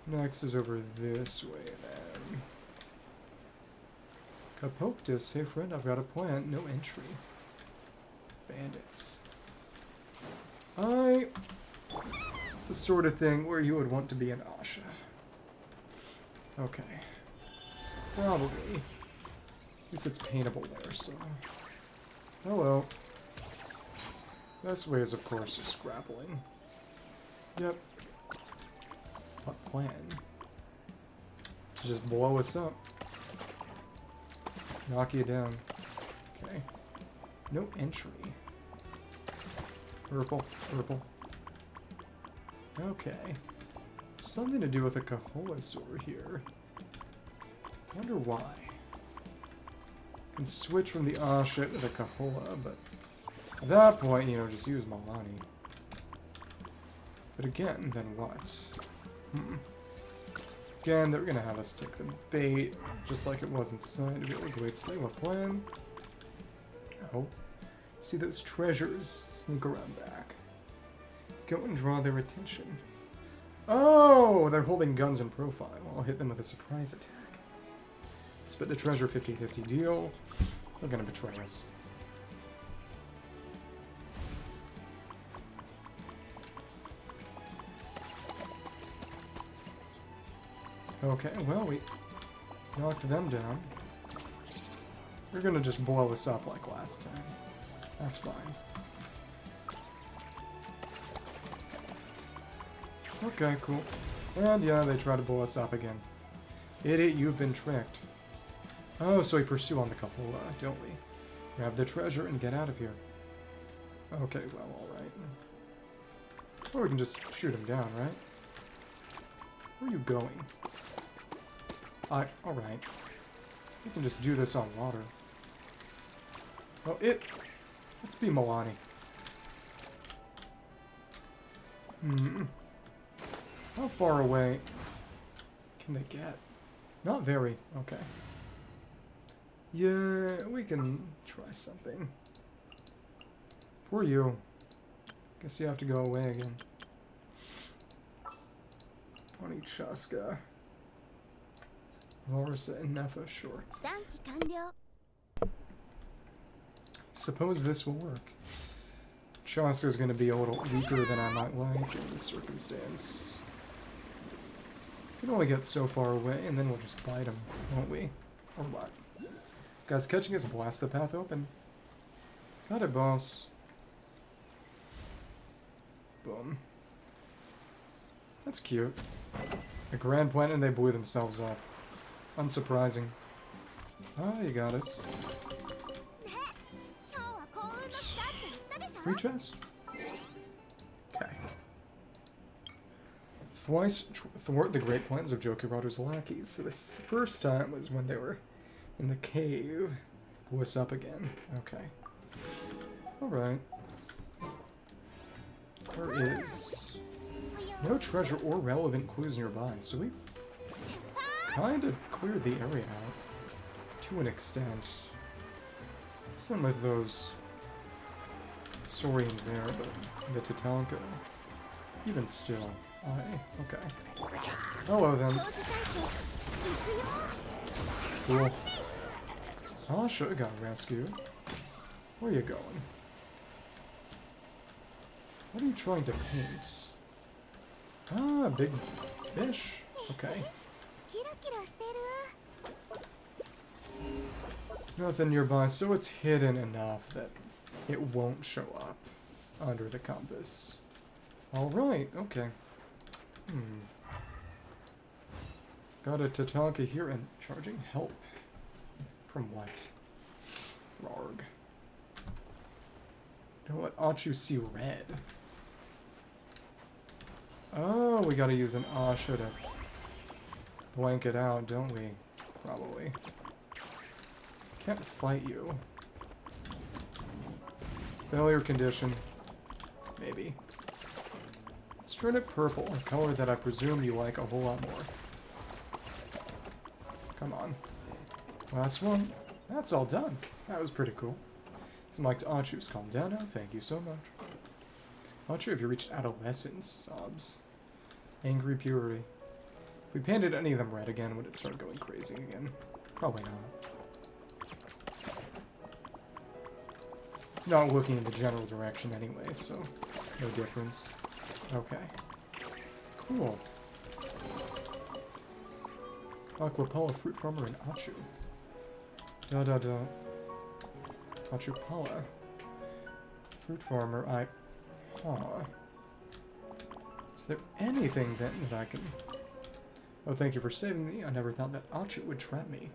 Next is over this way, then. Kapoktus, hey friend, I've got a plan. No entry. Bandits. It's the sort of thing where you would want to be an Asha. Okay. Probably. At least it's paintable there, so... Hello. Best way is, of course, just grappling. Yep. What plan? To just blow us up. Knock you down. Okay. No entry. Purple. Purple. Okay. Something to do with a Kaholasaur here. Wonder why. Can switch from the Asha to the Kahola, but at that point, you know, just use Malani. But again, then what? Again, they're gonna have us take the bait, just like it was inside of it. Wait, say what plan? Oh. See those treasures sneak around back. Go and draw their attention. Oh, they're holding guns in profile. I'll hit them with a surprise attack. Split the treasure 50-50 deal. They're gonna betray us. Okay, well, we knocked them down. They're gonna just blow us up like last time. That's fine. Okay, cool. And yeah, they try to blow us up again. Idiot, you've been tricked. Oh, so we pursue on the Kahola, don't we? Grab the treasure and get out of here. Okay, well, alright. Or we can just shoot him down, right? Where are you going? Alright. We can just do this on water. Oh, let's be Milani. How far away can they get? Not very. Okay. Yeah, we can try something. Poor you. Guess you have to go away again. Ponychaska. Varsa and Nefa, sure. Suppose this will work. Chaska's gonna be a little weaker than I might like in this circumstance. We can only get so far away, and then we'll just bite him, won't we? Or what? Guys, catching us, blast the path open. Got it, boss. Boom. That's cute. A grand plan, and they blew themselves up. Unsurprising. Ah, you got us. Free chest? Okay. Twice thwart the great plans of Jokiroto's lackeys. So this first time was when they were in the cave. What's up again? Okay. Alright. There is no treasure or relevant clues nearby, so we've kind of cleared the area out to an extent. Some of those Saurians there, but the Tatanka, even still. Okay. Hello then. Cool. Asha got rescued. Where are you going? What are you trying to paint? Ah, big fish. Okay. Nothing nearby, so it's hidden enough that it won't show up under the compass. Alright, okay. Got a Tatanka here and charging help. From what? Rarg. You know what? Achu see red. Oh, we gotta use an Asha to blank it out, don't we? Probably. Can't fight you. Failure condition. Maybe. Let's turn it purple, a color that I presume you like a whole lot more. Come on. Last one. That's all done. That was pretty cool. Some like to Achu's. Calm down now. Thank you so much. Not sure if you reached adolescence. Sobs. Angry purity. If we painted any of them red again, would it start going crazy again? Probably not. It's not looking in the general direction anyway, so no difference. Okay. Cool. Aquapala, fruit farmer, and Achu. Da. Achupala. Fruit farmer, Is there anything then that I can... Oh, thank you for saving me. I never thought that Achu would trap me.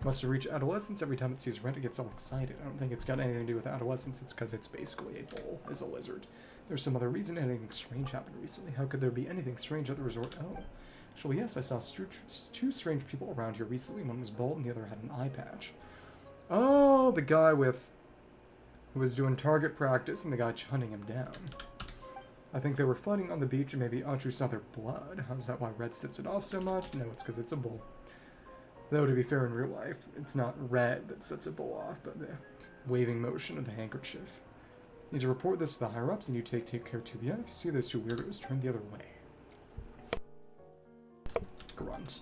Must have reached adolescence. Every time it sees red, it gets all excited. I don't think it's got anything to do with adolescence. It's because it's basically a bull, as a lizard. There's some other reason anything strange happened recently. How could there be anything strange at the resort? Oh. Actually, yes, I saw two strange people around here recently. One was bald and the other had an eye patch. Oh, the guy who was doing target practice and the guy hunting him down. I think they were fighting on the beach and maybe Achu saw their blood. Is that why red sets it off so much? No, it's because it's a bull. Though, to be fair, in real life, it's not red that sets a bull off, but the waving motion of the handkerchief. You need to report this to the higher-ups, and you take care too. Yeah, if you see those two weirdos, turn the other way. Grunt.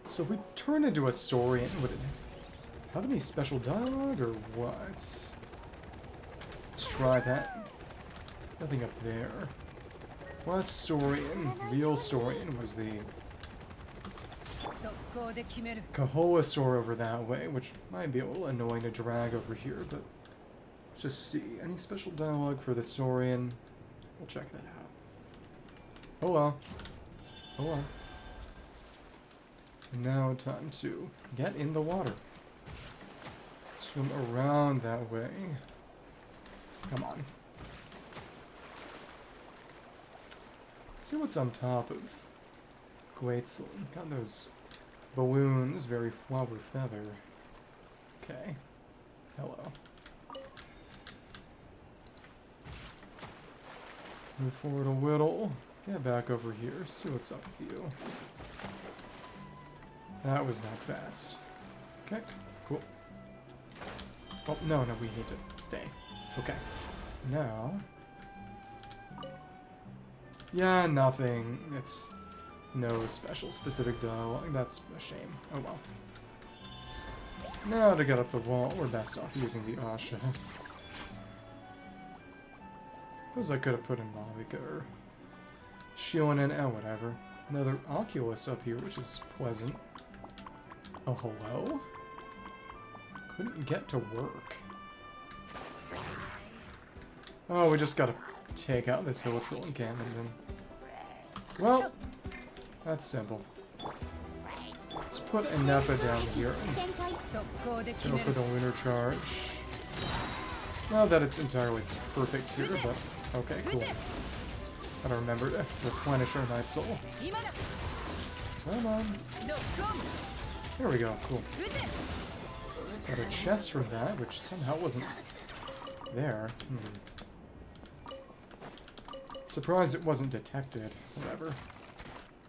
So if we turn into a Saurian, would it have any special dialogue, or what? Let's try that. Nothing up there. Last Saurian, real Saurian, was the Kaholasaur over that way, which might be a little annoying to drag over here, but let's just see. Any special dialogue for the Saurian? We'll check that out. Oh well. Oh well. Now time to get in the water. Swim around that way. Come on. Let's see what's on top of Gwaitzel. Got those balloons, very flower feather. Okay. Hello. Move forward a little. Get back over here. See what's up with you. That was not fast. Okay, cool. Oh, no, we need to stay. Okay. Now... Yeah, nothing. It's no special specific dialogue. That's a shame. Oh well. Now to get up the wall, we're best off using the Asha. Suppose I could have put in Malvika or Shionen and whatever. Another Oculus up here, which is pleasant. Oh, hello? Couldn't get to work. Oh, we just gotta take out this Hilitrol encampment then. Well, that's simple. Let's put Inepa down here and go for the lunar charge. Not that it's entirely perfect here, but okay, cool. Gotta remember to replenish our Night Soul. Come on. There we go, cool. Got a chest for that, which somehow wasn't there. Surprised it wasn't detected. Whatever.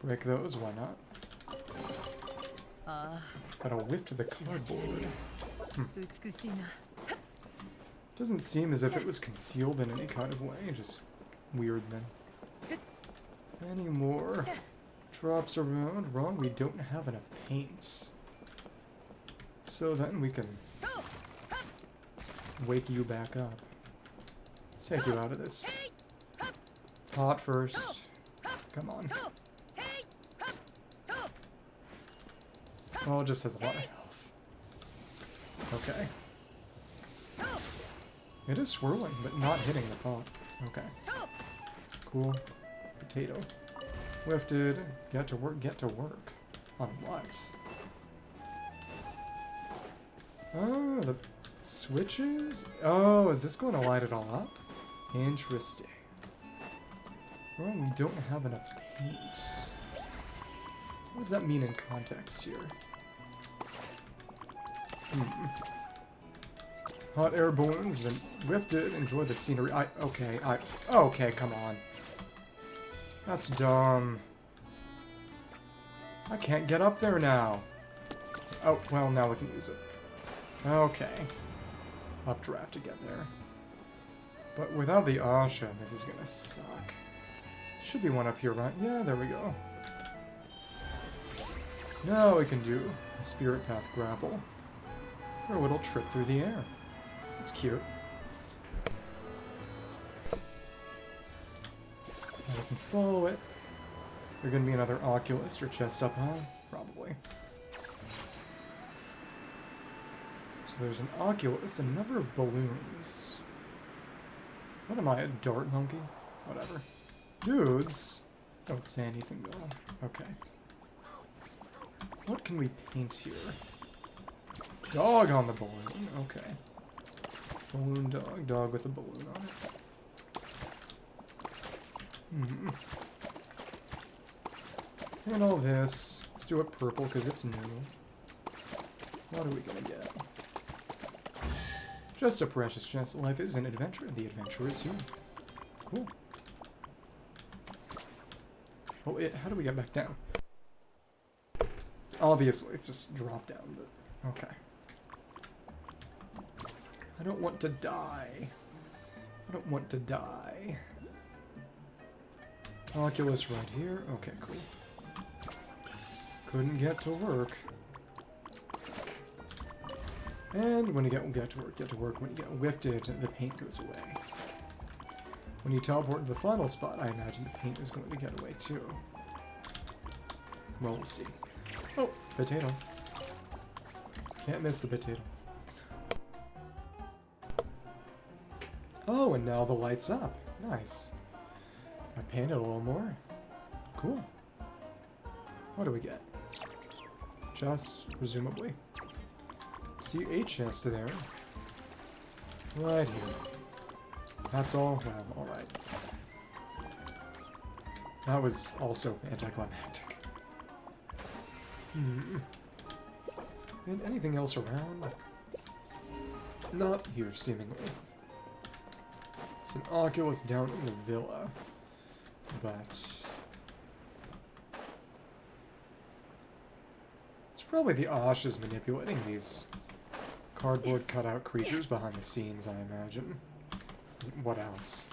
Break those, why not? Got a whiff to the cardboard. Doesn't seem as if it was concealed in any kind of way, just weird then. Any more drops around? Wrong, we don't have enough paint. So then we can wake you back up. Let's take you out of this. Pot first. Come on. Oh, it just has a lot of health. Okay. It is swirling, but not hitting the pot. Okay. Cool. Potato. Lifted. Get to work. Get to work. On what? Oh, the switches? Oh, is this going to light it all up? Interesting. Well, we don't have enough paint. What does that mean in context here? Hot air balloons, then lifted, enjoy the scenery. Okay, come on. That's dumb. I can't get up there now. Oh, well, now we can use it. Okay. Updraft to get there. But without the Asha, this is gonna suck. Should be one up here, right? Yeah, there we go. Now we can do a Spirit Path grapple. Or a little trip through the air. It's cute. Now we can follow it. There's gonna be another Oculus or chest up high? Probably. So there's an Oculus, a number of balloons. What am I, a dart monkey? Whatever. Dudes! Don't say anything though. Okay. What can we paint here? Dog on the balloon. Okay. Balloon dog. Dog with a balloon on it. And all this. Let's do it purple because it's new. What are we gonna get? Just a precious chance. Life is an adventure, and the adventure is here. Cool. Oh, how do we get back down? Obviously, it's just drop down, but okay. I don't want to die. I don't want to die. Oculus right here. Okay, cool. Couldn't get to work. And when you get to work. When you get lifted, the paint goes away. When you teleport to the final spot, I imagine the paint is going to get away too. Well, we'll see. Oh, potato. Can't miss the potato. Oh, and now the light's up. Nice. I painted a little more. Cool. What do we get? Chest, presumably. See a chest there. Right here. That's all? Well, alright. That was also anticlimactic. And anything else around? Not here, seemingly. It's an Oculus down in the villa. But it's probably the Asha's manipulating these cardboard cutout creatures behind the scenes, I imagine. What else?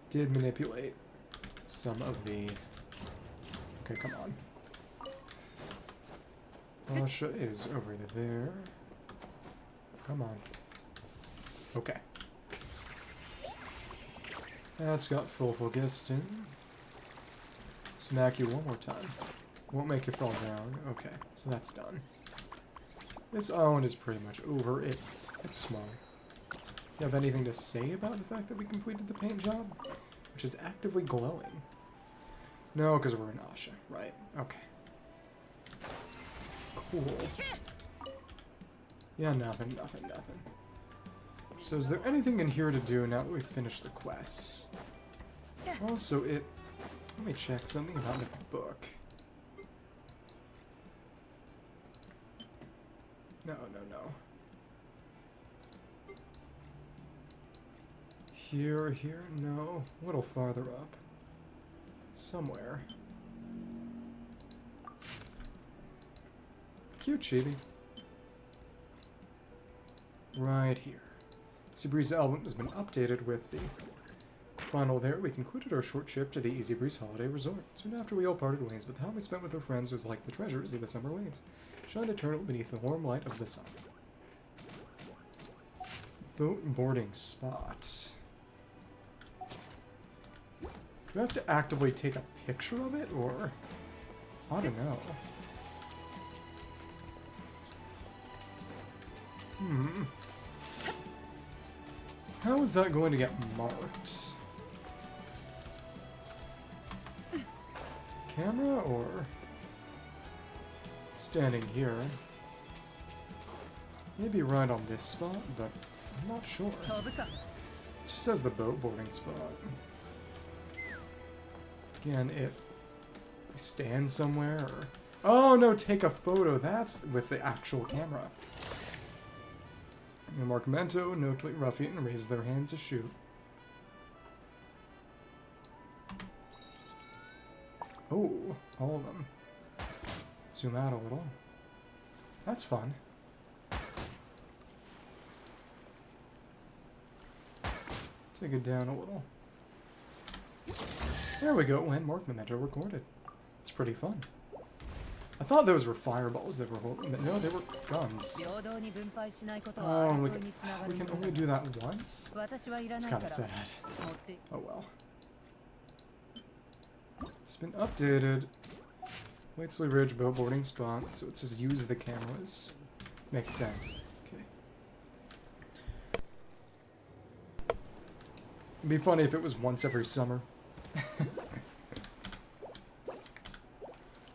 Did manipulate some of the... Okay, come on. Asha is over there. Come on. Okay. That's got full Phlogiston. Smack you one more time. Won't make you fall down. Okay, so that's done. This island is pretty much over. It's small. You have anything to say about the fact that we completed the paint job? Which is actively glowing. No, because we're in Asha. Right. Okay. Cool. Yeah, nothing. So is there anything in here to do now that we've finished the quests? Also, let me check something about the book. No, no, no. Here, here, no. A little farther up. Somewhere. Cute chibi. Right here. Easybreeze album has been updated with the final there. We concluded our short trip to the Easybreeze Holiday Resort. Soon after we all parted ways, but the time we spent with our friends was like the treasures of the summer waves, shined eternal beneath the warm light of the sun. Boat boarding spot. Do I have to actively take a picture of it, or... I don't know. How is that going to get marked? Camera, or... standing here? Maybe right on this spot, but I'm not sure. It just says the boat boarding spot. Again, it stands somewhere, or... Oh, no, take a photo. That's with the actual camera. The Markmento, notably ruffian, raise their hand to shoot. Oh, all of them. Zoom out a little. That's fun. Take it down a little. There we go, when Markmento recorded. It's pretty fun. I thought those were fireballs that were holding, but no, they were guns. Oh, we can only do that once? It's kind of sad. Oh well. It's been updated. Waitsley Ridge boat boarding spot, so it says use the cameras. Makes sense. Okay. It'd be funny if it was once every summer.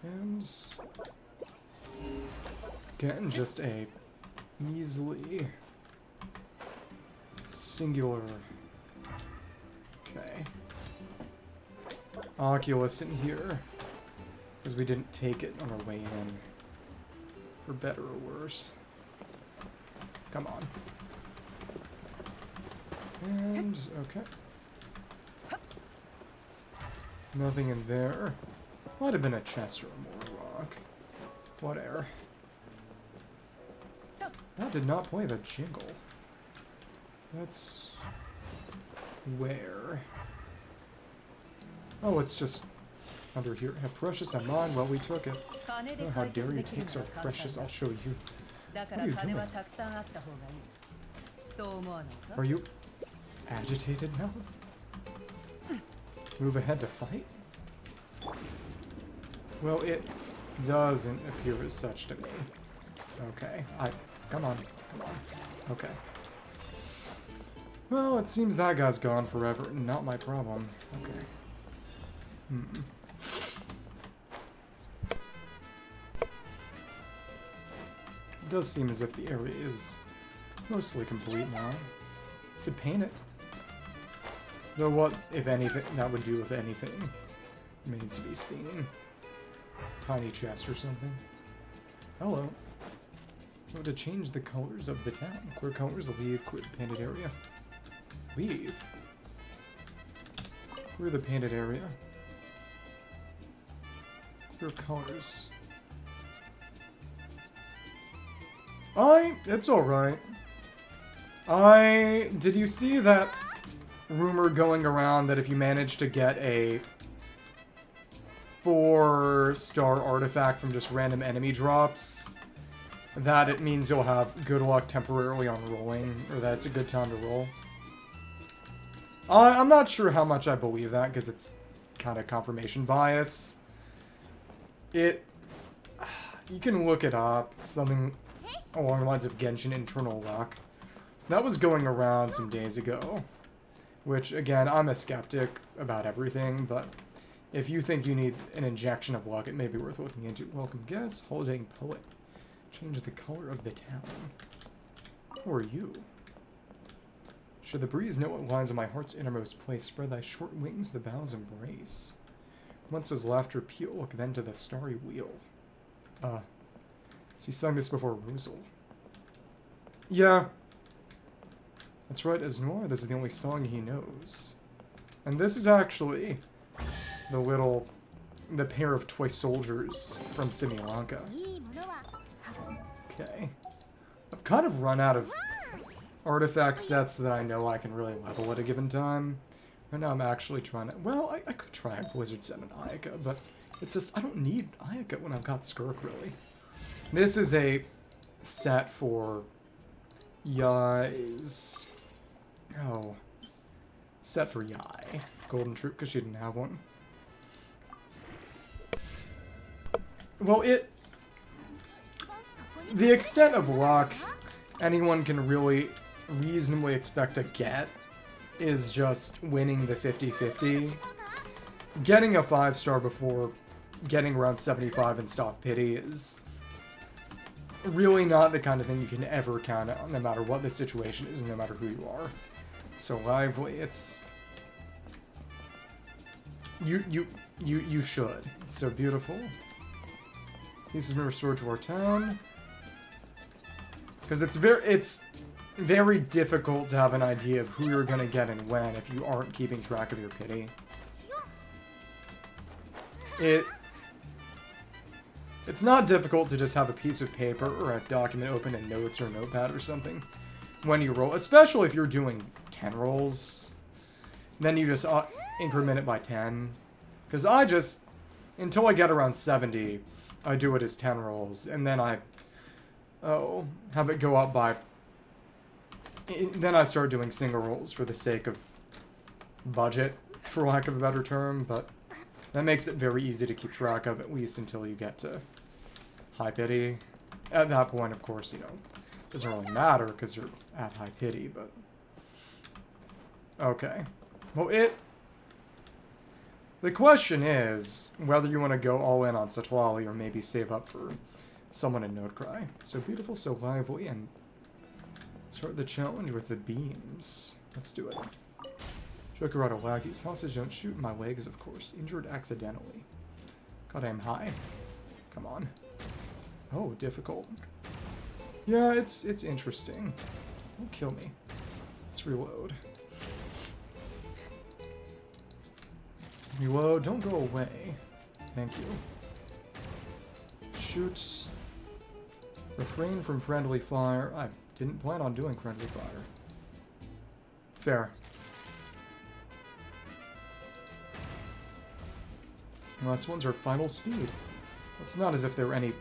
And... again, just a measly... singular... Okay. Oculus in here. Because we didn't take it on our way in. For better or worse. Come on. And... okay. Nothing in there. Might have been a chest or a more rock. Whatever. That did not play the jingle. That's... where? Oh, it's just under here. How precious am I? Well, we took it. Oh, how dare you take our precious? I'll show you. What are you doing? Are you agitated now? Move ahead to fight? Well, it doesn't appear as such to me. Okay, come on, come on. Okay. Well, it seems that guy's gone forever. Not my problem. Okay. It does seem as if the area is mostly complete now. Could paint it. Though what, if anything, that would do, if anything, remains to be seen. Tiny chest or something. Hello. So to change the colors of the town. Clear colors, leave, quit the painted area. Leave? Clear the painted area. Clear colors. It's alright. Did you see that rumor going around that if you manage to get a 4-star artifact from just random enemy drops, that it means you'll have good luck temporarily on rolling, or that it's a good time to roll? I'm not sure how much I believe that, because it's kind of confirmation bias. You can look it up, something along the lines of Genshin internal luck. That was going around some days ago, which, again, I'm a skeptic about everything, but if you think you need an injection of luck, it may be worth looking into. Welcome guests, holidaying poet. Change the color of the town. Who are you? Should the breeze know what lies in my heart's innermost place, spread thy short wings, the boughs embrace. Once his laughter peal, look then to the starry wheel. He sung this before Rosal. Yeah. That's right, as Noir, this is the only song he knows. And this is actually the pair of toy soldiers from Similanka. Okay. I've kind of run out of artifact sets that I know I can really level at a given time. Right now I'm actually trying to... Well, I could try a Blizzard set and Ayaka, but it's just... I don't need Ayaka when I've got Skirk, really. This is a set for Yai's... Oh. Set for Yai. Golden Troop, because she didn't have one. Well, the extent of luck anyone can really reasonably expect to get is just winning the 50-50. Getting a 5-star before getting around 75 in Soft Pity is really not the kind of thing you can ever count on, no matter what the situation is, no matter who you are. So lively, it's... You should. It's so beautiful. This has been restored to our town. Because it's very difficult to have an idea of who you're gonna get and when if you aren't keeping track of your pity. It's not difficult to just have a piece of paper or a document open in Notes or Notepad or something when you roll, especially if you're doing 10 rolls. Then you just increment it by 10. Because I just, until I get around 70, I do it as 10 rolls, and then I have it go up by... Then I start doing single rolls for the sake of budget, for lack of a better term, but that makes it very easy to keep track of, at least until you get to high pity. At that point, of course, you know, it doesn't really matter because you're at high pity, but... Okay. Well, the question is whether you want to go all in on Satwali or maybe save up for someone in Notecry. So beautiful, so lively, and start the challenge with the beams. Let's do it. Jokerado laggies. Hostage don't shoot my legs, of course. Injured accidentally. God, I'm high. Come on. Oh, difficult. Yeah, it's interesting. Don't kill me. Let's reload. Reload, don't go away. Thank you. Shoot. Refrain from friendly fire. I didn't plan on doing friendly fire. Fair. Last one's our final speed. It's not as if there were any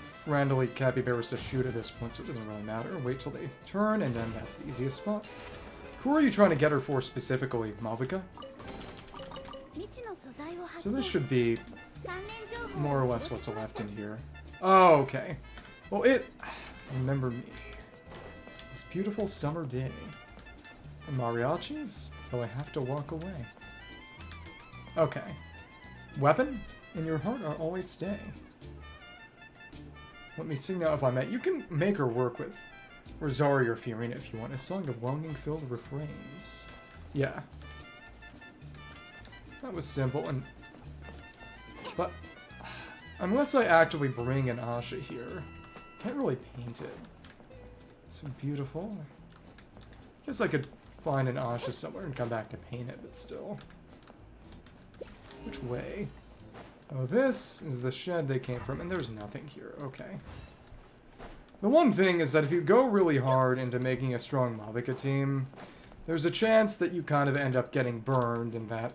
friendly capybaras to shoot at this point, so it doesn't really matter. Wait till they turn, and then that's the easiest spot. Who are you trying to get her for specifically, Malvika? So this should be more or less what's left in here. Oh, okay. Well, remember me. This beautiful summer day. And mariachis? Though I have to walk away. Okay. Weapon? In your heart I'll always stay. Let me sing now if I may. You can make her work with Rosario or Fiorina if you want. A song of longing-filled refrains. Yeah. That was simple, but unless I actively bring an Asha here, I can't really paint it. So beautiful. I guess I could find an Asha somewhere and come back to paint it, but still. Which way? Oh, this is the shed they came from, and there's nothing here. Okay. The one thing is that if you go really hard into making a strong Malvika team, there's a chance that you kind of end up getting burned and that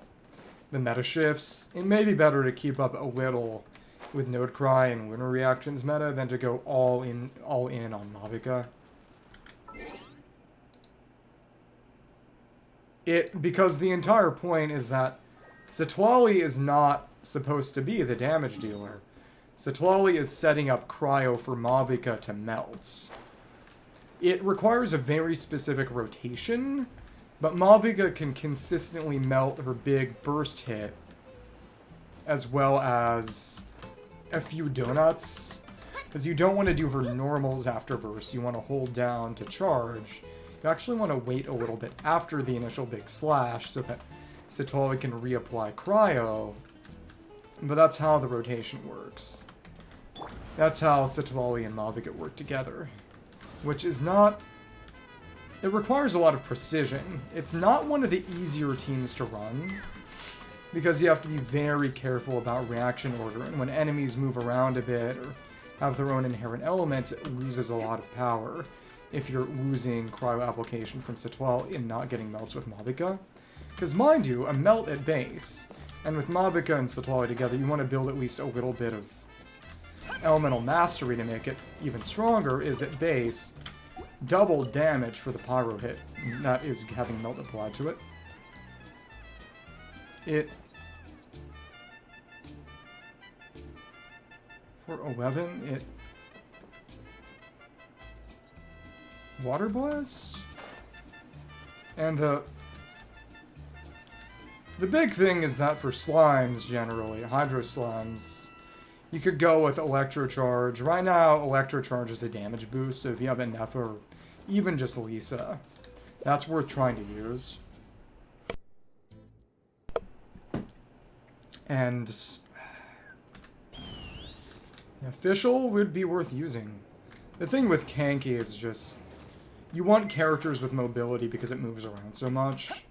the meta shifts. It may be better to keep up a little with Notecry and Lunar Reactions meta than to go all in on Malvika. Because the entire point is that Satwali is not supposed to be the damage dealer. Satwali is setting up Cryo for Malvika to melt. It requires a very specific rotation, but Malvika can consistently melt her big burst hit, as well as a few donuts. Because you don't want to do her normals after burst, you want to hold down to charge. You actually want to wait a little bit after the initial big slash so that Satwali can reapply Cryo. But that's how the rotation works. That's how Satwali and Malvika work together. which is not... It requires a lot of precision. It's not one of the easier teams to run, because you have to be very careful about reaction order, and when enemies move around a bit or have their own inherent elements, it loses a lot of power if you're losing cryo application from Sitwell in not getting melts with Mavica. Because mind you, a melt at base, and with Mavica and Sitwell together, you want to build at least a little bit of elemental mastery to make it even stronger, is at base double damage for the pyro hit. That is having melt applied to it. For 11, it... Water Blast? And the big thing is that for slimes, generally, Hydro Slimes, you could go with Electrocharge. Right now, Electrocharge is a damage boost, so if you have enough, or even just Lisa, that's worth trying to use. And Official would be worth using. The thing with Kanki is just, you want characters with mobility because it moves around so much,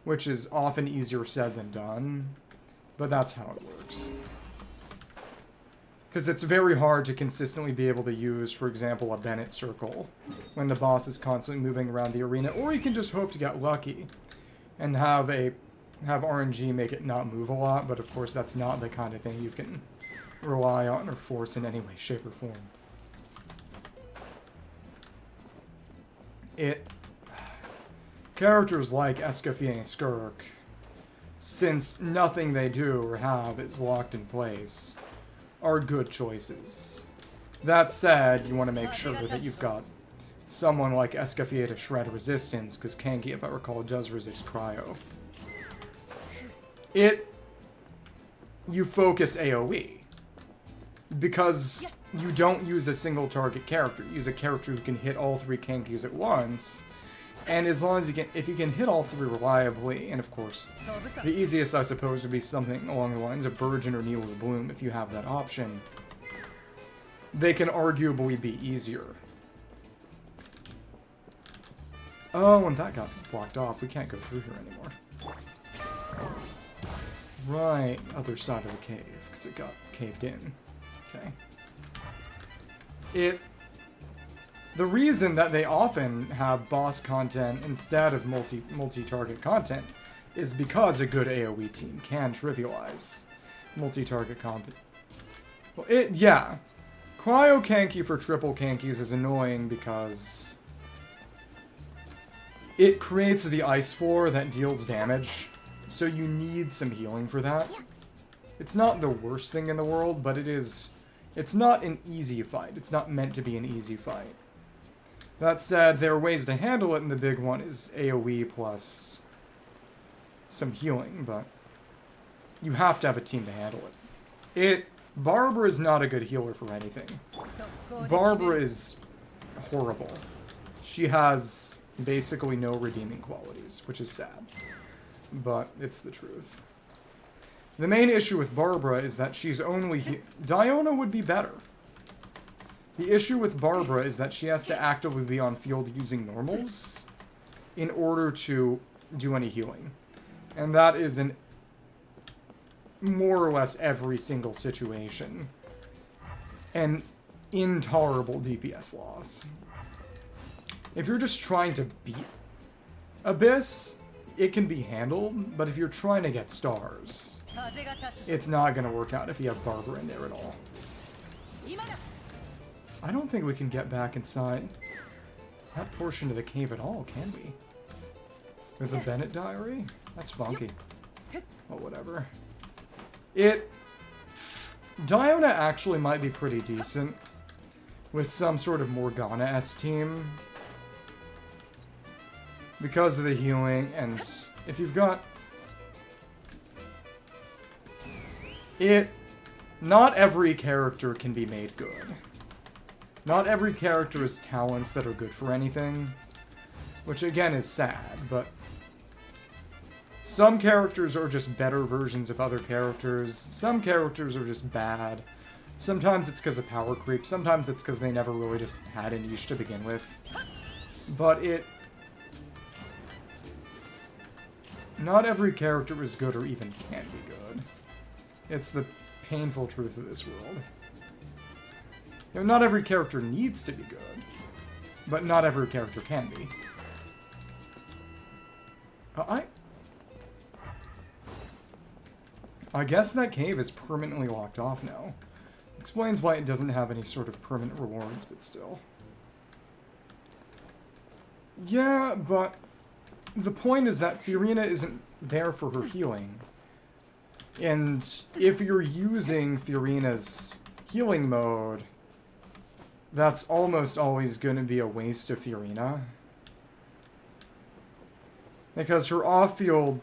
which is often easier said than done, but that's how it works. Because it's very hard to consistently be able to use, for example, a Bennett circle when the boss is constantly moving around the arena, or you can just hope to get lucky and have RNG make it not move a lot, but of course that's not the kind of thing you can rely on or force in any way, shape, or form. Characters like Escoffier and Skirk, since nothing they do or have is locked in place, are good choices. That said, you want to make sure that you've got someone like Escoffier to shred resistance, because Kanki, if I recall, does resist cryo. You focus AoE. Because you don't use a single target character. You use a character who can hit all three Kankis at once. And as long as if you can hit all three reliably, and of course, the easiest I suppose would be something along the lines of Virgin or Nilou Bloom if you have that option. They can arguably be easier. Oh, and that got blocked off. We can't go through here anymore. Right, other side of the cave, because it got caved in. Okay. The reason that they often have boss content instead of multi-target content is because a good AoE team can trivialize multi-target content. Well, yeah. Cryo Kanki for triple Kankis is annoying because it creates the ice floor that deals damage, so you need some healing for that. It's not the worst thing in the world, but it's not an easy fight. It's not meant to be an easy fight. That said, there are ways to handle it, and the big one is AoE plus some healing, but you have to have a team to handle it. Barbara is not a good healer for anything. Barbara is horrible. She has basically no redeeming qualities, which is sad, but it's the truth. The main issue with Barbara is that she's only... Diona would be better. The issue with Barbara is that she has to actively be on field using normals in order to do any healing. And that is in more or less every single situation an intolerable DPS loss. If you're just trying to beat Abyss, it can be handled, but if you're trying to get stars, it's not going to work out if you have Barbara in there at all. I don't think we can get back inside that portion of the cave at all, can we? With the Bennett diary? That's funky. Well, whatever. Diona actually might be pretty decent with some sort of Morgana-esque team, because of the healing, and if you've got... Not every character can be made good. Not every character has talents that are good for anything, which again is sad, but some characters are just better versions of other characters, some characters are just bad, Sometimes it's because of power creep, sometimes it's because they never really just had a niche to begin with. But not every character is good or even can be good. It's the painful truth of this world. You know, not every character needs to be good, but not every character can be. I guess that cave is permanently locked off now. Explains why it doesn't have any sort of permanent rewards, but still. Yeah, but the point is that Fiorina isn't there for her healing. And if you're using Fiorina's healing mode, that's almost always going to be a waste of Fiorina. Because her off-field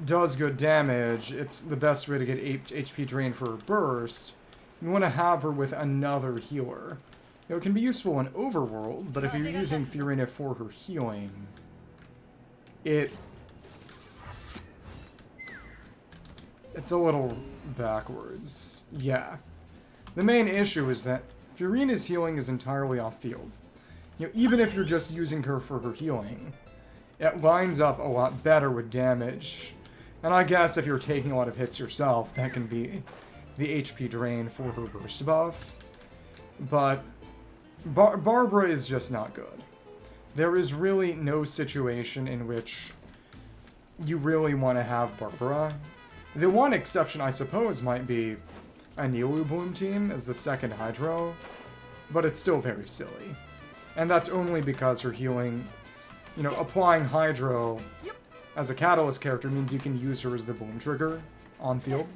does good damage, it's the best way to get HP drain for her burst. You want to have her with another healer. You know, it can be useful in Overworld, but if you're using Fiorina for her healing, it's a little backwards. Yeah. The main issue is that Fiorina's healing is entirely off-field. You know, even if you're just using her for her healing, it lines up a lot better with damage. And I guess if you're taking a lot of hits yourself, that can be the HP drain for her burst buff. But Barbara is just not good. There is really no situation in which you really want to have Barbara. The one exception, I suppose, might be a Nilou Bloom team as the second Hydro, but it's still very silly. And that's only because her healing, you know, applying Hydro as a Catalyst character means you can use her as the Bloom trigger on field.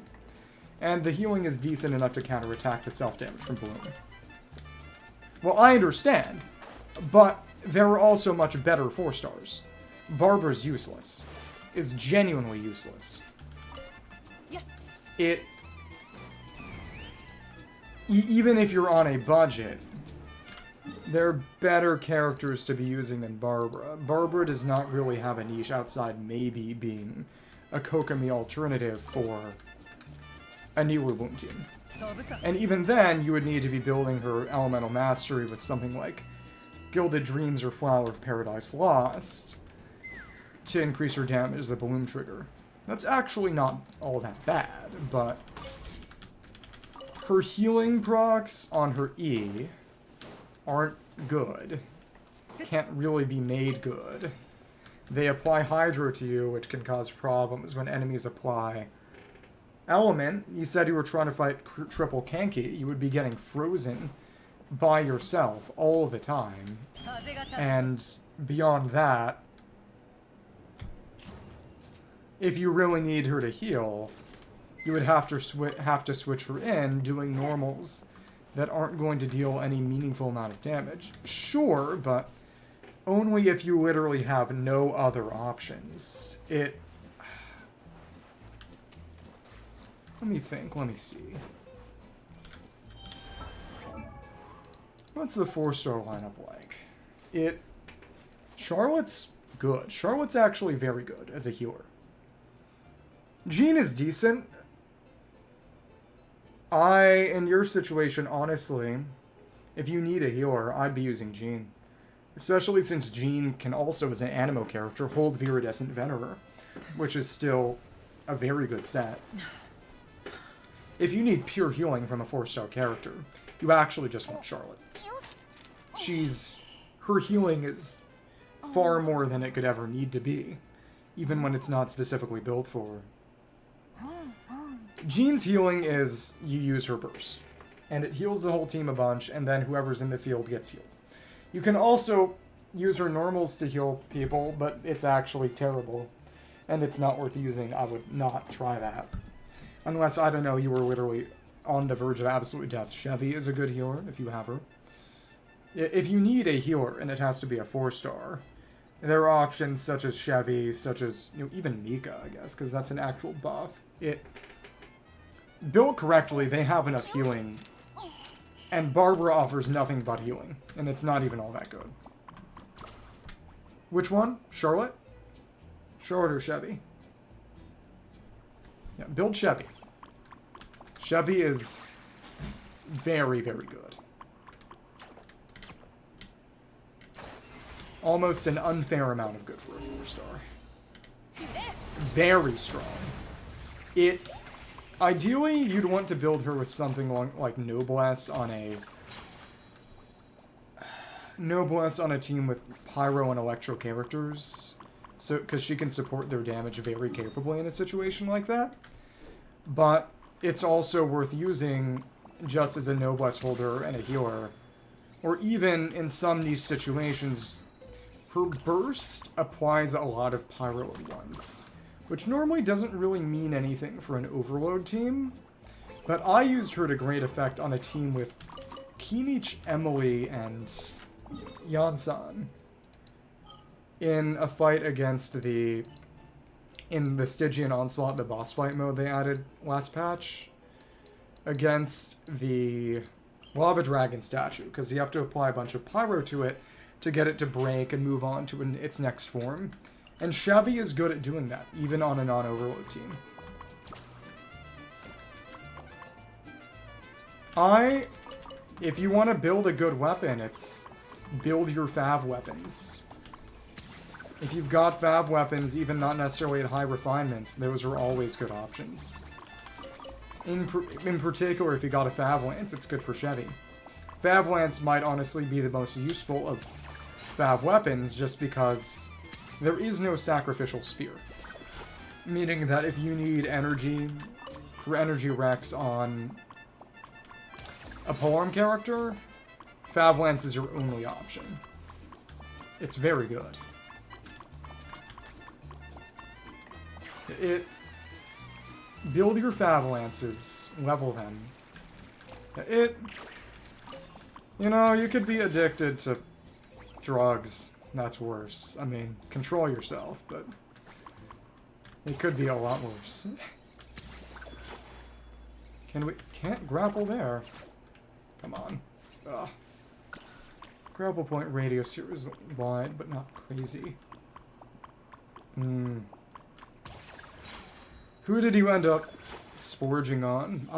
And the healing is decent enough to counterattack the self-damage from Bloom. Well, I understand, but there are also much better 4-stars. Barbara's useless. It's genuinely useless. Even if you're on a budget, there are better characters to be using than Barbara. Barbara does not really have a niche outside maybe being a Kokomi alternative for a Nilou Bloom team. And even then, you would need to be building her elemental mastery with something like Gilded Dreams or Flower of Paradise Lost to increase her damage as a Bloom trigger. That's actually not all that bad, but her healing procs on her E aren't good. Can't really be made good. They apply Hydro to you, which can cause problems when enemies apply Element. You said you were trying to fight triple Kanki. You would be getting frozen by yourself all the time. And beyond that, if you really need her to heal, you would have to switch her in, doing normals that aren't going to deal any meaningful amount of damage. Sure, but only if you literally have no other options. Let me think, let me see. What's the 4-star lineup like? Charlotte's good. Charlotte's actually very good as a healer. Jean is decent. In your situation, honestly, if you need a healer, I'd be using Jean. Especially since Jean can also, as an Animo character, hold Viridescent Venerer, which is still a very good set. If you need pure healing from a 4-star character, you actually just want Charlotte. Her healing is far more than it could ever need to be, even when it's not specifically built for her. Jean's healing is you use her burst, and it heals the whole team a bunch, and then whoever's in the field gets healed. You can also use her normals to heal people, but it's actually terrible, and it's not worth using. I would not try that. Unless, I don't know, you were literally on the verge of absolute death. Chevy is a good healer, if you have her. If you need a healer, and it has to be a 4-star, there are options such as Chevy, such as, even Mika, I guess, because that's an actual buff. Built correctly, they have enough healing, and Barbara offers nothing but healing, and it's not even all that good. Which one? Charlotte? Charlotte or Chevy? Yeah, build Chevy. Chevy is Very, very good. Almost an unfair amount of good for a 4-star. Very strong. Ideally, you'd want to build her with something like Noblesse on a team with Pyro and Electro characters. So, because she can support their damage very capably in a situation like that. But it's also worth using just as a Noblesse holder and a healer. Or even, in some niche situations, her burst applies a lot of Pyro at once. Which normally doesn't really mean anything for an Overload team. But I used her to great effect on a team with Kinich, Emily, and Yansan. In a fight against in the Stygian Onslaught, the boss fight mode they added last patch, against the Lava Dragon statue, because you have to apply a bunch of Pyro to it to get it to break and move on to its next form. And Chevy is good at doing that, even on a non-Overload team. If you want to build a good weapon, it's build your Fav weapons. If you've got Fav weapons, even not necessarily at high refinements, those are always good options. In particular, if you got a Fav Lance, it's good for Chevy. Fav Lance might honestly be the most useful of Fav weapons, just because there is no sacrificial spear. Meaning that if you need energy for energy Rex on a polearm character, Fav Lance is your only option. It's very good. Build your Fav Lances, level them. You know, you could be addicted to drugs. That's worse. I mean, control yourself, but it could be a lot worse. Can't grapple there. Come on. Ugh. Grapple point radius here is wide, but not crazy. Who did you end up sporging on?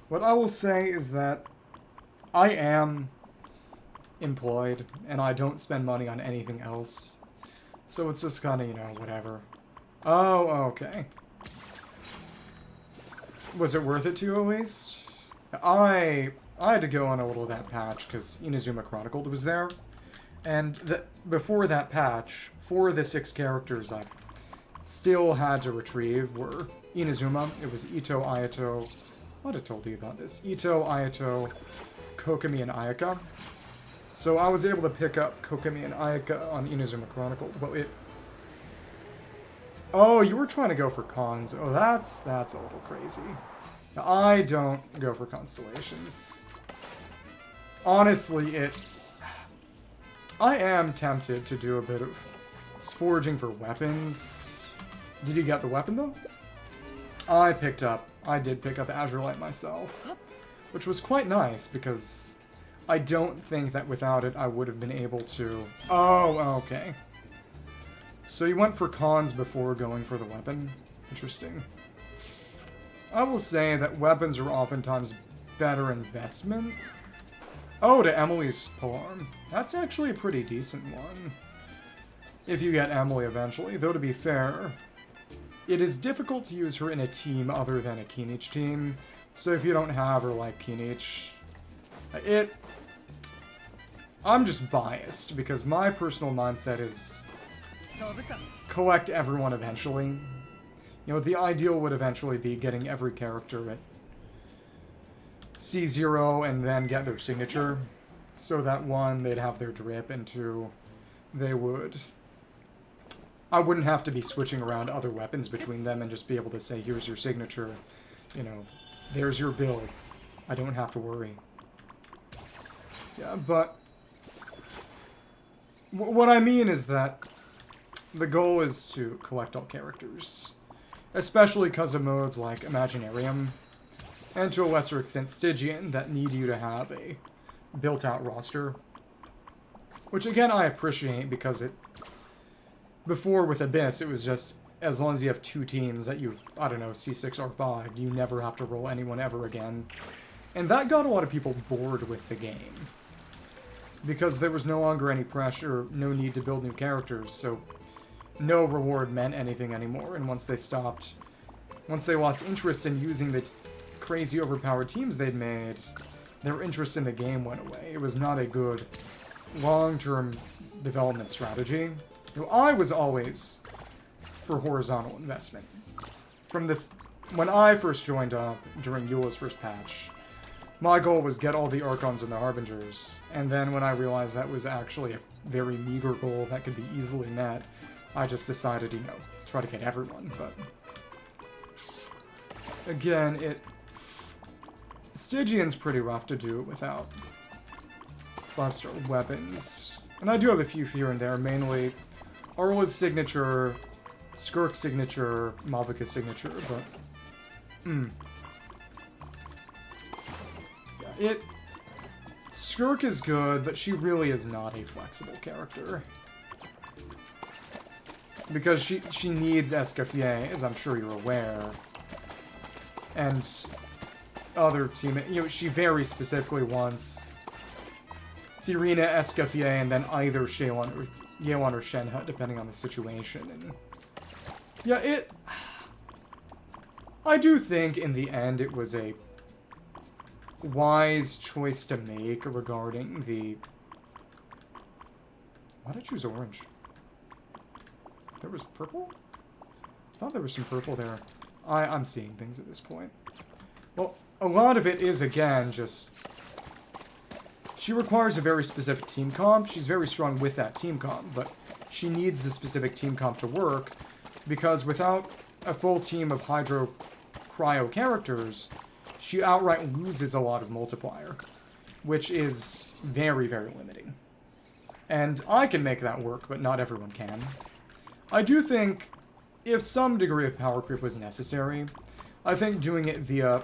What I will say is that I am employed, and I don't spend money on anything else. So it's just kind of, you know, whatever. Oh, okay. Was it worth it to you, at least? I had to go on a little of that patch, because Inazuma Chronicled was there. And before that patch, 4 of the 6 characters I still had to retrieve were Inazuma. It was Ito, Ayato... I might have told you about this. Ito, Ayato, Kokomi, and Ayaka. So I was able to pick up Kokomi and Ayaka on Inazuma Chronicled, but Oh, you were trying to go for cons. Oh, that's a little crazy. Now, I don't go for constellations. Honestly, I am tempted to do a bit of sporging for weapons. Did you get the weapon, though? I did pick up Azure Light myself, which was quite nice, because I don't think that without it I would have been able to... Oh, okay. So you went for cons before going for the weapon? Interesting. I will say that weapons are oftentimes better investment. Oh, to Emily's polearm. That's actually a pretty decent one. If you get Emily eventually, though to be fair, it is difficult to use her in a team other than a Kinich team. So if you don't have her like Kinich, I'm just biased, because my personal mindset is collect everyone eventually. You know, the ideal would eventually be getting every character at C0 and then get their signature. So that 1, they'd have their drip, and 2, I wouldn't have to be switching around other weapons between them and just be able to say, here's your signature, you know, there's your build. I don't have to worry. Yeah, but what I mean is that the goal is to collect all characters. Especially because of modes like Imaginarium, and to a lesser extent Stygian, that need you to have a built-out roster. Which again I appreciate, because before with Abyss it was just, as long as you have 2 teams that you've, I don't know, C6 or 5, you never have to roll anyone ever again. And that got a lot of people bored with the game. Because there was no longer any pressure, no need to build new characters, so no reward meant anything anymore. And once they lost interest in using the crazy overpowered teams they'd made, their interest in the game went away. It was not a good long-term development strategy. I was always for horizontal investment. When I first joined up during Eula's first patch, my goal was get all the Archons and the Harbingers, and then when I realized that was actually a very meager goal that could be easily met, I just decided, try to get everyone, but... Again, Stygian's pretty rough to do without 5-star weapons. And I do have a few here and there, mainly Arla's signature, Skirk's signature, Malvika's signature, but... Yeah, Skirk is good, but she really is not a flexible character. Because she needs Escoffier, as I'm sure you're aware. And other teammates, she very specifically wants Thurina, Escoffier, and then either Yeon or Shenhe, depending on the situation. And yeah, I do think in the end it was a wise choice to make regarding the... Why did I choose orange? There was purple? I thought there was some purple there. I'm seeing things at this point. Well, a lot of it is, again, just... She requires a very specific team comp. She's very strong with that team comp, but she needs the specific team comp to work, because without a full team of Hydro Cryo characters, she outright loses a lot of multiplier, which is very, very limiting. And I can make that work, but not everyone can. I do think, if some degree of power creep was necessary, I think doing it via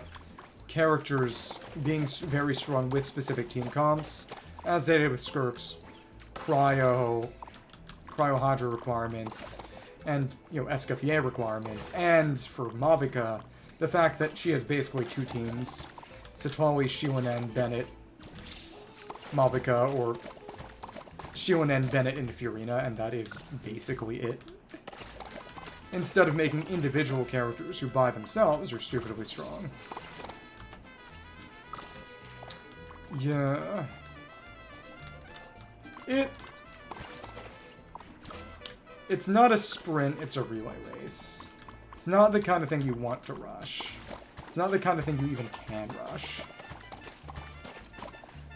characters being very strong with specific team comps, as they did with Skirk's Cryo Hydra requirements, and, Escoffier requirements, and for Malvika, the fact that she has basically two teams, Satwali, Shilinen, Bennett, Malvika, or Shilinen, Bennett, and Furina, and that is basically it. Instead of making individual characters who by themselves are stupidly strong. Yeah. It's not a sprint, it's a relay race. It's not the kind of thing you want to rush. It's not the kind of thing you even can rush.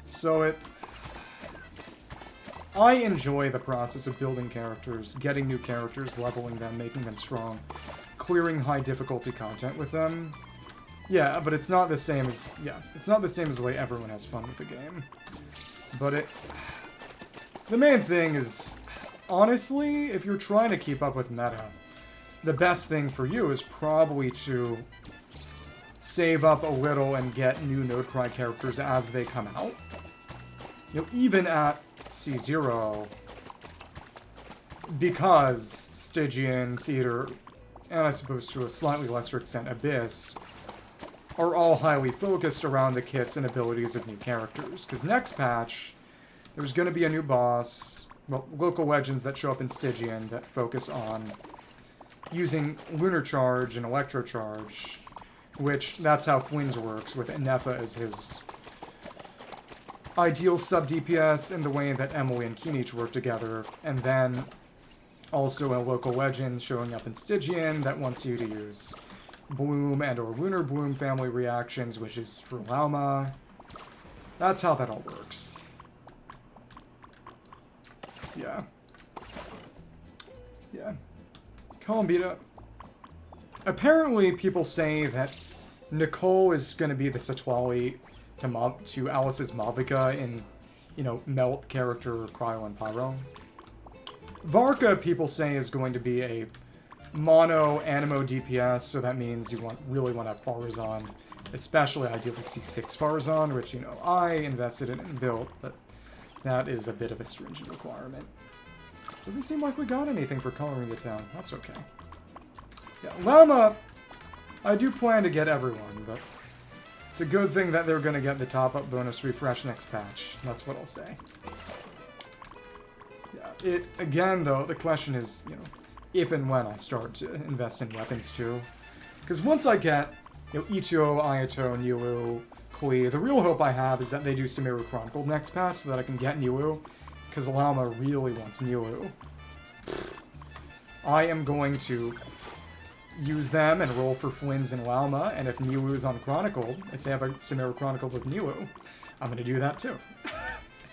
So I enjoy the process of building characters, getting new characters, leveling them, making them strong, clearing high difficulty content with them. Yeah, but it's not the same as, it's not the same as the way everyone has fun with the game. But the main thing is, honestly, if you're trying to keep up with meta, the best thing for you is probably to save up a little and get new Nodecry characters as they come out. Even at C0, because Stygian, Theater, and I suppose to a slightly lesser extent Abyss, are all highly focused around the kits and abilities of new characters. Because next patch, there's going to be a new boss, well, local legends that show up in Stygian that focus on using Lunar Charge and Electro Charge, which, that's how Flynn's works, with Enefa as his ideal sub-DPS in the way that Emily and Kinich work together, and then also a local legend showing up in Stygian that wants you to use Bloom and or Lunar Bloom family reactions, which is for Lauma. That's how that all works. Yeah. Yeah. Columbita. Apparently, people say that Nicole is going to be the Satwali to Alice's Malvika in, Melt character Cryo and Pyro. Varka, people say, is going to be a mono Animo DPS, so that means you really want to have Farazan, especially ideally C6 Farazan, which, I invested in and built, but that is a bit of a stringent requirement. Doesn't seem like we got anything for coloring the town. That's okay. Yeah, Llama, I do plan to get everyone, but It's a good thing that they're going to get the top-up bonus refresh next patch. That's what I'll say. Yeah, again, though, the question is, you know, if and when I start to invest in weapons, too. Because once I get, you know, Ichigo, Ayato, Nilou, Kui, the real hope I have is that they do Sumeru Chronicled next patch so that I can get Nilou. Because Lama really wants Nilou. I am going to use them and roll for Flynn's and Lauma, and if Nilou is on Chronicled, if they have a Sumeru Chronicled with Nilou, I'm going to do that too.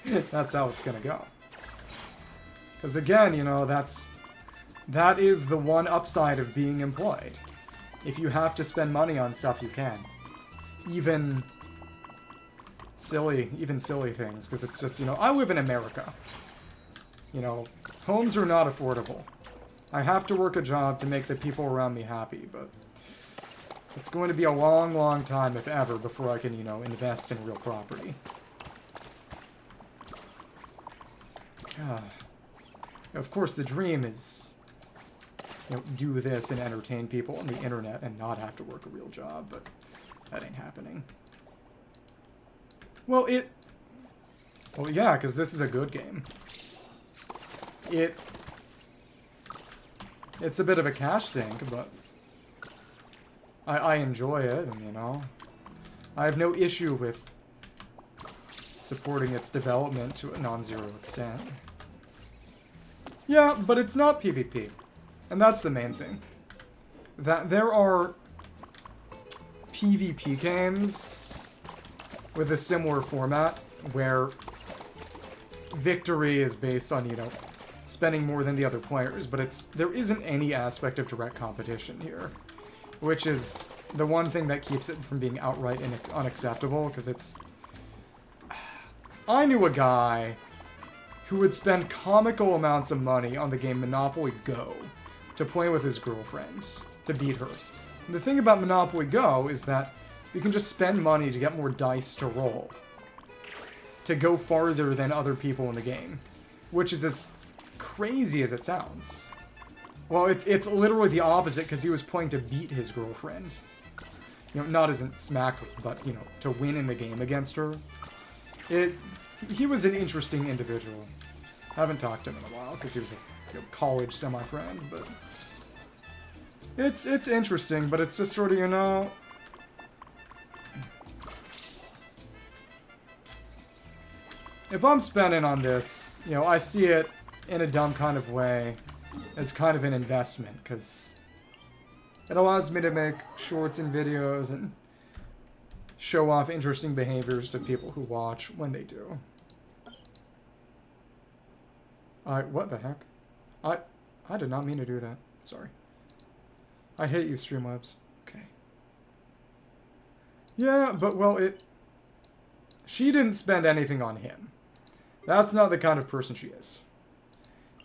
That's how it's going to go. Because again, you know, that is the one upside of being employed. If you have to spend money on stuff, you can. Even silly things, because it's just, you know, I live in America. You know, homes are not affordable. I have to work a job to make the people around me happy, but it's going to be a long, long time, if ever, before I can, you know, invest in real property. Of course, the dream is, you know, do this and entertain people on the internet and not have to work a real job, but that ain't happening. Well, yeah, because this is a good game. It's a bit of a cash sink, but I enjoy it, and, you know, I have no issue with supporting its development to a non-zero extent. Yeah, but it's not PvP, and that's the main thing. That there are PvP games with a similar format where victory is based on, you know, spending more than the other players, but there isn't any aspect of direct competition here, which is the one thing that keeps it from being outright unacceptable, because it's... I knew a guy who would spend comical amounts of money on the game Monopoly Go to play with his girlfriend, to beat her. And the thing about Monopoly Go is that you can just spend money to get more dice to roll, to go farther than other people in the game, which is as crazy as it sounds. Well, it's literally the opposite, because he was playing to beat his girlfriend. You know, not as in smack her, but, you know, to win in the game against her. He was an interesting individual. I haven't talked to him in a while, because he was a, you know, college semi-friend, but... It's interesting, but it's just sort of, you know... If I'm spending on this, you know, I see it in a dumb kind of way as kind of an investment, because it allows me to make shorts and videos and show off interesting behaviors to people who watch when they do. What the heck? I did not mean to do that. Sorry. I hate you, Streamlabs. Okay. Yeah, but, well, she didn't spend anything on him. That's not the kind of person she is.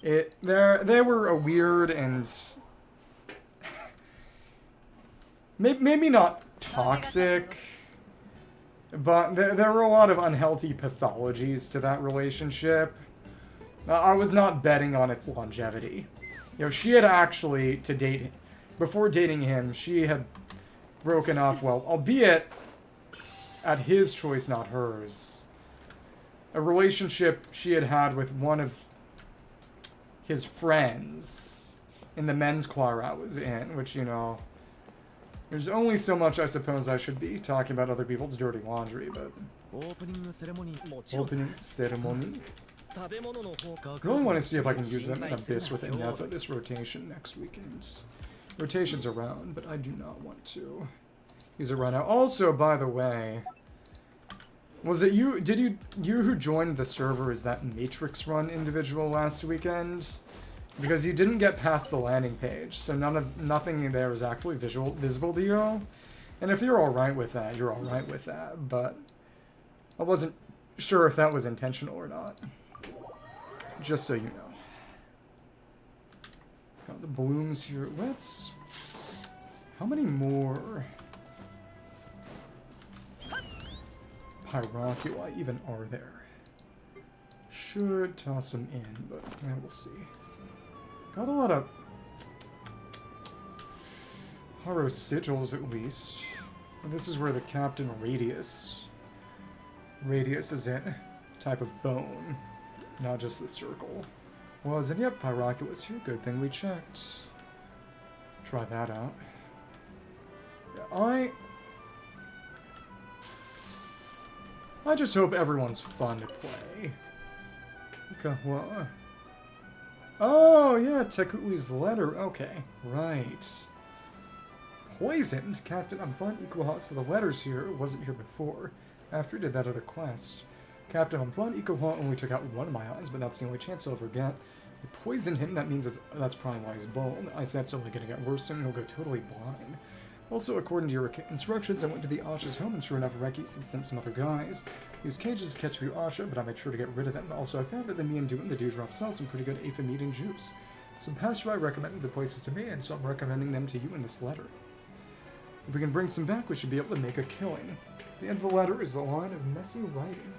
They were a weird and... maybe not toxic, but there were a lot of unhealthy pathologies to that relationship. I was not betting on its longevity. You know, she had actually, before dating him, she had broken up, well, albeit at his choice, not hers. A relationship she had had with one of his friends in the men's choir I was in, which, you know, there's only so much I suppose I should be talking about other people's dirty laundry, but... Opening ceremony? I really want to see if I can use them in Abyss with Inefa this rotation next weekend. Rotation's around, but I do not want to use it right now. Also, by the way, was it you who joined the server as that Matrix Run individual last weekend? Because you didn't get past the landing page, so nothing there is actually visible to you. And if you're alright with that, you're alright with that, but I wasn't sure if that was intentional or not. Just so you know. Got the blooms here. How many more Pyroculi even are there? Should toss them in, but yeah, we'll see. Got a lot of Haro sigils, at least. And this is where the Captain Radius is in. Type of bone. Not just the circle. Was, and yep, Pyrocket was here. Good thing we checked. Try that out. Yeah, I just hope everyone's fun to play. Okay, what? Oh, yeah, Tekui's letter. Okay, right. Poisoned? Captain, I'm fine equal hot, so the letter's here. It wasn't here before. After I did that other quest. Captain, I'm fine equal hot only took out one of my eyes, but that's the only chance I'll ever get. I poisoned him, that means that's probably why he's bald. I said it's only gonna get worse soon, he'll go totally blind. Also, according to your instructions, I went to the Asha's home, and sure enough, Rekis had sent some other guys. He used cages to catch a few Asha, but I made sure to get rid of them. Also, I found that the me and Doom, the Dewdrop sell some pretty good aphid meat and juice. Some passerby recommended the places to me, and so I'm recommending them to you in this letter. If we can bring some back, we should be able to make a killing. The end of the letter is the line of messy writing.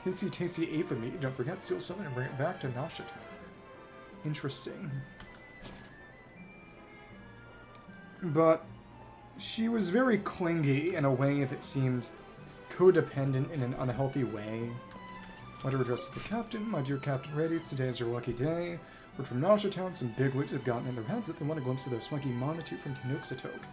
Tasty aphid meat. Don't forget, steal something and bring it back to Nasha Tower. Interesting. But she was very clingy in a way that seemed codependent in an unhealthy way. Letter addressed to the captain. My dear Captain Radius, today is your lucky day. Word from Nasha Town, some bigwigs have gotten in their heads that they want a glimpse of their spunky Monatu from Tenoxatok.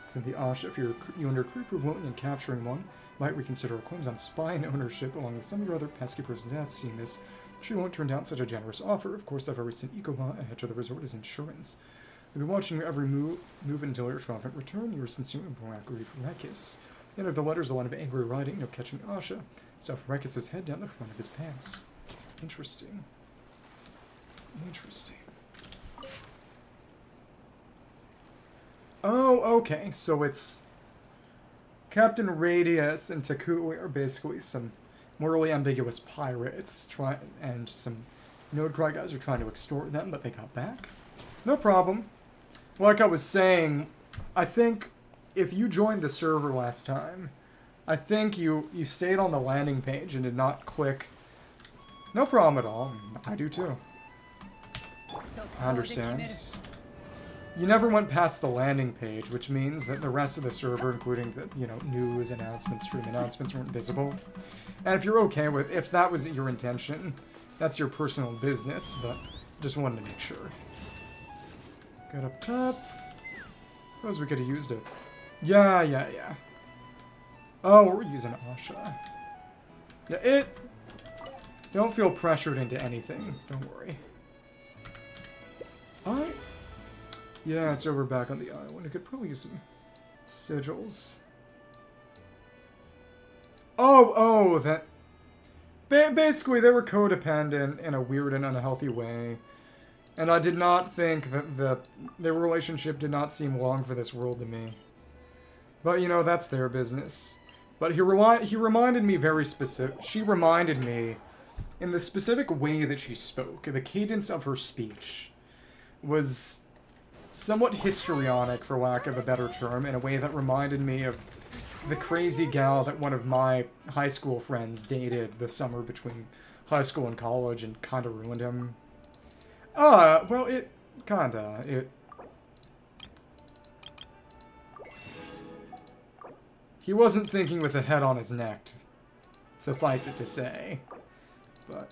Send the Asha, if you and your crew prove willing in capturing one, might reconsider our claims on spine ownership along with some of your other pesky persons that have seen this. She won't turn down such a generous offer. Of course, I've already sent Ikoha ahead to the resort as insurance. I'll be watching your every move until your triumphant return. Yours sincerely, Boakri Rekis. The end of the letter is a line of angry writing, no catching Asha. Stuff Rekis' head down the front of his pants. Interesting. Interesting. Oh, okay, so it's Captain Radius and Takui are basically some morally ambiguous pirates, and some Nodecry guys are trying to extort them, but they got back. No problem. Like I was saying, I think if you joined the server last time, I think you stayed on the landing page and did not click. No problem at all. I do too. I understand. You never went past the landing page, which means that the rest of the server, including the, news, announcements, stream announcements, weren't visible. And if you're okay with, if that was your intention, that's your personal business, but just wanted to make sure. Got up top. Suppose we could have used it. Yeah. Oh, we're using Asha. Yeah, don't feel pressured into anything. Don't worry. Yeah, it's over back on the island. I could probably use some sigils. Oh, that... Basically, they were codependent in a weird and unhealthy way. And I did not think that their relationship did not seem long for this world to me. But, that's their business. But he reminded me very specific... She reminded me, in the specific way that she spoke, the cadence of her speech was somewhat histrionic, for lack of a better term, in a way that reminded me of the crazy gal that one of my high school friends dated the summer between high school and college and kinda ruined him. Well, he wasn't thinking with a head on his neck, suffice it to say. But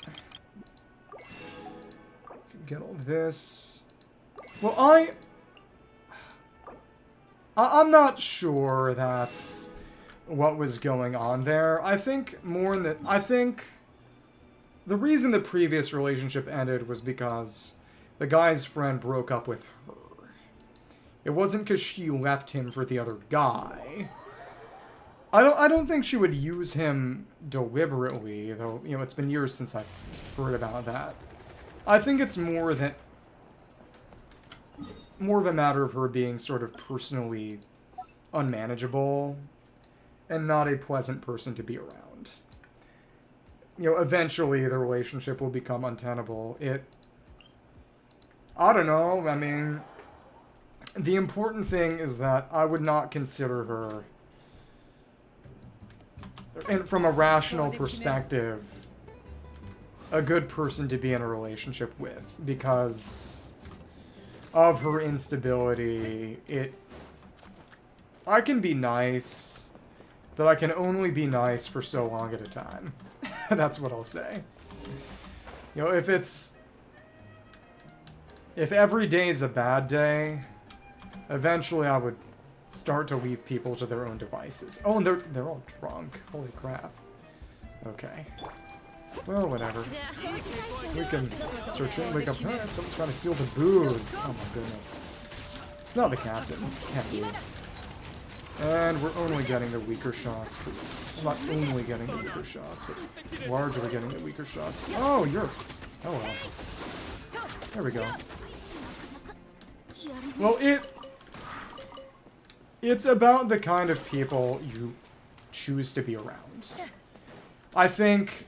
get all this. Well, I'm not sure that's what was going on there. I think the reason the previous relationship ended was because the guy's friend broke up with her. It wasn't because she left him for the other guy. I don't think she would use him deliberately, though, it's been years since I've heard about that. I think it's more of a matter of her being sort of personally unmanageable and not a pleasant person to be around. Eventually the relationship will become untenable. I don't know, I mean, the important thing is that I would not consider her, and from a rational perspective, a good person to be in a relationship with, because of her instability. I can be nice, but I can only be nice for so long at a time. That's what I'll say. You know, if every day is a bad day, eventually I would start to leave people to their own devices. Oh, and they're all drunk. Holy crap. Okay. Well, whatever. We can search it. Wake up. Oh, someone's trying to steal the booze. Oh my goodness. It's not the captain. Can't be. And we're only getting the weaker shots, please. Well, not only getting the weaker shots, but largely getting the weaker shots. Oh, you're... Oh, well. There we go. Well, it's about the kind of people you choose to be around. I think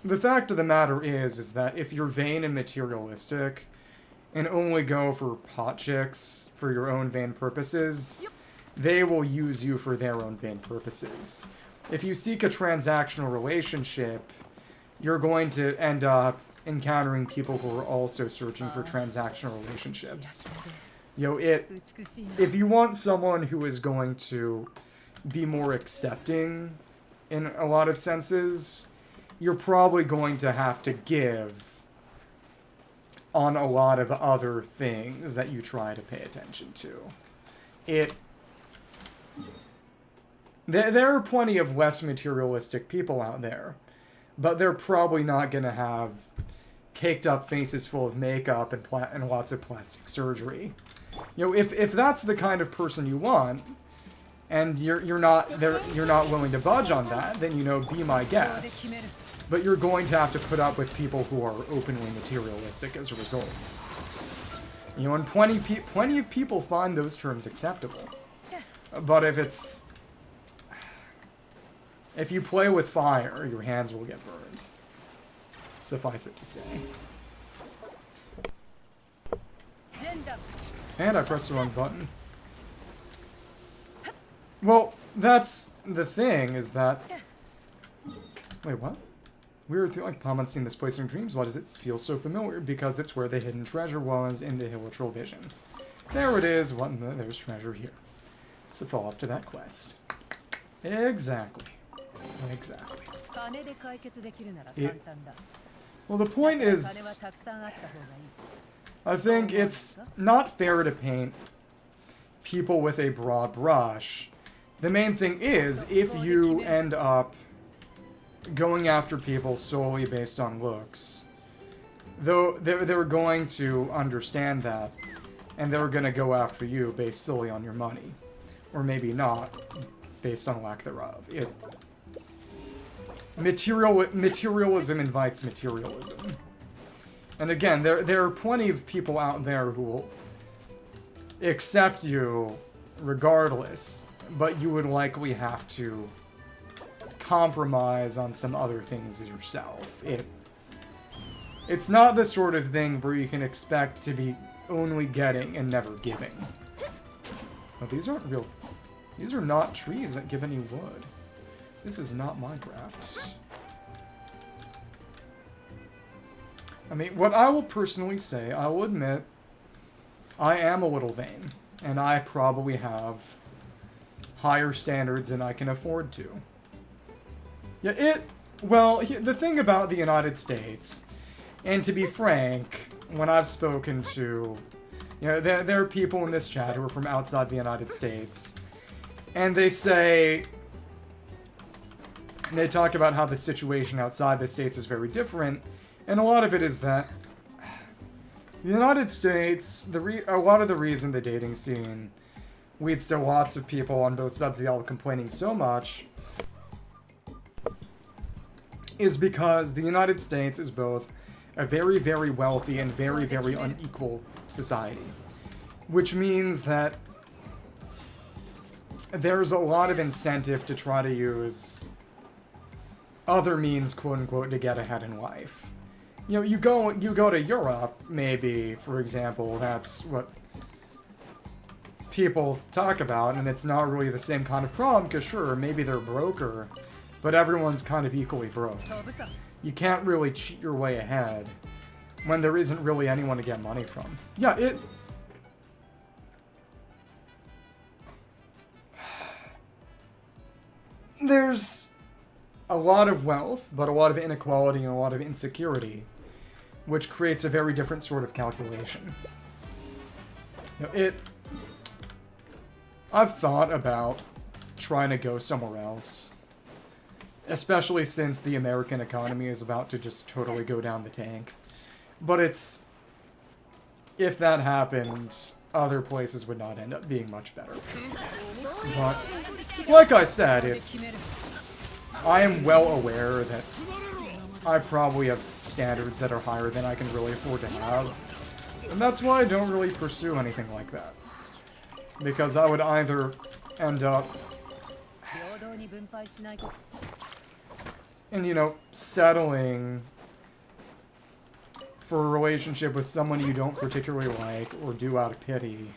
the fact of the matter is that if you're vain and materialistic and only go for hot chicks for your own vain purposes, they will use you for their own vain purposes. If you seek a transactional relationship, you're going to end up encountering people who are also searching for transactional relationships. You know, if you want someone who is going to be more accepting in a lot of senses, you're probably going to have to give on a lot of other things that you try to pay attention to. There are plenty of less materialistic people out there, but they're probably not going to have caked up faces full of makeup and lots of plastic surgery. You know, if that's the kind of person you want, and you're not willing to budge on that, then, you know, be my guest. But you're going to have to put up with people who are openly materialistic as a result. You know, and plenty of people find those terms acceptable. But if you play with fire, your hands will get burned. Suffice it to say. And I pressed the wrong button. Well, that's the thing, is that... Wait, what? Weird, like Palmon's seen this place in dreams. Why does it feel so familiar? Because it's where the hidden treasure was in the Hillitrol vision. There it is. There's treasure here. It's a follow-up to that quest. Exactly. Exactly. Well, the point is, I think it's not fair to paint people with a broad brush. The main thing is, if you end up going after people solely based on looks, though they're going to understand that, and they're going to go after you based solely on your money. Or maybe not, based on lack thereof. Materialism invites materialism. And again, there are plenty of people out there who will accept you regardless, but you would likely have to compromise on some other things yourself. It's not the sort of thing where you can expect to be only getting and never giving. Well, these aren't real... These are not trees that give any wood. This is not Minecraft. I mean, what I will personally say, I will admit, I am a little vain, and I probably have higher standards than I can afford to. Yeah, well, the thing about the United States, and to be frank, when I've spoken to, you know, there are people in this chat who are from outside the United States, and they say, they talk about how the situation outside the States is very different, and a lot of it is that the United States, a lot of the reason the dating scene leads to lots of people on both sides of the aisle complaining so much is because the United States is both a very, very wealthy and very, very unequal society. Which means that there's a lot of incentive to try to use other means, quote-unquote, to get ahead in life. You know, you go to Europe, maybe, for example, that's what people talk about, and it's not really the same kind of problem, because sure, maybe they're broker, but everyone's kind of equally broke. You can't really cheat your way ahead when there isn't really anyone to get money from. Yeah, there's a lot of wealth, but a lot of inequality and a lot of insecurity, which creates a very different sort of calculation. I've thought about trying to go somewhere else, especially since the American economy is about to just totally go down the tank. But if that happened, other places would not end up being much better. But, like I said, I am well aware that I probably have standards that are higher than I can really afford to have. And that's why I don't really pursue anything like that. Because I would either end up and, settling for a relationship with someone you don't particularly like or do out of pity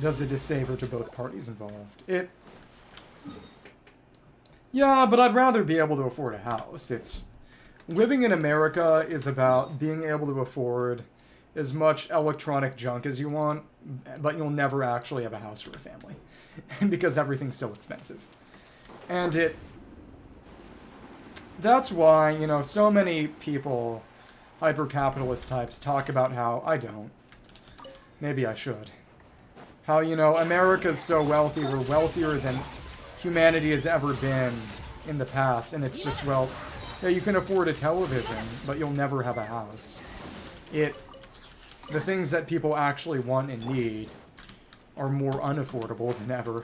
does a disfavor to both parties involved. Yeah, but I'd rather be able to afford a house. Living in America is about being able to afford as much electronic junk as you want, but you'll never actually have a house or a family. Because everything's so expensive. And that's why, so many people, hyper-capitalist types, talk about how I don't. Maybe I should. How, America's so wealthy, we're wealthier than humanity has ever been in the past, and it's just, well, yeah, you can afford a television, but you'll never have a house. The things that people actually want and need are more unaffordable than ever.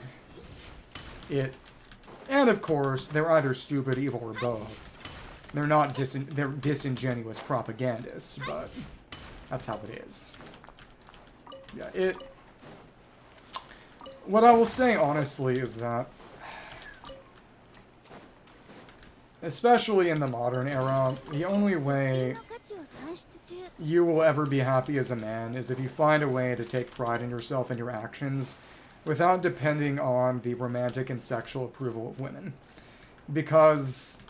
And of course, they're either stupid, evil, or both. They're disingenuous propagandists, but that's how it is. Yeah, what I will say honestly is that, especially in the modern era, the only way you will ever be happy as a man is if you find a way to take pride in yourself and your actions without depending on the romantic and sexual approval of women. Because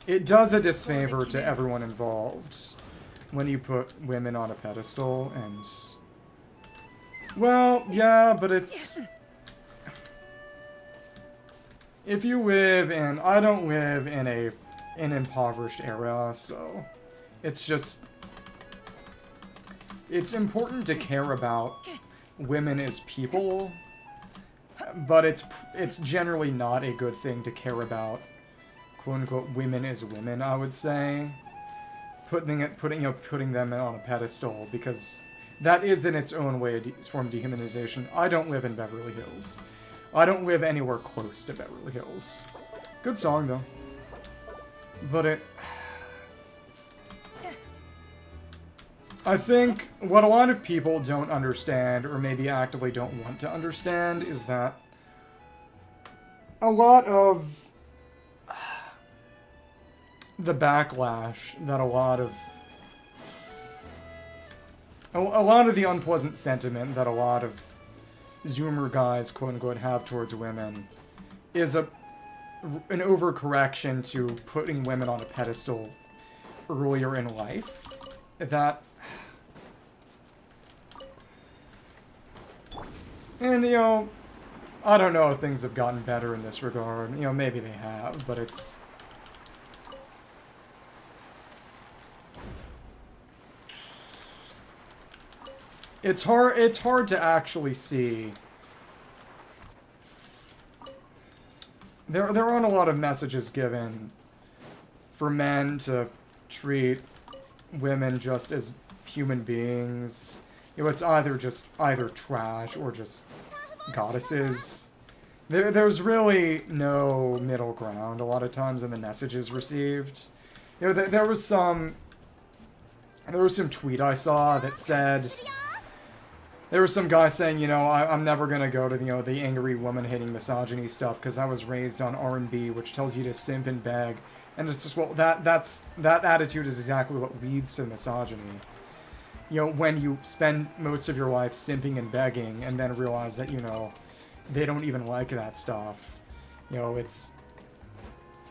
it does a disfavor to everyone involved when you put women on a pedestal, and... Well, yeah, but it's... If you live in... I don't live in an impoverished era, so... It's just... It's important to care about women as people, but it's generally not a good thing to care about quote-unquote women as women, I would say. Putting them on a pedestal, because that is in its own way a form of dehumanization. I don't live in Beverly Hills. I don't live anywhere close to Beverly Hills. Good song, though. But I think what a lot of people don't understand, or maybe actively don't want to understand, is that a lot of the backlash that a lot of the unpleasant sentiment that a lot of Zoomer guys, quote-unquote, have towards women is an overcorrection to putting women on a pedestal earlier in life. And, I don't know if things have gotten better in this regard. Maybe they have, but it's hard to actually see. There aren't a lot of messages given for men to treat women just as human beings. It's either trash or just goddesses. There's really no middle ground a lot of times in the messages received. There was some tweet I saw that said, there was some guy saying, I'm never gonna go to the angry woman hating misogyny stuff because I was raised on R&B, which tells you to simp and beg, and it's just, well, that attitude is exactly what leads to misogyny. When you spend most of your life simping and begging and then realize that, they don't even like that stuff. It's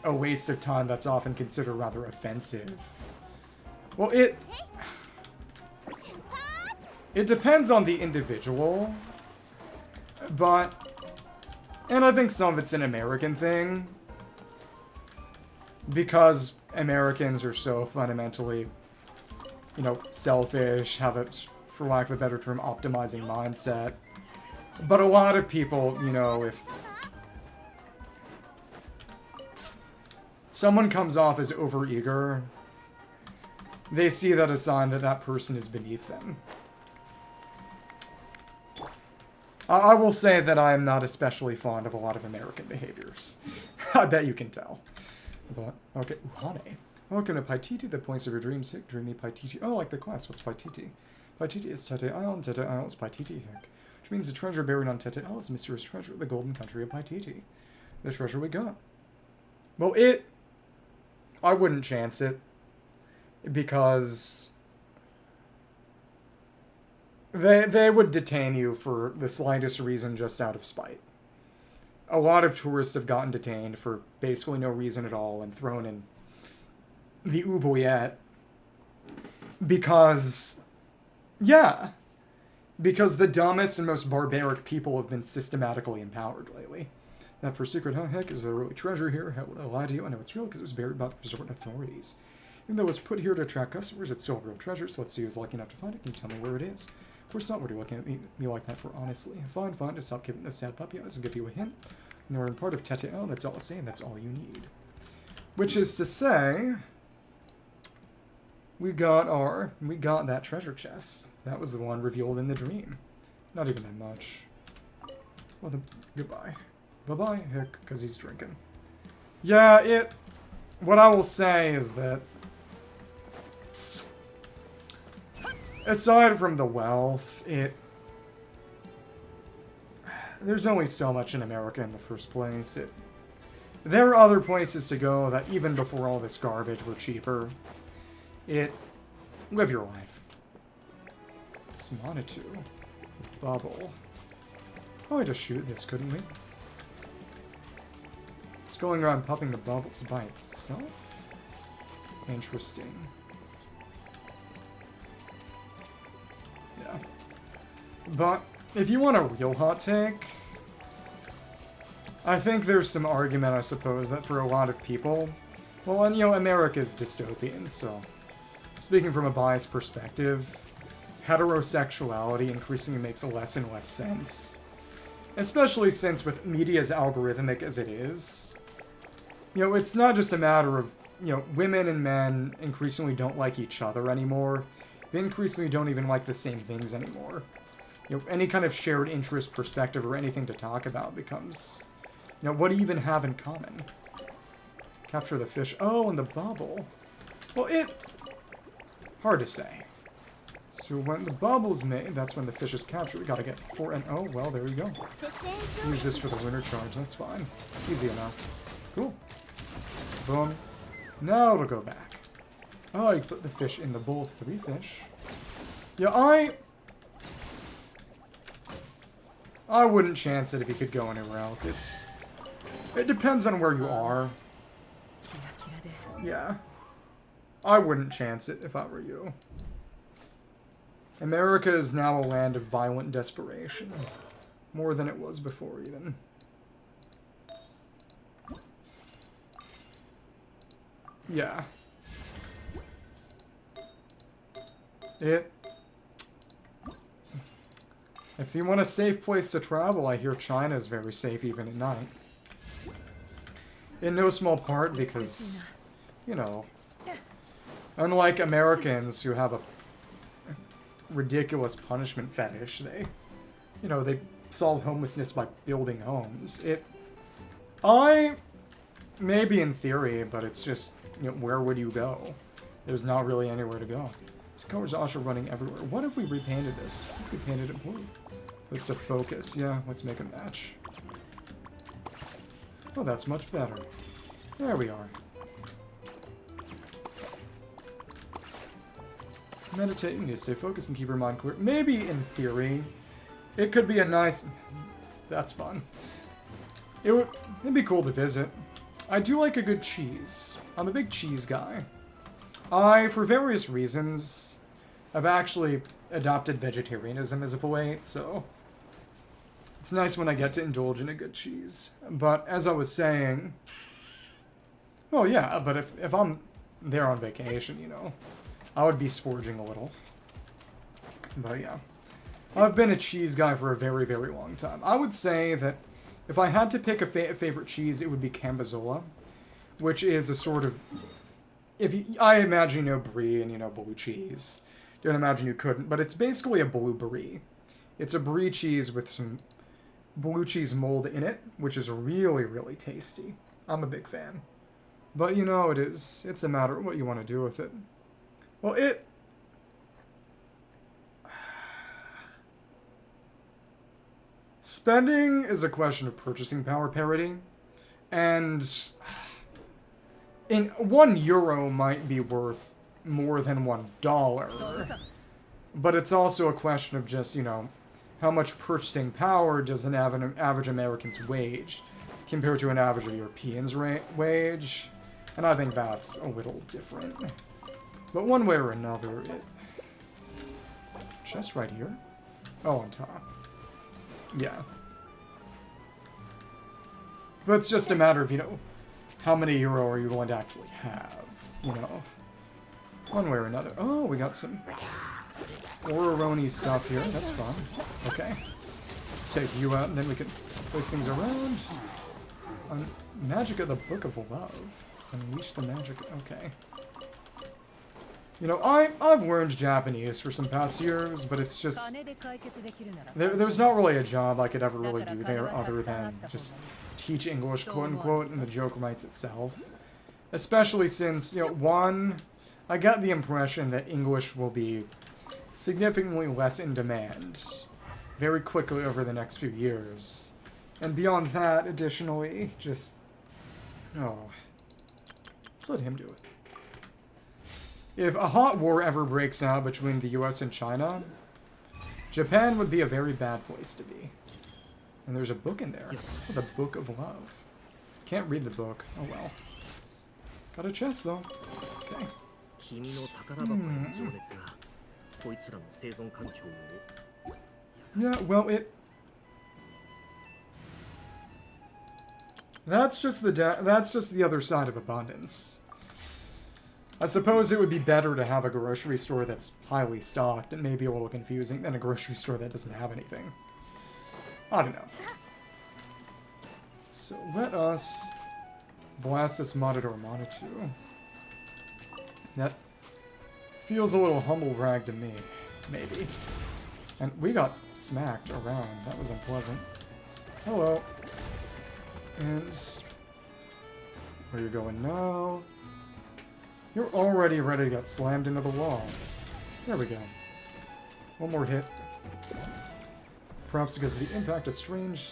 a waste of time that's often considered rather offensive. Well, it depends on the individual, but And I think some of it's an American thing. Because Americans are so fundamentally, you know, selfish, have a, for lack of a better term, optimizing mindset. But a lot of people, you know, if someone comes off as overeager, they see that as a sign that that person is beneath them. I will say that I am not especially fond of a lot of American behaviors. I bet you can tell. But, okay, Uhane. Welcome to Paititi, the points of your dreams. Hick, dreamy Paititi. Oh, like the quest. What's Paititi? Paititi is Tete Isle, and Tete Isle is Paititi, Hick. Which means the treasure buried on Tete Isle is a mysterious treasure, the golden country of Paititi. The treasure we got. Well, I wouldn't chance it. Because they would detain you for the slightest reason just out of spite. A lot of tourists have gotten detained for basically no reason at all and thrown in the oubliette because, yeah, because the dumbest and most barbaric people have been systematically empowered lately. That for secret, how heck is there really treasure here? How would I lie to you? I know it's real because it was buried by the resort authorities. Even though it was put here to attract customers, it's still a real treasure, so let's see who's lucky enough to find it. Can you tell me where it is? Of course not. What are you looking at me like that for, honestly? Fine, just stop giving this sad puppy eyes and give you a hint. And we're in part of Tete Isle, that's all I'm saying, that's all you need. Which is to say, we got that treasure chest. That was the one revealed in the dream. Not even that much. Well, goodbye. Bye-bye, Hick, because he's drinking. Yeah, what I will say is that aside from the wealth, there's only so much in America in the first place. There are other places to go that even before all this garbage were cheaper. Live your life. It's Monitou. Bubble. Probably just shoot this, couldn't we? It's going around popping the bubbles by itself? Interesting. Yeah. But if you want a real hot take, I think there's some argument, I suppose, that for a lot of people, well, and you know, America's dystopian, so speaking from a biased perspective, heterosexuality increasingly makes less and less sense. Especially since with media as algorithmic as it is, you know, it's not just a matter of, you know, women and men increasingly don't like each other anymore. They increasingly don't even like the same things anymore. You know, any kind of shared interest, perspective, or anything to talk about becomes, you know, what do you even have in common? Capture the fish. Oh, and the bubble. Well, hard to say. So when the bubble's made, that's when the fish is captured. We gotta get 4 and oh, well, there you go. Use this for the winter charge, that's fine. Easy enough. Cool. Boom. Now it'll go back. Oh, you put the fish in the bowl of 3 fish. Yeah, I wouldn't chance it if you could go anywhere else. It depends on where you are. Yeah. I wouldn't chance it if I were you. America is now a land of violent desperation. More than it was before, even. Yeah. If you want a safe place to travel, I hear China is very safe even at night. In no small part because, you know, unlike Americans who have a ridiculous punishment fetish, they solve homelessness by building homes. Maybe in theory, but it's just, you know, where would you go? There's not really anywhere to go. This color's also running everywhere. What if we repainted this? What if we painted it blue? Just to focus. Yeah, let's make a match. Oh, that's much better. There we are. Meditate, you need to stay focused and keep your mind clear. Maybe, in theory, it could be a nice... That's fun. It'd be cool to visit. I do like a good cheese. I'm a big cheese guy. For various reasons, I've actually adopted vegetarianism as of late, so... It's nice when I get to indulge in a good cheese. But as I was saying, well, yeah, but if I'm there on vacation, you know, I would be splurging a little. But yeah, I've been a cheese guy for a very, very long time. I would say that if I had to pick a favorite cheese, it would be Cambozola, which is a sort of, I imagine you know brie and you know blue cheese. Don't imagine you couldn't, but it's basically a blue brie. It's a brie cheese with some blue cheese mold in it, which is really, really tasty. I'm a big fan. But you know, it's a matter of what you want to do with it. Well, spending is a question of purchasing power parity, and in €1 might be worth more than $1, but it's also a question of just, you know, how much purchasing power does an average American's wage compared to an average European's wage, and I think that's a little different. But one way or another, chest right here? Oh, on top. Yeah. But it's just a matter of, you know, how many euro are you going to actually have, you know? One way or another. Oh, we got some Ororoni stuff here. That's fun. Okay. Take you out, and then we can place things around. Magic of the Book of Love. Unleash the magic. Okay. You know, I've learned Japanese for some past years, but it's just... There's not really a job I could ever really do there other than just teach English, quote-unquote, and the joke writes itself. Especially since, you know, one, I got the impression that English will be significantly less in demand very quickly over the next few years. And beyond that, additionally, just... Oh. Let's let him do it. If a hot war ever breaks out between the US and China, Japan would be a very bad place to be. And there's a book in there. Yes. The Book of Love. Can't read the book. Oh well. Got a chest though. Okay. Yeah, well that's just the other side of abundance. I suppose it would be better to have a grocery store that's highly stocked and maybe a little confusing than a grocery store that doesn't have anything. I don't know. So let us blast this Matador Manitou. That feels a little humble brag to me, maybe. And we got smacked around. That was unpleasant. Hello. And where you going now? You're already ready to get slammed into the wall. There we go. One more hit. Perhaps because of the impact, a strange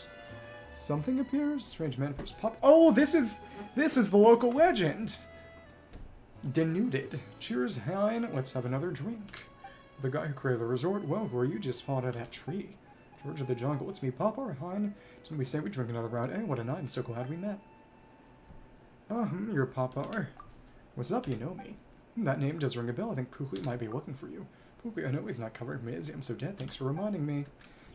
something appears? Strange man appears. Pop. Oh, this is the local legend! Denuded. Cheers, Hein. Let's have another drink. The guy who created the resort? Well, who are you? Just fall out of that tree. George of the Jungle. It's me, Papa, Hein. Didn't we say we'd drink another round? Hey, what a night. I'm so glad we met. You're Papa. What's up? You know me. That name does ring a bell. I think Pukui might be looking for you. Pukui, I know he's not covered in me, is he? I'm so dead. Thanks for reminding me.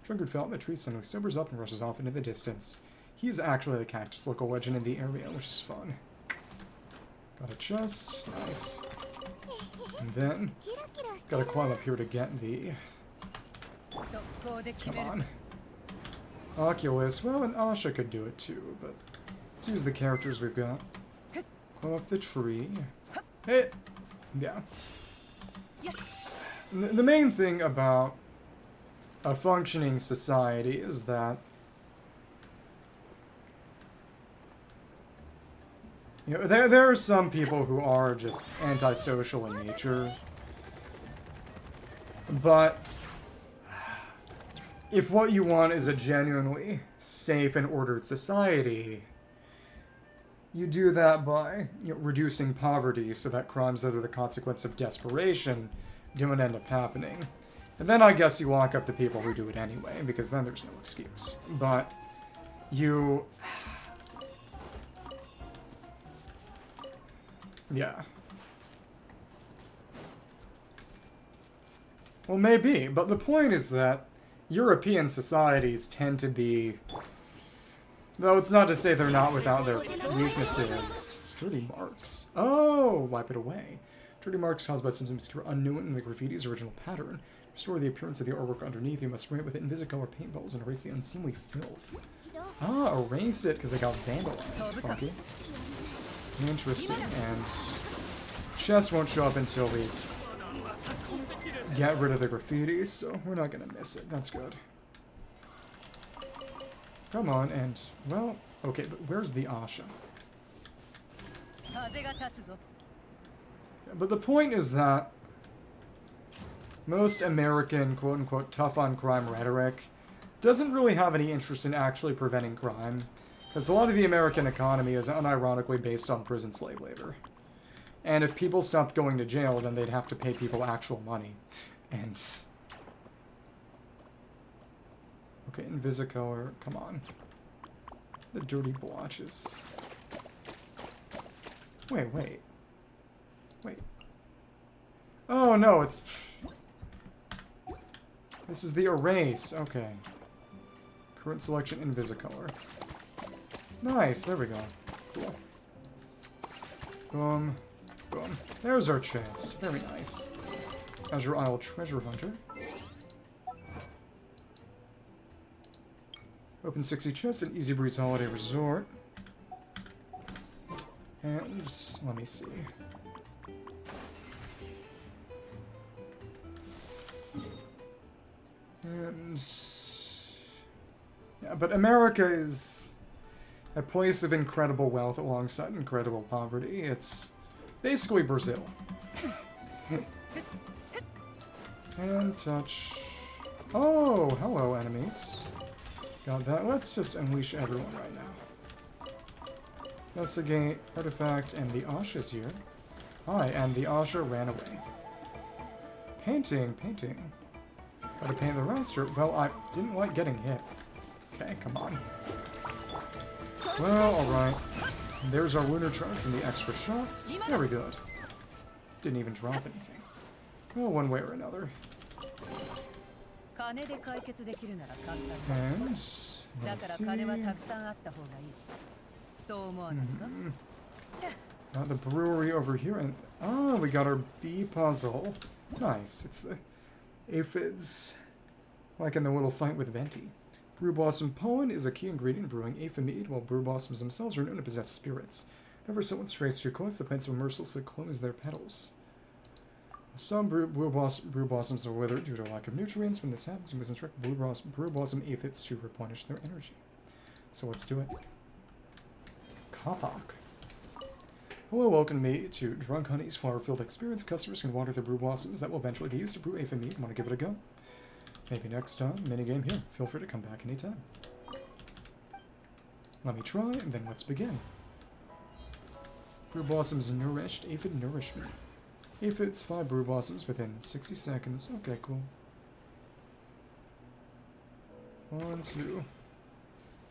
Drunkard fell in the tree, suddenly sobers up and rushes off into the distance. He's actually the cactus local legend in the area, which is fun. Got a chest. Nice. And then, gotta climb up here to get the... Come on. Oculus. Well, and Asha could do it too, but let's use the characters we've got. Climb up the tree. Hey! Yeah. The main thing about a functioning society is that you know, there are some people who are just antisocial in nature, but if what you want is a genuinely safe and ordered society, you do that by reducing poverty so that crimes that are the consequence of desperation don't end up happening. And then I guess you lock up the people who do it anyway, because then there's no excuse. But you... Yeah. Well, maybe, but the point is that European societies tend to be... Though it's not to say they're not without their weaknesses. Dirty marks. Oh, wipe it away. Dirty marks caused by some obscure unknown in the graffiti's original pattern. Restore the appearance of the artwork underneath. You must spray it with Invisicolor paintballs and erase the unseemly filth. Ah, erase it because it got vandalized. Funky. Interesting. And chest won't show up until we get rid of the graffiti, so we're not gonna miss it. That's good. Come on, and well, okay, but where's the Asha? But the point is that most American quote-unquote tough-on-crime rhetoric doesn't really have any interest in actually preventing crime, because a lot of the American economy is unironically based on prison slave labor. And if people stopped going to jail, then they'd have to pay people actual money. And... okay, Invisicolor, come on. The dirty blotches. Wait. Oh, no, it's... this is the erase. Okay. Current selection, Invisicolor. Nice, there we go. Cool. Boom. Boom. There's our chest. Very nice. Azure Isle Treasure Hunter. Open 60 chests at Easybreeze Holiday Resort. And let me see. And yeah, but America is a place of incredible wealth alongside incredible poverty. It's basically Brazil. And touch. Oh, hello, enemies. Got that. Let's just unleash everyone right now. Investigate, artifact, and the Asha's here. Hi, and the Asha ran away. Painting. Gotta paint the raster. Well, I didn't like getting hit. Okay, come on. Well, alright. There's our lunar charge from the extra shot. Very good. Didn't even drop anything. Well, one way or another. And let's see. Got the brewery over here, and oh, we got our bee puzzle. Nice. It's the aphids, like in the little fight with Venti. Brew blossom pollen is a key ingredient in brewing aphid, while brew blossoms themselves are known to possess spirits. Whenever someone strays too close, the plants will mercilessly close their petals. Some brew blossoms are withered due to lack of nutrients. When this happens, you must instruct brew blossom aphids to replenish their energy. So let's do it. Kapak. Hello, welcome me to Drunk Honey's Flower Field Experience. Customers can water the brew blossoms that will eventually get used to brew aphid meat. Want to give it a go? Maybe next time. Minigame here. Feel free to come back anytime. Let me try, and then let's begin. Brew blossoms nourished. Aphid nourishment. Aphids 5 brew blossoms within 60 seconds. Okay, cool. 1, 2,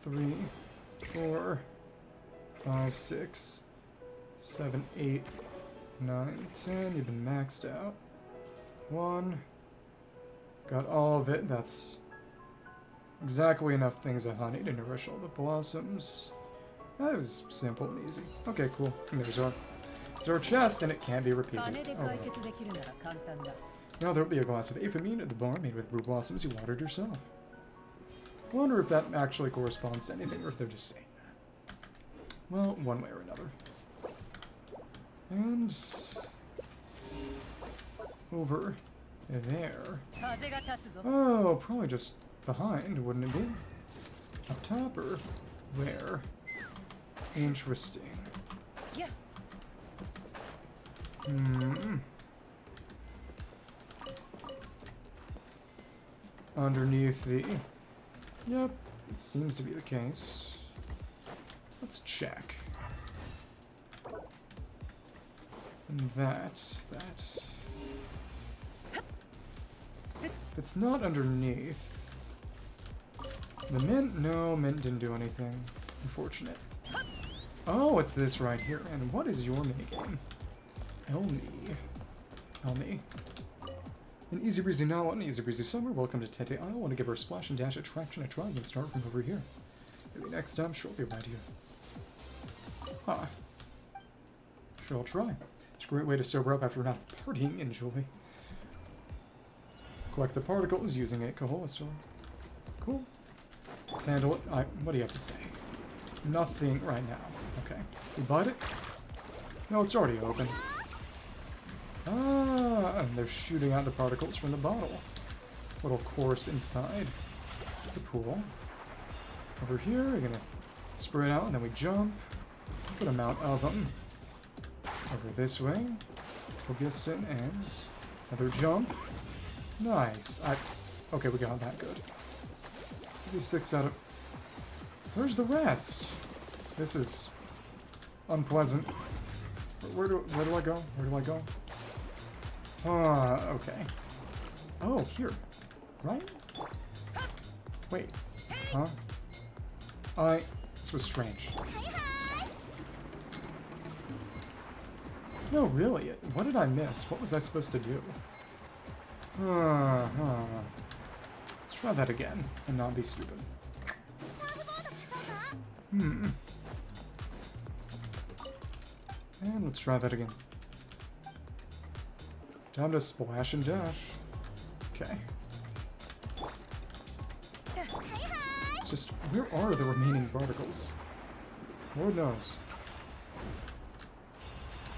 3, 4, 5, 6, 7, 8, 9, 10. You've been maxed out. 1. Got all of it. That's exactly enough things of honey to nourish all the blossoms. That was simple and easy. Okay, cool. And there's our chest, and it can't be repeated. Oh, well. Now there'll be a glass of aphid at the bar made with brew blossoms you watered yourself. I wonder if that actually corresponds to anything, or if they're just saying that. Well, one way or another. And over there. Oh, probably just behind, wouldn't it be? Up top or where? Interesting. Underneath the... Yep, it seems to be the case. Let's check. And that... If it's not underneath... The mint? No, mint didn't do anything. Unfortunate. Oh, it's this right here. And what is your minigame? Help me. An easy breezy now on easy breezy summer. Welcome to Tete Isle. Want to give our splash and dash attraction a try and start from over here. Maybe next time she'll be right here. Huh. Sure, I'll try. It's a great way to sober up after a night of partying. Enjoy. Collect the particles using a coholasaur. Cool. Let's handle it. What do you have to say? Nothing right now. Okay. We bite it? No, it's already open. Ah, and they're shooting out the particles from the bottle. Little course inside the pool. Over here, we're gonna spray it out, and then we jump. Good amount of them. Over this way. Phlogiston and another jump. Nice. Okay, we got that good. Maybe 6 out of... Where's the rest? This is unpleasant. Where do I go? Where do I go? Okay. Oh, here. Right? Wait. Huh? This was strange. No, really? What did I miss? What was I supposed to do? Let's try that again and not be stupid. And let's try that again. Time to splash and dash. Okay. It's just, where are the remaining particles? Lord knows.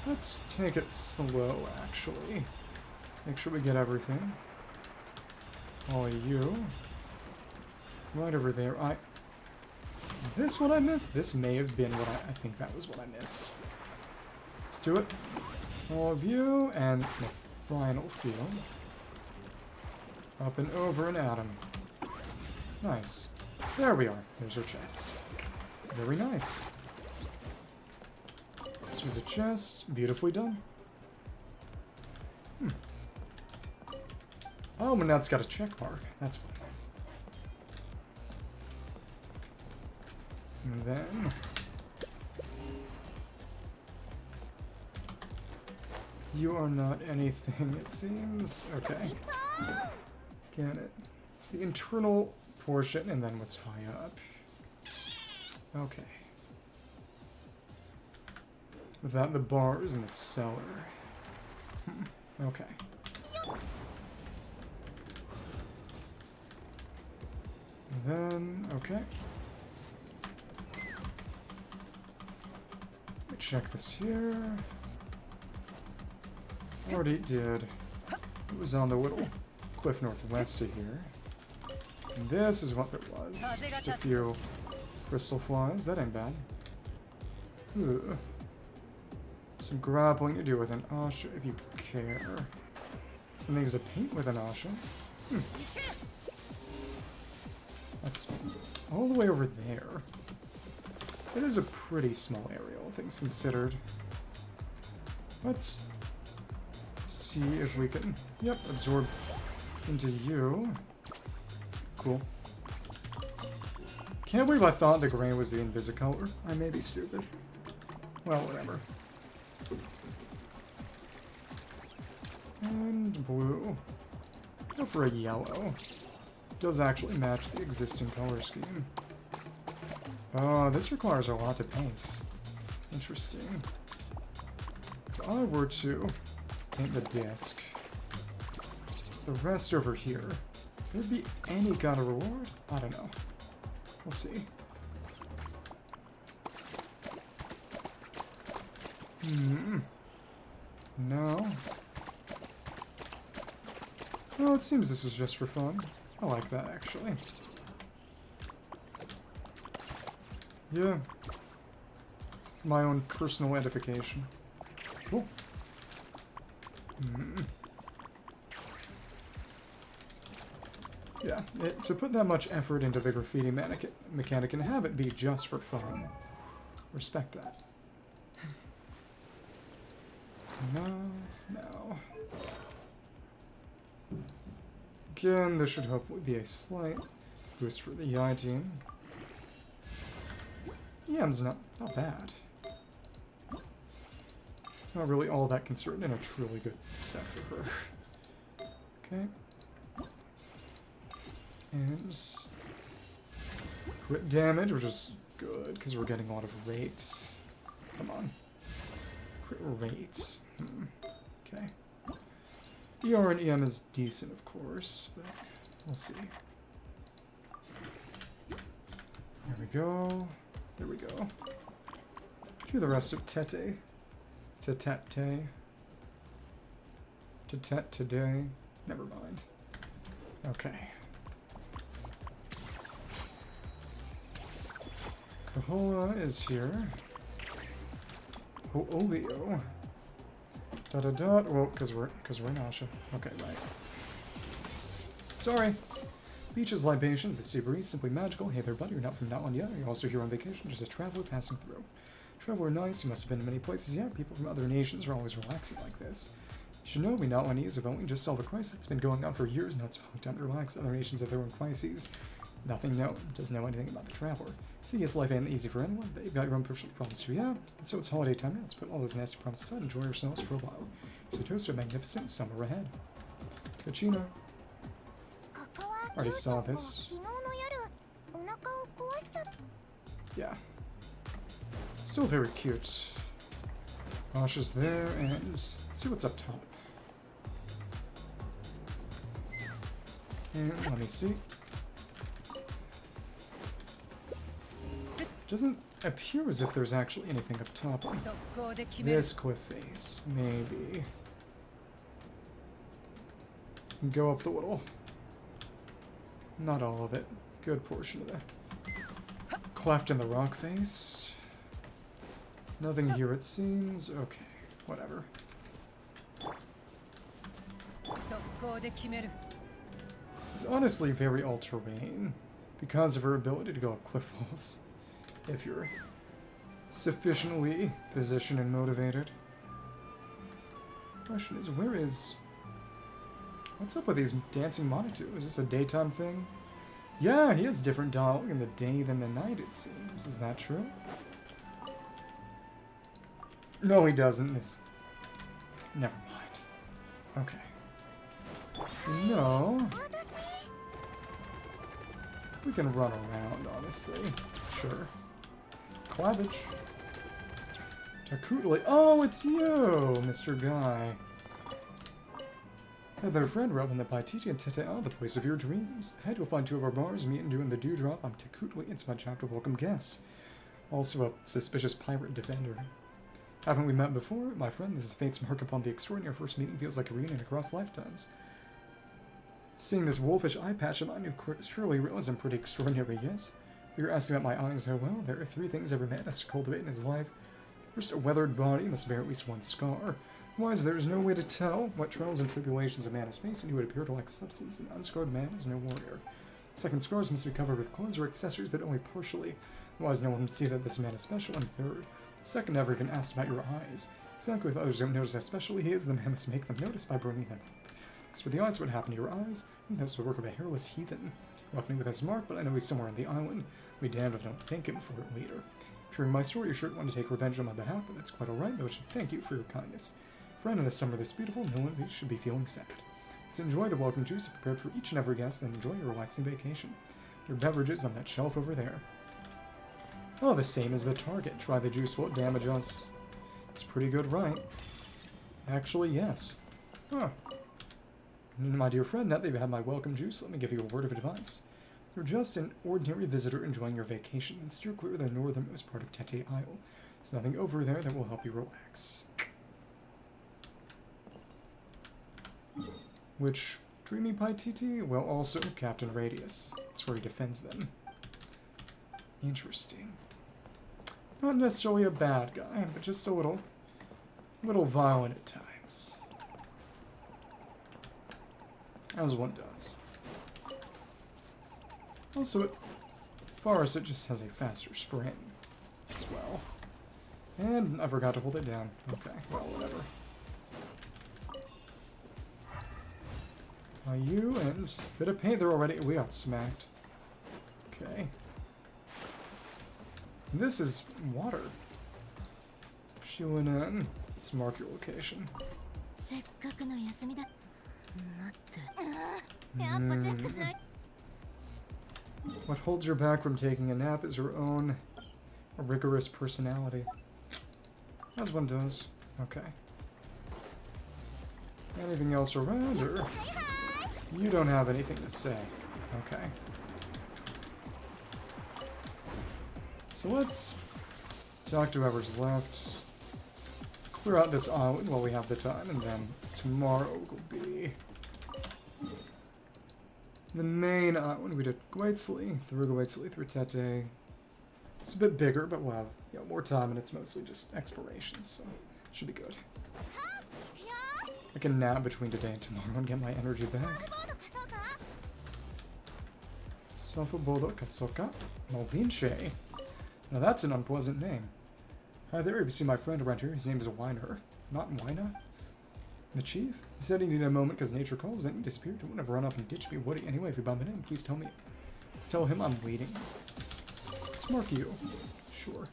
Let's take it slow, actually. Make sure we get everything. All of you. Right over there. Is this what I missed? This may have been what I think that was what I missed. Let's do it. All of you, and the final field. Up and over and at him. Nice. There we are. There's our chest. Very nice. This was a chest. Beautifully done. Oh, but now it's got a check mark. That's fun. And then... You are not anything, it seems. Okay. Get it. It's the internal portion, and then what's high up. Okay. Without the bars in the cellar. Okay. And then, okay. Let me check this here. Already did. It was on the little cliff northwest of here. And this is what there was. Just a few crystal flies. That ain't bad. Ooh. Some grappling to do with an Asha if you care. Some things to paint with an Asha. That's all the way over there. It is a pretty small area, all things considered. Let's see if we can, absorb into you. Cool. Can't believe I thought the gray was the invisicolor. I may be stupid. Well, whatever. And blue. Go for a yellow. Does actually match the existing color scheme. Oh, this requires a lot to paint. Interesting. If I were to paint the disc, the rest over here, there'd be any kind of reward? I don't know. We'll see. No. Well, it seems this was just for fun. I like that, actually. Yeah. My own personal edification. Cool. Yeah, to put that much effort into the graffiti mechanic and have it be just for fun. Respect that. No. Again, this should hopefully be a slight boost for the EI team. EM's not bad. Not really all that concerned, and a truly good set for her. Okay. And crit damage, which is good, because we're getting a lot of rates. Come on. Crit rates. Okay. ER and EM is decent, of course, but we'll see. There we go. There we go. Do the rest of Tete. Tete. Tete today. Never mind. Okay. Kahola is here. Olio. Da. Well, because we're in Asha. Okay, right. Sorry. Beaches, libations, the sea breeze, simply magical. Hey there, buddy. You're not from that one yet. You're also here on vacation, just a traveler passing through. Traveler nice. You must have been in many places. Yeah, people from other nations are always relaxing like this. You should know we not one ease of only just solve a crisis that's been going on for years. Now it's finally time to relax. Other nations have their own crises. Nothing known. Doesn't know anything about the traveler. See, yes, life ain't easy for anyone, but you've got your own personal problems too, yeah? And so it's holiday time now. Let's put all those nasty problems aside and enjoy yourselves for a while. Here's a toast to a magnificent summer ahead. Kachina. Already saw this. Yeah. Still very cute. Asha's there, and let's see what's up top. And let me see. Doesn't appear as if there's actually anything up top on this cliff face. Maybe. Go up the little. Not all of it. Good portion of the cleft in the rock face. Nothing here it seems. Okay, whatever. She's honestly very all-terrain because of her ability to go up cliff walls. If you're sufficiently positioned and motivated. Question is, where is... What's up with these dancing Monatu? Is this a daytime thing? Yeah, he has different dialogue in the day than the night, it seems. Is that true? No, he doesn't. Never mind. Okay. No. We can run around, honestly. Sure. Clabbage. Takutli. Oh, it's you, Mr. Guy. Hey there, friend. We're up in the Paititi and Tete, the place of your dreams. Ahead, you'll find two of our bars, me and you in the Dewdrop. I'm Takutli. It's my chapter welcome guest. Also a suspicious pirate defender. Haven't we met before? My friend, this is fate's mark upon the extraordinary first meeting. Feels like a reunion across lifetimes. Seeing this wolfish eye patch on you surely realize I'm pretty extraordinary, yes? You're asking about my eyes, oh well, there are three things every man has to cultivate in his life. First, a weathered body must bear at least one scar. Otherwise, there is no way to tell what trials and tribulations a man is facing who would appear to lack substance. An unscarred man is no warrior. Second, scars must be covered with clothes or accessories, but only partially. Otherwise, no one would see that this man is special. And third, second, never even asked about your eyes. Exactly if others don't notice how special he is, the man must make them notice by bringing them up. As for the odds, what happened to your eyes? That's the work of a hairless heathen. Left me with his mark, but I know he's somewhere on the island. Be damned if I don't thank him for it later. Hearing my story, you sure want to take revenge on my behalf, but that's quite alright, though I should thank you for your kindness. Friend, in a summer this beautiful, no one should be feeling sad. Let's enjoy the welcome juice prepared for each and every guest, and enjoy your relaxing vacation. Your beverages on that shelf over there. Oh, the same as the target. Try the juice, won't damage us. It's pretty good, right? Actually, yes. Huh. My dear friend, now that you've had my welcome juice, let me give you a word of advice. You're just an ordinary visitor enjoying your vacation, and steer clear of the northernmost part of Tete Isle. There's nothing over there that will help you relax. Which Dreamy Paititi? Well, also Captain Radius. That's where he defends them. Interesting. Not necessarily a bad guy, but just a little violent at times. As one does. Also, at Forest, it just has a faster sprint as well. And I forgot to hold it down. Okay, well, whatever. You and a bit of paint there already. We got smacked. Okay. This is water. Shilin in. Let's mark your location. What holds her back from taking a nap is her own rigorous personality. As one does. Okay. Anything else around her? You don't have anything to say. Okay. So let's talk to whoever's left. Clear out this island while we have the time, and then tomorrow will be the main island. We did Gwaitsli, through Tete. It's a bit bigger, but we'll have more time, and it's mostly just exploration, so should be good. I can nap between today and tomorrow and get my energy back. Sofubodo Kasoka Molinche. Now that's an unpleasant name. Hi there, you see my friend around here. His name is Weiner. Not Weiner? The chief? He said he needed a moment because nature calls, then he disappeared. Don't want to run off and ditch me, would he? Anyway, if you bump into him, please tell me. Let's tell him I'm waiting. Let's mark you. Sure.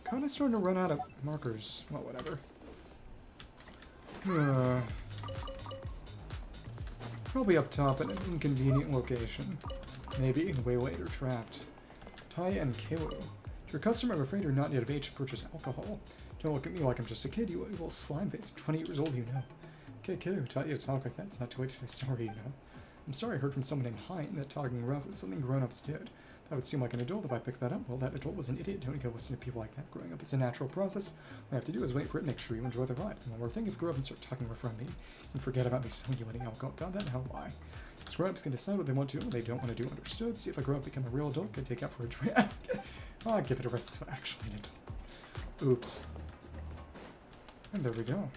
Kinda starting to run out of markers. Well, whatever. Probably up top in an inconvenient location. Maybe waylaid or trapped. Taya and Keilu. To your customer, I'm afraid you're not yet of age to purchase alcohol. Don't look at me like I'm just a kid, you little slime face. I'm 20 years old, you know. Okay, kid, who taught you to talk like that? It's not too late to say sorry, you know. I'm sorry I heard from someone named Hein that talking rough was something grown-ups did. That would seem like an adult if I picked that up. Well, that adult was an idiot. Don't go listen to people like that. Growing up is a natural process. All I have to do is wait for it and make sure you enjoy the ride. And one more thing, if you grow up and start talking rough around me, and forget about me selling you any alcohol, God, that hell lie. Because grown-ups can decide what they want to and what they don't want to do. Understood? See if I grow up become a real adult, could take out for a drink. I'll give it a rest until actually an adult. Oops. And there we go.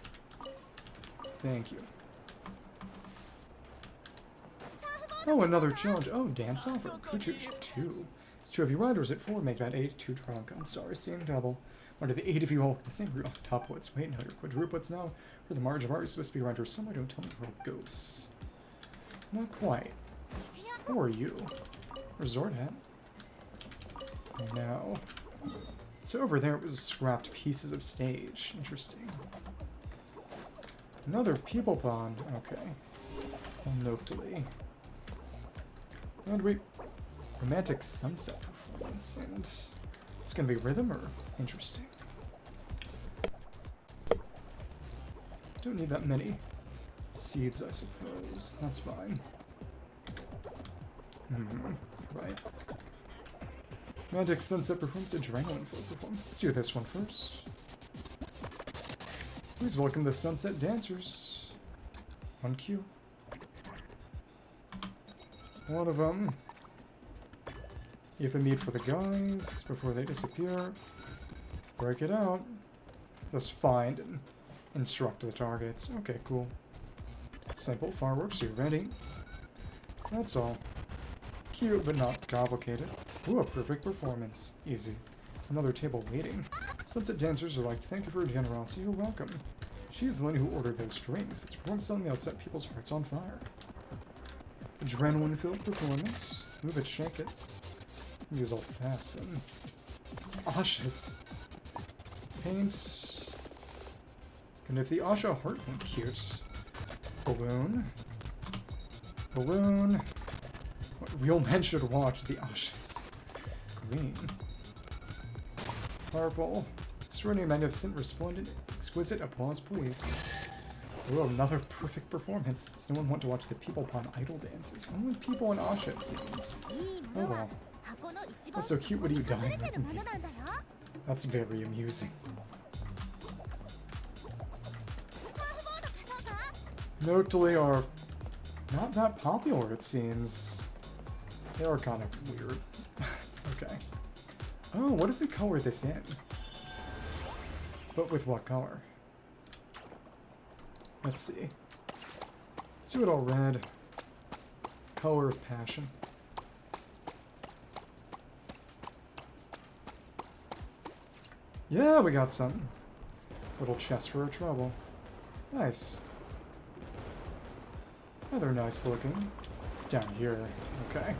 Thank you. Oh, another challenge. Oh, dance off or Kuchuch 2. It's 2 of you riders at 4. Make that 8. 2 drunk. I'm sorry, seeing double. One of the 8 of you all in the same room. Toplets. Wait, no, you're quadruplets now. For the Mare Jivari is supposed to be around here somewhere. Don't tell me we're ghosts. Not quite. Who are you? Resort hat? No. So over there it was scrapped pieces of stage. Interesting. Another people pond. Okay. Noctally. And romantic sunset performance. And it's gonna be rhythm or interesting. Don't need that many seeds, I suppose. That's fine. Right. Romantic sunset performance, adrenaline filled performance. Let's do this one first. Please welcome the sunset dancers. On cue. One of them. You have a meet for the guys before they disappear. Break it out. Just find and instruct the targets. Okay, cool. Simple fireworks, you're ready. That's all. Cute, but not complicated. Ooh, a perfect performance. Easy. There's another table waiting. Sunset dancers are like, thank you for your generosity, you're welcome. She's the one who ordered those drinks. It's perform something that'll set people's hearts on fire. Adrenaline-filled performance. Move it, shake it. Use all fast, then. It's Asha's. Paint. And if the Asha heart went cute. Balloon. Balloon. What real men should watch? The Asha's. Green. Purple. Extraordinary, magnificent, resplendent, exquisite. Applause, please. Oh, another perfect performance. Does no one want to watch the Pipilpan Idol dances? Only people in Asha, it seems. Oh well. Oh, so cute, what are you dying with me? That's very amusing. Noctally are not that popular, it seems. They are kind of weird. Okay. Oh, what if we color this in? But with what color? Let's see. Let's do it all red. Color of passion. Yeah, we got something. Little chest for our trouble. Nice. Rather nice looking. It's down here. Okay.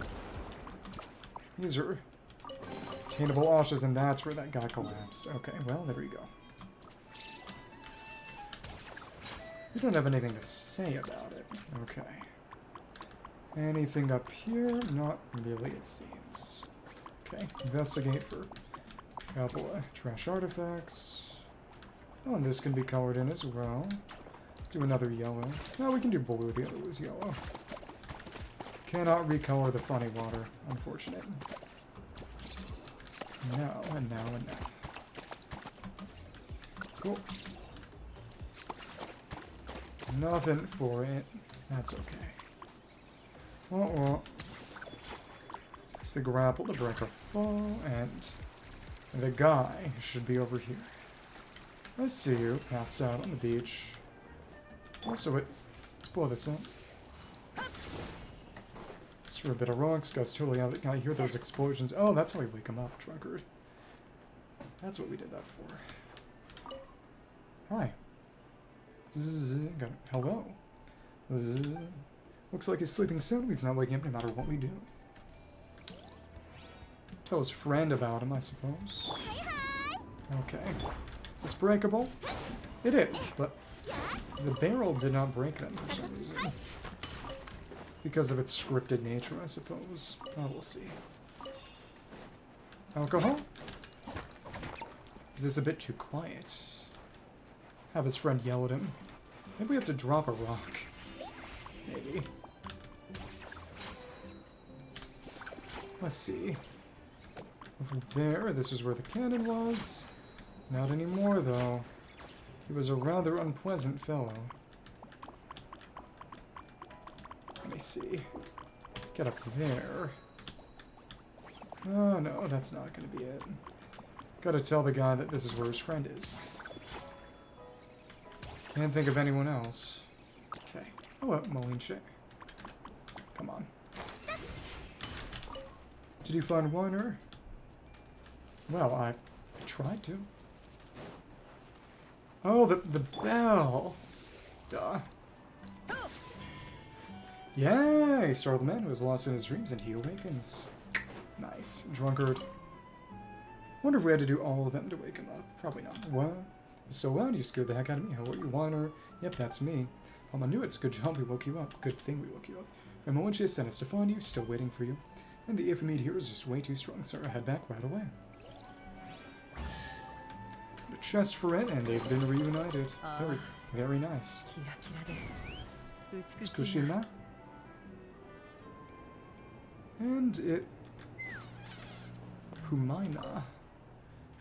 These are attainable Ashas, and that's where that guy collapsed. Okay, well, there we go. You don't have anything to say about it. Okay. Anything up here? Not really, it seems. Okay, investigate for a couple of trash artifacts. Oh, and this can be colored in as well. Do another yellow. No, we can do blue. The other was yellow. Cannot recolor the funny water. Unfortunate. No, and now, and now. Cool. Nothing for it. That's okay. Well. It's the grapple to break a fall, and the guy should be over here. I see you, passed out on the beach. Also, let's blow this up. Just for a bit of rocks, guys totally out. I hear those explosions. Oh, that's how we wake him up, drunkard. That's what we did that for. Hi. Hello. Looks like he's sleeping sound. He's not waking up no matter what we do. Tell his friend about him, I suppose. Okay. Is this breakable? It is, but the barrel did not break them for some reason. Because of its scripted nature, I suppose. Oh, we'll see. Alcohol? Is this a bit too quiet? Have his friend yell at him. Maybe we have to drop a rock. Maybe. Let's see. Over there, this is where the cannon was. Not anymore, though. He was a rather unpleasant fellow. Let me see. Get up there. Oh, no, that's not going to be it. Gotta tell the guy that this is where his friend is. Can't think of anyone else. Okay. Oh, Molinche. Come on. Did you find Weiner? Well, I tried to. Oh, the bell! Duh. Yay! Star the man who was lost in his dreams and he awakens. Nice. Drunkard. Wonder if we had to do all of them to wake him up. Probably not. What? So loud you scared the heck out of me. How are you, Weiner? Yep, that's me. I knew it's a good job we woke you up. Good thing we woke you up. The moment she sent us to find you, still waiting for you. And the Ifamid here is just way too strong, so I head back right away. The chest for it, and they've been reunited. Very, very nice. Tsukushima. And it... Pumaina.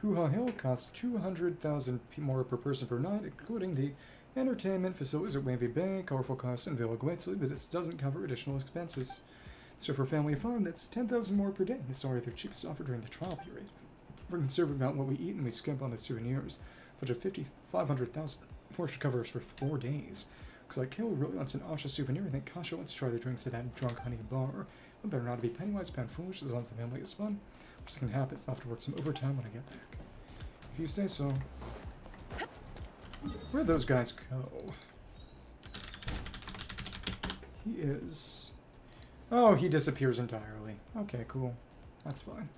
Huha Hill costs 200,000 more per person per night, including the entertainment facilities at Wavy Bay, colorful costs, and Villa Guetzel, but this doesn't cover additional expenses. So for a family of 5, that's 10,000 more per day. This is already their cheapest offer during the trial period. We're conservative about what we eat and we skimp on the souvenirs. Budget 500,000 more should cover us for 4 days. Looks like Kayla really wants an Asha souvenir. I think Kasha wants to try the drinks at that drunk honey bar. It better not to be penny-wise, pound foolish, as long as the family is fun. What's gonna happen? I'll have to work some overtime when I get back. If you say so. Where'd those guys go? He is... Oh, he disappears entirely. Okay, cool. That's fine.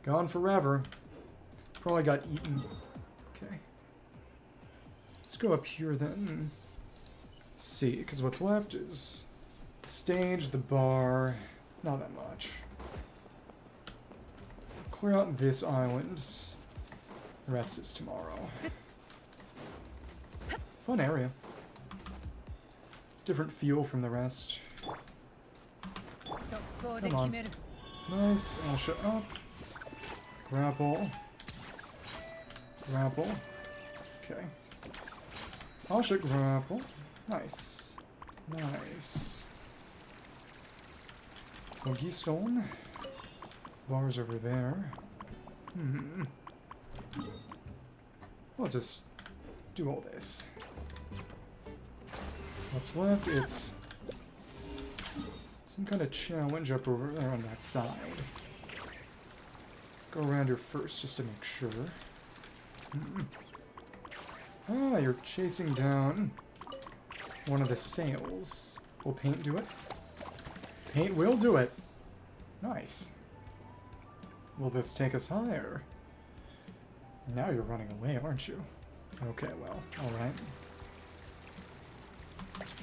Gone forever. Probably got eaten. Okay. Let's go up here then. See, because what's left is the stage, the bar. Not that much. Clear out this island. The rest is tomorrow. Fun area. Different feel from the rest. Come on. Nice. Asha up. Grapple. Grapple. Okay. Asha grapple. Nice. Nice. Bogey stone. Bars over there. I'll just do all this. What's left? It's some kind of challenge up over there on that side. Go around here first just to make sure. Ah, you're chasing down one of the sails. Will paint do it? Paint will do it. Nice. Will this take us higher? Now you're running away, aren't you? Okay, well, alright.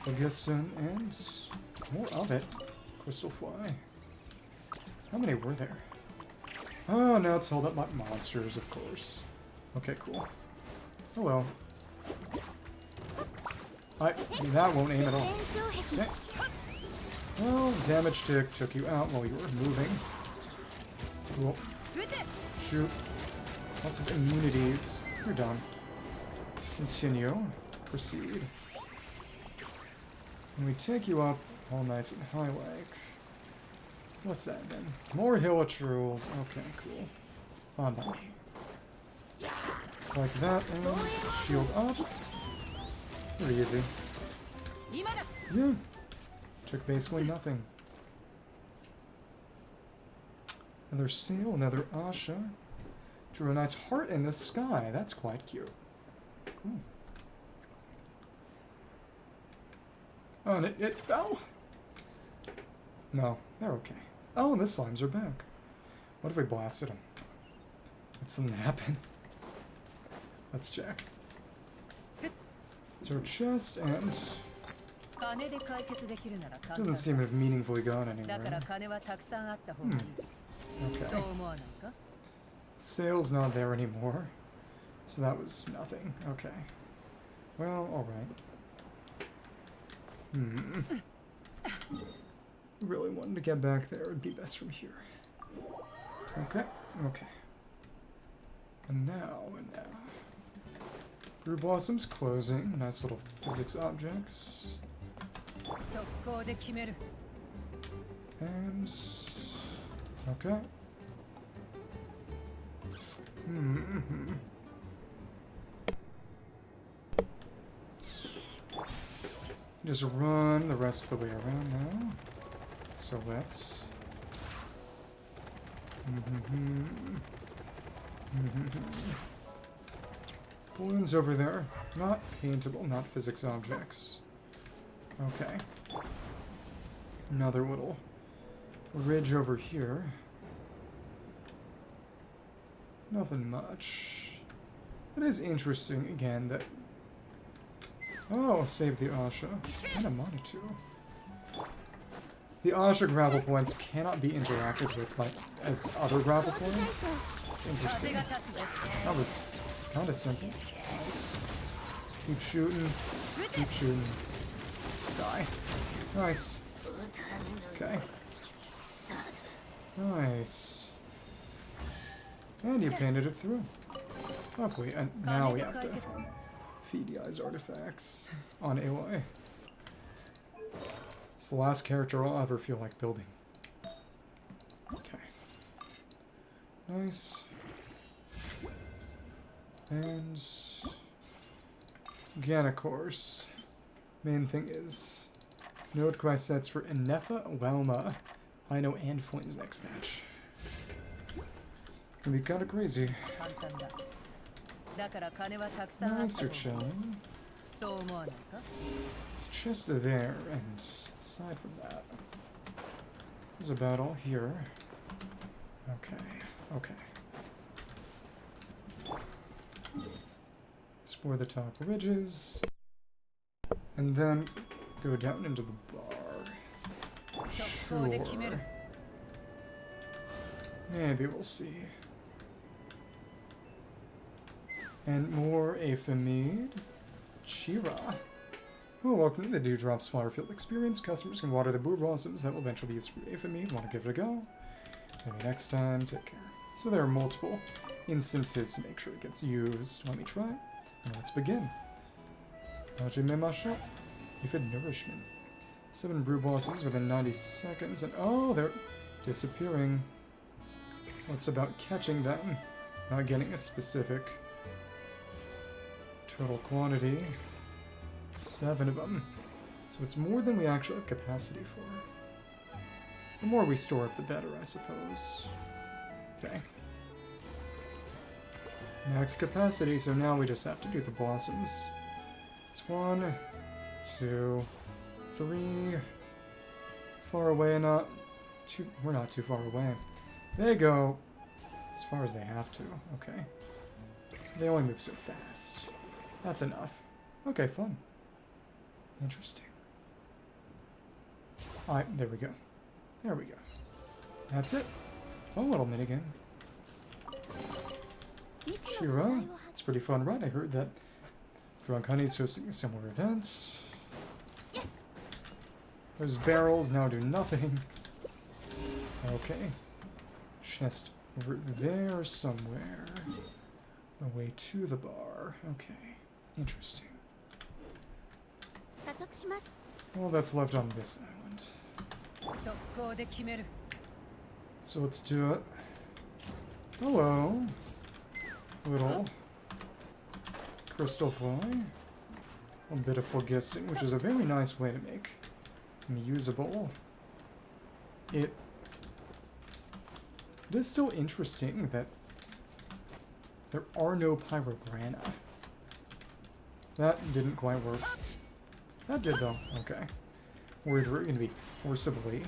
Augustin and more of it. Crystal Fly. How many were there? Oh, now it's held up by monsters, of course. Okay, cool. Oh well. That won't aim at all. Okay. Well, damage tick took you out while you were moving. Cool. Shoot. Lots of immunities. You're done. Continue. Proceed. And we take you up all nice and high like. What's that then? More Hillage rules. Okay, cool. Fine by me. Just like that, and shield up. Pretty easy. Yeah. Took basically nothing. Another sail, another Asha. Drew a nice heart in the sky. That's quite cute. Cool. Oh, and it fell? No, they're okay. Oh, and the slimes are back. What if we blasted them? What's something happen? Let's check. Is our chest and... Doesn't seem to have meaningfully gone anywhere. Okay. Sail's not there anymore. So that was nothing. Okay. Well, alright. Really wanted to get back there. It'd be best from here. Okay. Okay. And now. Brew Blossom's closing. Nice little physics objects. And... Okay. Just run the rest of the way around now. So let's... Balloons over there. Not paintable, not physics objects. Okay. Another little ridge over here. Nothing much. It is interesting, again, that... Oh, save the Asha. And a Manitou. The Asha gravel points cannot be interacted with like as other gravel points. It's interesting. That was kind of simple. Nice. Keep shooting. Keep shooting. Die. Nice. Okay. Nice. And you painted it through. Lovely. And now we have to feed you guys artifacts on Aloy. It's the last character I'll ever feel like building. Okay. Nice. And again, of course, main thing is node quest sets for Inefa, Welma, Ino, and Flynn's next match. Gonna be kind of crazy. Nice, you're chilling. Chest there, and aside from that, is about all here. Okay, okay. Explore the top ridges, and then go down into the bar. Sure. Maybe we'll see. And more Aphemide. Chira. Oh, welcome to the Dewdrops Flower Field Experience. Customers can water the brew blossoms that will eventually be used for Aphemide. Want to give it a go? Maybe next time. Take care. So there are multiple instances to make sure it gets used. Let me try. And let's begin. Hajime Ifid Nourishment. 7 brew blossoms within 90 seconds. And oh, they're disappearing. What's about catching them? Not getting a specific total quantity. 7 of them. So it's more than we actually have capacity for. The more we store up, the better, I suppose. Okay. Max capacity, so now we just have to do the blossoms. It's 1, 2, 3. Far away, not too... We're not too far away. They go as far as they have to. Okay. They only move so fast. That's enough. Okay, fun. Interesting. Alright, there we go. There we go. That's it. Fun little minigame. Shira, it's a pretty fun ride. I heard that Drunk Honey's hosting similar events. Those barrels now do nothing. Okay. Chest over there somewhere. The way to the bar. Okay. Interesting. All that's left on this island. So let's do it. Hello. Little crystal fly. A bit of forgetting, which is a very nice way to make them usable. It is still interesting that there are no pyrograna. That didn't quite work. That did though. Okay. Worried we're going to be forcibly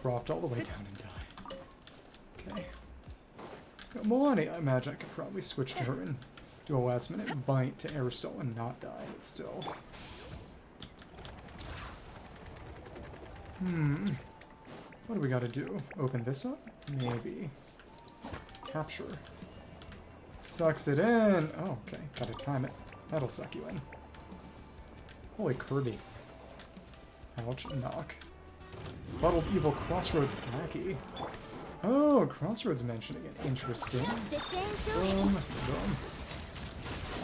dropped all the way down and die. Okay. Milani, I imagine I could probably switch to her and do a last minute bite to air stall and not die, but still. What do we gotta do? Open this up? Maybe. Capture. Sucks it in! Oh, okay. Gotta time it. That'll suck you in. Holy Kirby. Ouch. Knock. Bottled Evil Crossroads Lackey. Oh, Crossroads mentioned again. Interesting. Boom.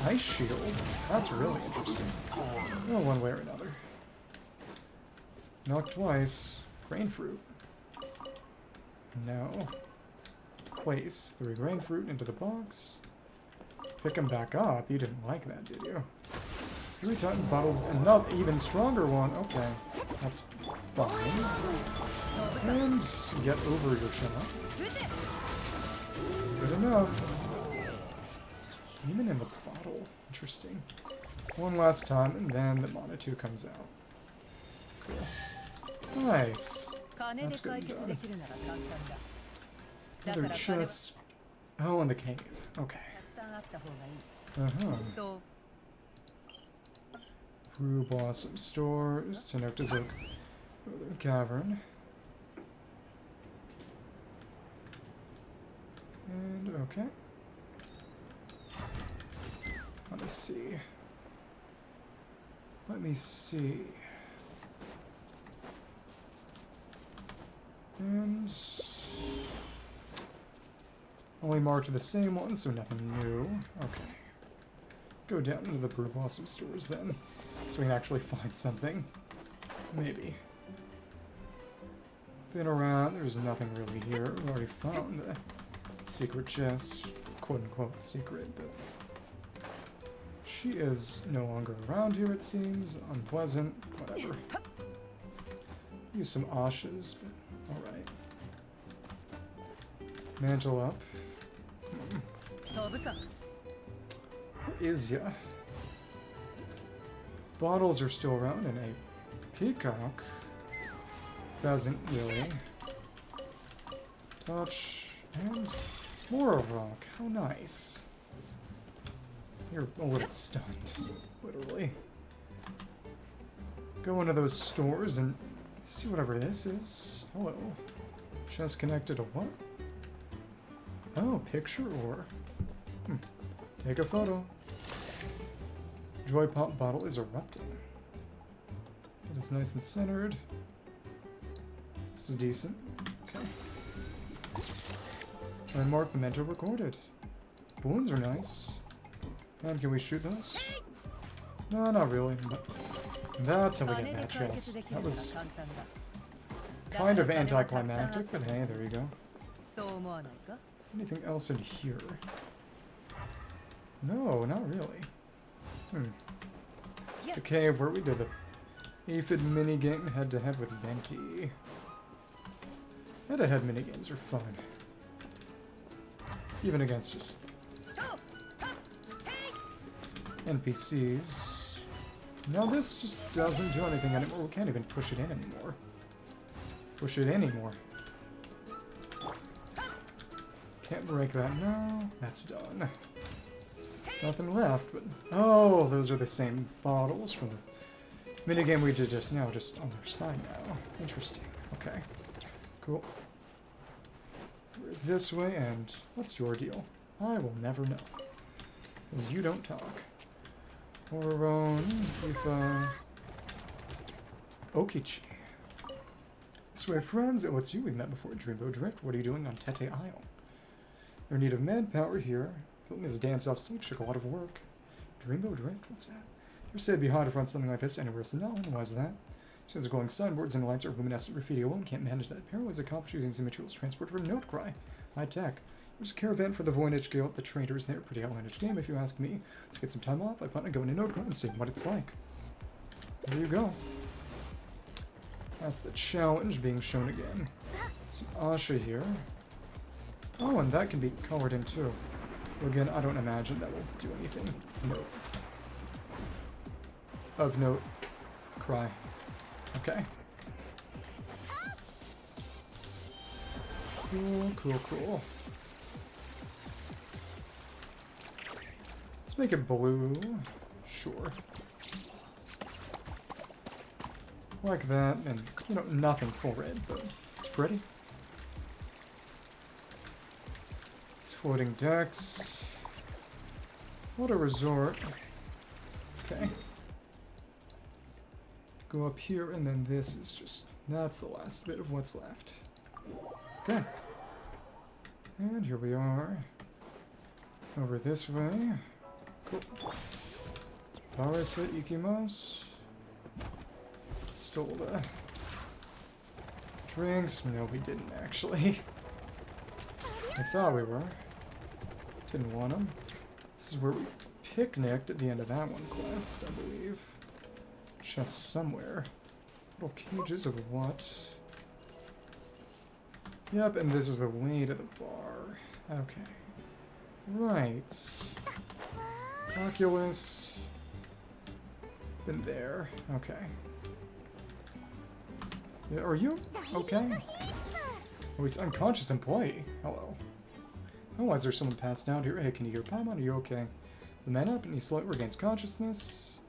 Ice Shield. That's really interesting. Oh, one way or another. Knock twice. Grain Fruit. No. Place 3 grain fruit into the box. Pick them back up. You didn't like that, did you? 3 times bottled another even stronger one. Okay. That's fine. And get over your shot. Good enough. Demon in the bottle. Interesting. One last time, and then the Mana 2 comes out. Cool. Nice. That's good and done. Another chest. Oh, in the cave. Okay. Uh-huh. Brew Blossom Stores. Tenocta's Oak Cavern. And, okay. Let me see. Let me see. And only marked the same one, so nothing new. Okay. Go down into the Brew Blossom Stores then, so we can actually find something. Maybe. Been around, there's nothing really here. We already found the secret chest, quote-unquote secret, but she is no longer around here, it seems. Unpleasant, whatever. Use some ashes, but alright. Mantle up. Where is ya? Bottles are still around, and a peacock. Pheasant, really. Touch, and more rock. How nice. You're a little stunned, literally. Go into those stores and see whatever this is. Hello. Just connected to what? Oh, picture or... Take a photo. Joy Pop bottle is erupting. It is nice and centered. This is decent. Okay. Landmark memento recorded. Balloons are nice. And can we shoot those? No, not really. But that's how we get that chest. That was kind of anticlimactic, but hey, there you go. Anything else in here? No, not really. The cave where we did the aphid minigame head-to-head with Venti. Head-to-head minigames are fun. Even against just NPCs. Now this just doesn't do anything anymore. We can't even push it in anymore. Push it anymore. Can't break that now. That's done. Nothing left, but... Oh, those are the same bottles from the minigame we did just now, just on their side now. Interesting. Okay. Cool. We're this way, and what's your deal? I will never know. Because you don't talk. Oron, Tifa... Okichi. This way, friends. Oh, it's you we've met before. Dreamboat Drift. What are you doing on Tete Isle? They're in need of manpower here. Building this dance off stage took a lot of work. Dreamboat Drift? What's that? You're said it'd be hard to run something like this anywhere else. No, why is that? Since glowing signboards and lights are luminescent graffiti alone can't manage that. Apparently is accomplished using some materials transport for Note Cry. High tech. There's a caravan for the Voynich Guild. The traders there. Pretty outlandish name if you ask me. Let's get some time off. I plan on going to Note Cry and seeing what it's like. There you go. That's the challenge being shown again. Some Asha here. Oh, and that can be colored in too. Well, again, I don't imagine that will do anything. Note. Of note. Cry. Okay. Cool, cool, cool. Let's make it blue. Sure. Like that, and, you know, nothing full red, but it's pretty. It's floating decks. What a resort. Okay. Go up here, and then this is just... That's the last bit of what's left. Okay. And here we are. Over this way. Cool. Barasa Ikimas. Stole the drinks. No, we didn't actually. I thought we were. Didn't want them. This is where we picnicked at the end of that one quest, I believe. Just somewhere. Little cages of what? Yep, and this is the way to the bar. Okay. Right. Oculus. Been there. Okay. Yeah, are you okay? Oh, he's unconscious employee. Hello. Oh, why is there someone passed out here? Hey, can you hear Paimon? Are you okay? The man up and he slowly regains consciousness.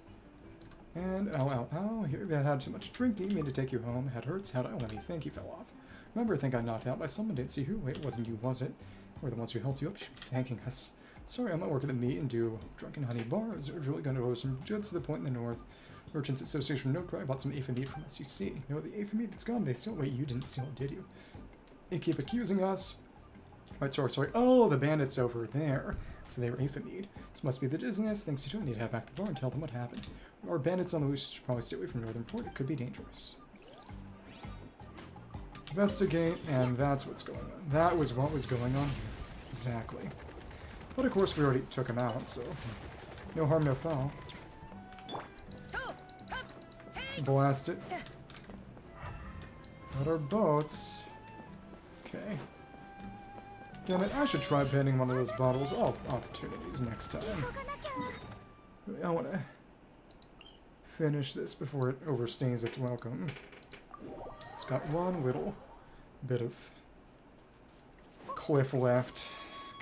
And ow. Here that had too much drink. Didn't mean to take you home. Head hurts. How'd I let me think he fell off? Remember, I think I knocked out by someone. Didn't see who. Wait, it wasn't you, was it? We're the ones who helped you up. You should be thanking us. Sorry, I'm not working at the meat and do drunken honey bar. I was really going to go some goods to the point in the north. Merchants Association Note Cry bought some Aphra meat from SUC. You know, the Aphra meat that's gone, they still... Wait, you didn't steal it, did you? They keep accusing us. Right, sorry. Oh, the bandits over there. So they were Aphra meat. This must be the dizziness. Thanks to you, I need to head back to the bar and tell them what happened. Or bandits on the loose should probably stay away from Northern Port. It could be dangerous. Investigate, and that's what's going on. That was what was going on here. Exactly. But of course we already took him out, so... No harm, no foul. Let's blast it. Got our boats. Okay. Damn it, I should try banning one of those bottles of opportunities next time. I want to finish this before it overstays its welcome. It's got one little bit of cliff left.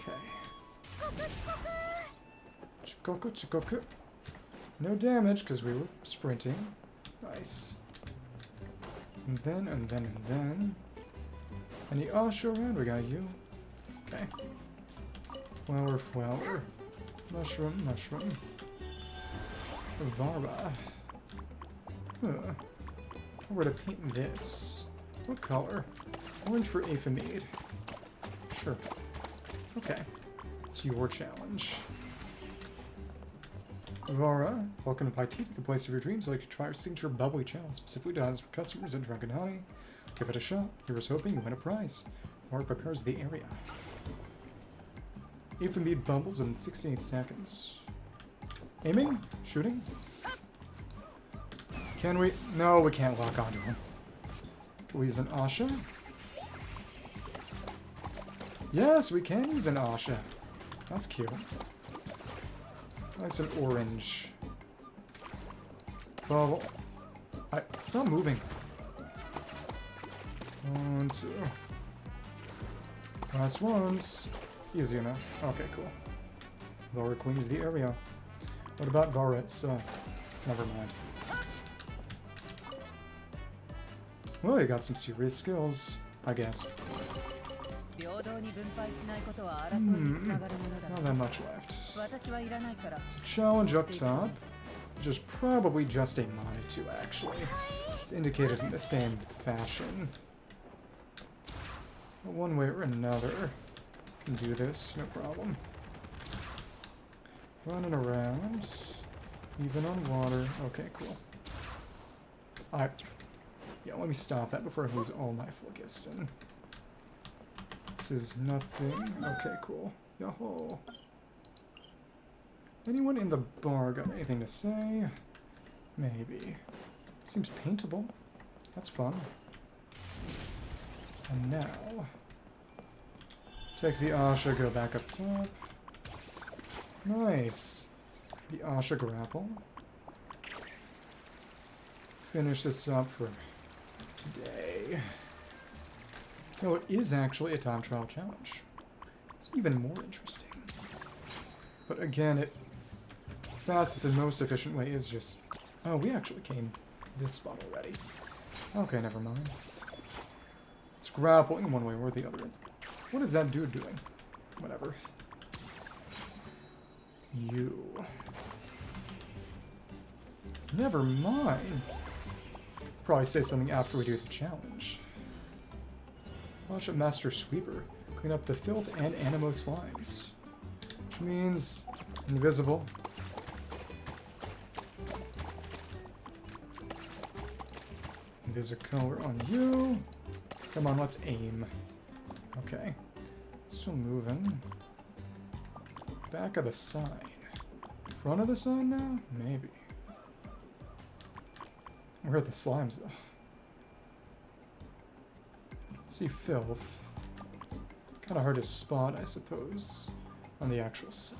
Okay. Chikoku. No damage because we were sprinting. Nice. And then. Any Asha around? We got you. Okay. Flower. Mushroom. Varba. Huh. Where to paint this? What color? Orange for Aphemide. Sure. Okay. It's your challenge. Vara, welcome to Paititi, the place of your dreams. I'd like to try our signature bubbly challenge, specifically designed for customers at Drunken Honey. Give it a shot. Here's hoping you win a prize. Vara prepares the area. Aphemide bubbles in 68 seconds. Aiming? Shooting? Can we? No, we can't lock onto him. Can we use an Asha? Yes, we can use an Asha. That's cute. Nice and orange. Bubble. It's not moving. 1, 2. Last ones. Easy enough. Okay, cool. Laura Queen's the area. What about Vara itself? Never mind. Well, you got some serious skills, I guess. Not that much left. It's a challenge up top, which is probably just a Manitou, actually. It's indicated in the same fashion. But one way or another, can do this, no problem. Running around, even on water. Okay, cool. Yeah, let me stop that before I lose all my phlogiston. This is nothing. Okay, cool. Yo-ho. Anyone in the bar got anything to say? Maybe. Seems paintable. That's fun. And now... take the Asha, go back up top. Nice. The Asha grapple. Finish this up for today. No, it is actually a time trial challenge. It's even more interesting. But again, it fastest and most efficient way is just... oh, we actually came this spot already. Okay, never mind. It's grappling one way or the other. What is that dude doing? Whatever. You. Never mind. Probably say something after we do the challenge. Watch a Master Sweeper. Clean up the filth and animo slimes. Which means invisible. Invisicolor on you. Come on, let's aim. Okay. Still moving. Back of the sign. Front of the sign now? Maybe. Where are the slimes, though? Let's see filth. Kind of hard to spot, I suppose, on the actual sign.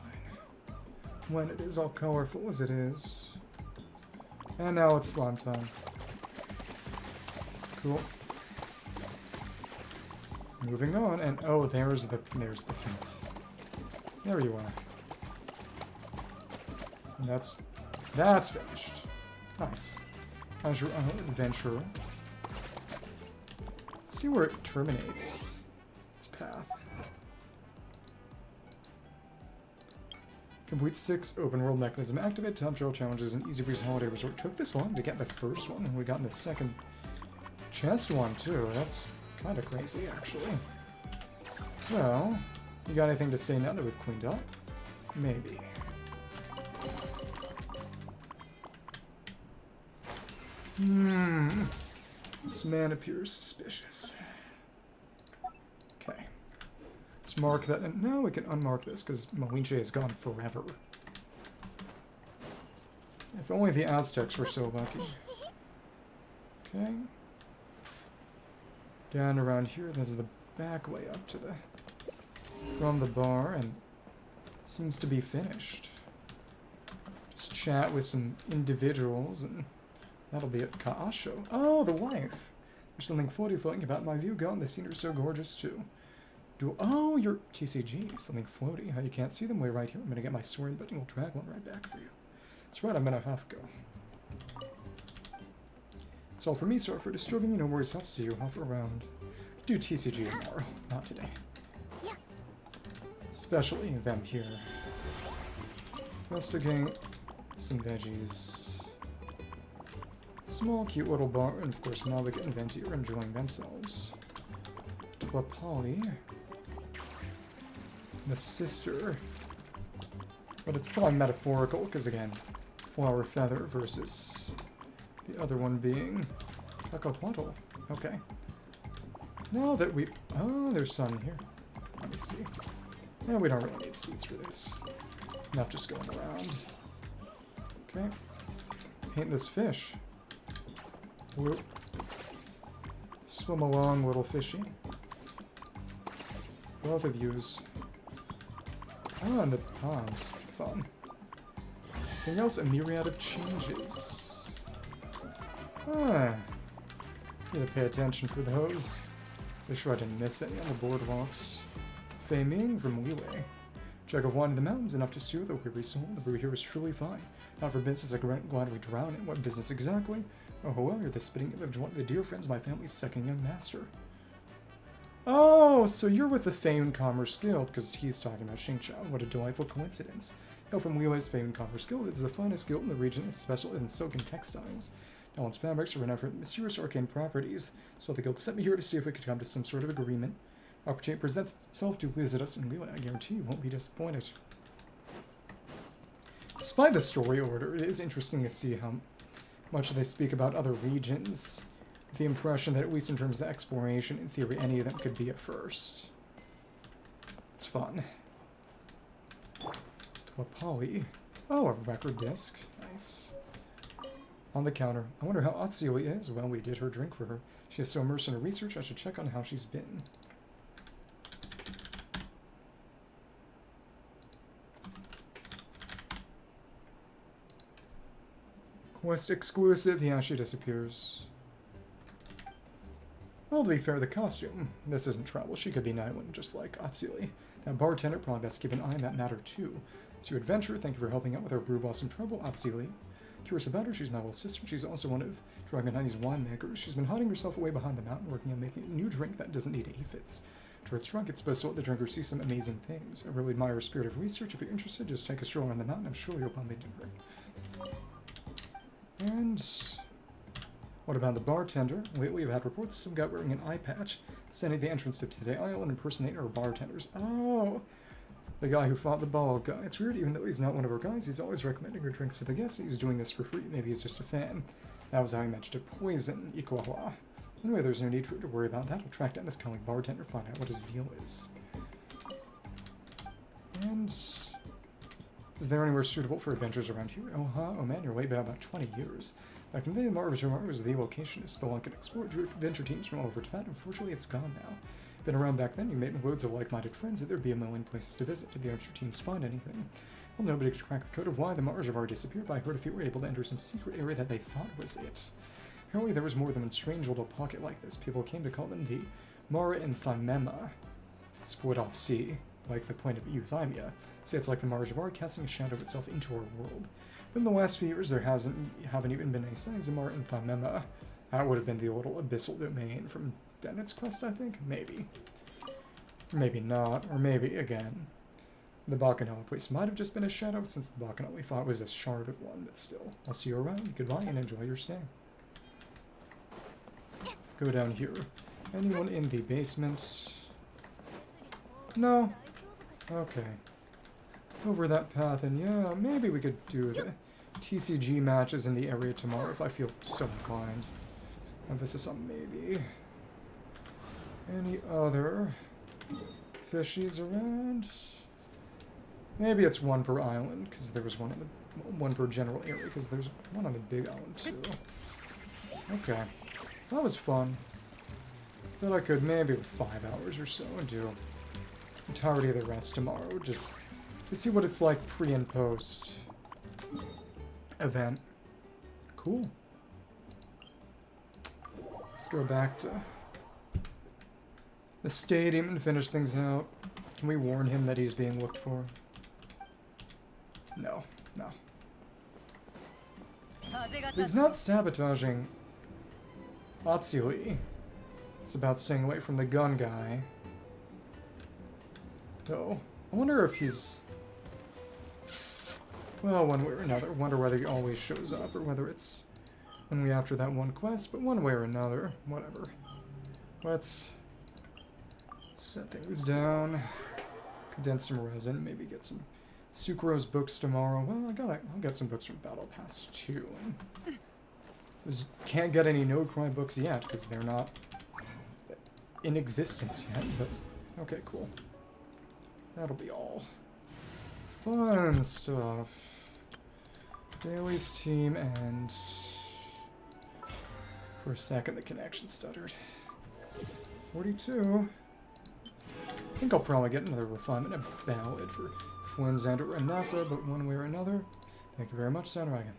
When it is all colorful as it is. And now it's slime time. Cool. Moving on, and oh, there's the filth. There you are. And that's finished. Nice. How's your adventure? Let's see where it terminates. Its path. Complete 6 open world mechanism. Activate top trail challenges in Easybreeze Holiday Resort. Took this long to get the first one, and we got the second chest one too. That's kind of crazy, actually. Well, you got anything to say now that we've cleaned up? Maybe. This man appears suspicious. Okay. Let's mark that, and now we can unmark this, because Malinche is gone forever. If only the Aztecs were so lucky. Okay. Down around here, this is the back way up to the... from the bar, and it seems to be finished. Just chat with some individuals, and that'll be it. Kaasho. Oh, the wife. There's something floaty about my view. God, the scene are so gorgeous, too. Oh, you're TCG. Something floaty. How you can't see them way right here. I'm gonna get my sword, but we'll drag one right back for you. That's right, I'm gonna have to go. That's all for me. Sorry for disturbing you. No worries. Hope to see you. Hop around. Do TCG tomorrow. Not today. Especially them here. Investigate some veggies. Small, cute little bar, and of course Malvik and Venti are enjoying themselves. Tlapali. The sister. But it's probably metaphorical, because again, flower feather versus the other one being Takapoto. Okay. Now that we... oh, there's sun here. Let me see. Yeah, we don't really need seats for this. Enough just going around. Okay. Paint this fish. Whoop. Swim along, little fishy. Both of yous. Oh, and the pond. Fun. Anything else? A myriad of changes. Ah. Need to pay attention for those. Make sure I didn't miss any on the boardwalks. Fei Ming from Liyue. Jug of wine in the mountains, enough to soothe a weary soul. The brew here is truly fine. Not for business, I'm glad we drown in. What business exactly? Oh, well, you're the spitting image of one of the dear friends of my family's second young master. Oh, so you're with the famed Commerce Guild, because he's talking about Xingqiao. What a delightful coincidence. Hail from Liu's famed Commerce Guild. It's the finest guild in the region that specializes in silk and textiles. Now its fabrics are renowned for mysterious arcane properties, so the guild sent me here to see if we could come to some sort of agreement. Opportunity presents itself to visit us in Liu. I guarantee you won't be disappointed. Despite the story order, it is interesting to see how much they speak about other regions. The impression that, at least in terms of exploration, in theory, any of them could be a first. It's fun. To a poly. Oh, a record disc. Nice. On the counter. I wonder how Atsui is. Well, we did her drink for her. She is so immersed in her research, I should check on how she's been. Quest exclusive. Yeah, she disappears. Well, to be fair, the costume. This isn't trouble. She could be Nilou, just like Atsui. That bartender, probably best keep an eye on that matter, too. It's your adventure. Thank you for helping out with our brew blossom trouble, Atsui. Curious about her, she's my little sister. She's also one of Dragon Honey's winemakers. She's been hiding herself away behind the mountain, working on making a new drink that doesn't need aphids. To its drunk, it's supposed to let the drinker see some amazing things. I really admire her spirit of research. If you're interested, just take a stroll around the mountain. I'm sure you'll find it different. And what about the bartender? Lately, we've had reports of some guy wearing an eye patch standing at the entrance to Tete Isle and impersonating our bartenders. Oh, the guy who fought the bald guy. It's weird, even though he's not one of our guys, he's always recommending our drinks to the guests. He's doing this for free. Maybe he's just a fan. That was how he managed to poison Ikuahua. Anyway, there's no need for to worry about that. I'll track down this cunning bartender, find out what his deal is. And is there anywhere suitable for adventures around here? Oh man, you're way back about 20 years. Back in the day, Mare Jivari was the location to spelunk and explore adventure teams from all over Tibet. Unfortunately, it's gone now. Been around back then, you made loads of like-minded friends, that there'd be a million places to visit. Did the adventure teams find anything? Well, nobody could crack the code of why the Mare Jivari disappeared, but I heard if you were able to enter some secret area that they thought was it. Apparently there was more than one strange little pocket like this. People came to call them the Mare Infamema. Split off sea, like the point of euthymia. Say it's like the Mare Jivari casting a shadow of itself into our world. But in the last few years, there haven't even been any signs of Mare Infamema. That would have been the old abyssal domain from Bennett's quest, I think? Maybe. Maybe not, or maybe, again. The Bacchanal place might have just been a shadow, since the Bacchanal we thought was a shard of one, but still. I'll see you around. Goodbye, and enjoy your stay. Go down here. Anyone in the basement? No. Okay. Over that path, and yeah, maybe we could do the TCG matches in the area tomorrow if I feel so inclined. Emphasis on maybe. Any other fishies around? Maybe it's one per island, because there was one per general area, because there's one on the big island too. Okay. That was fun. But I could maybe with 5 hours or so and do entirety of the rest tomorrow, just to see what it's like pre and post event. Cool. Let's go back to the stadium and finish things out. Can we warn him that he's being looked for? No. No. He's not sabotaging Atsui. It's about staying away from the gun guy. So, I wonder if he's... Well, one way or another. Wonder whether he always shows up, or whether it's only after that one quest, but one way or another. Whatever. Let's set things down. Condense some resin, maybe get some Sucrose books tomorrow. Well, I'll get some books from Battle Pass 2. Can't get any No Cry books yet, because they're not in existence yet, but okay, cool. That'll be all. Fun stuff. Dailies team, and for a second the connection stuttered. 42. I think I'll probably get another refinement of ballad for Flynn's and or Anafa, but one way or another. Thank you very much, Saturn.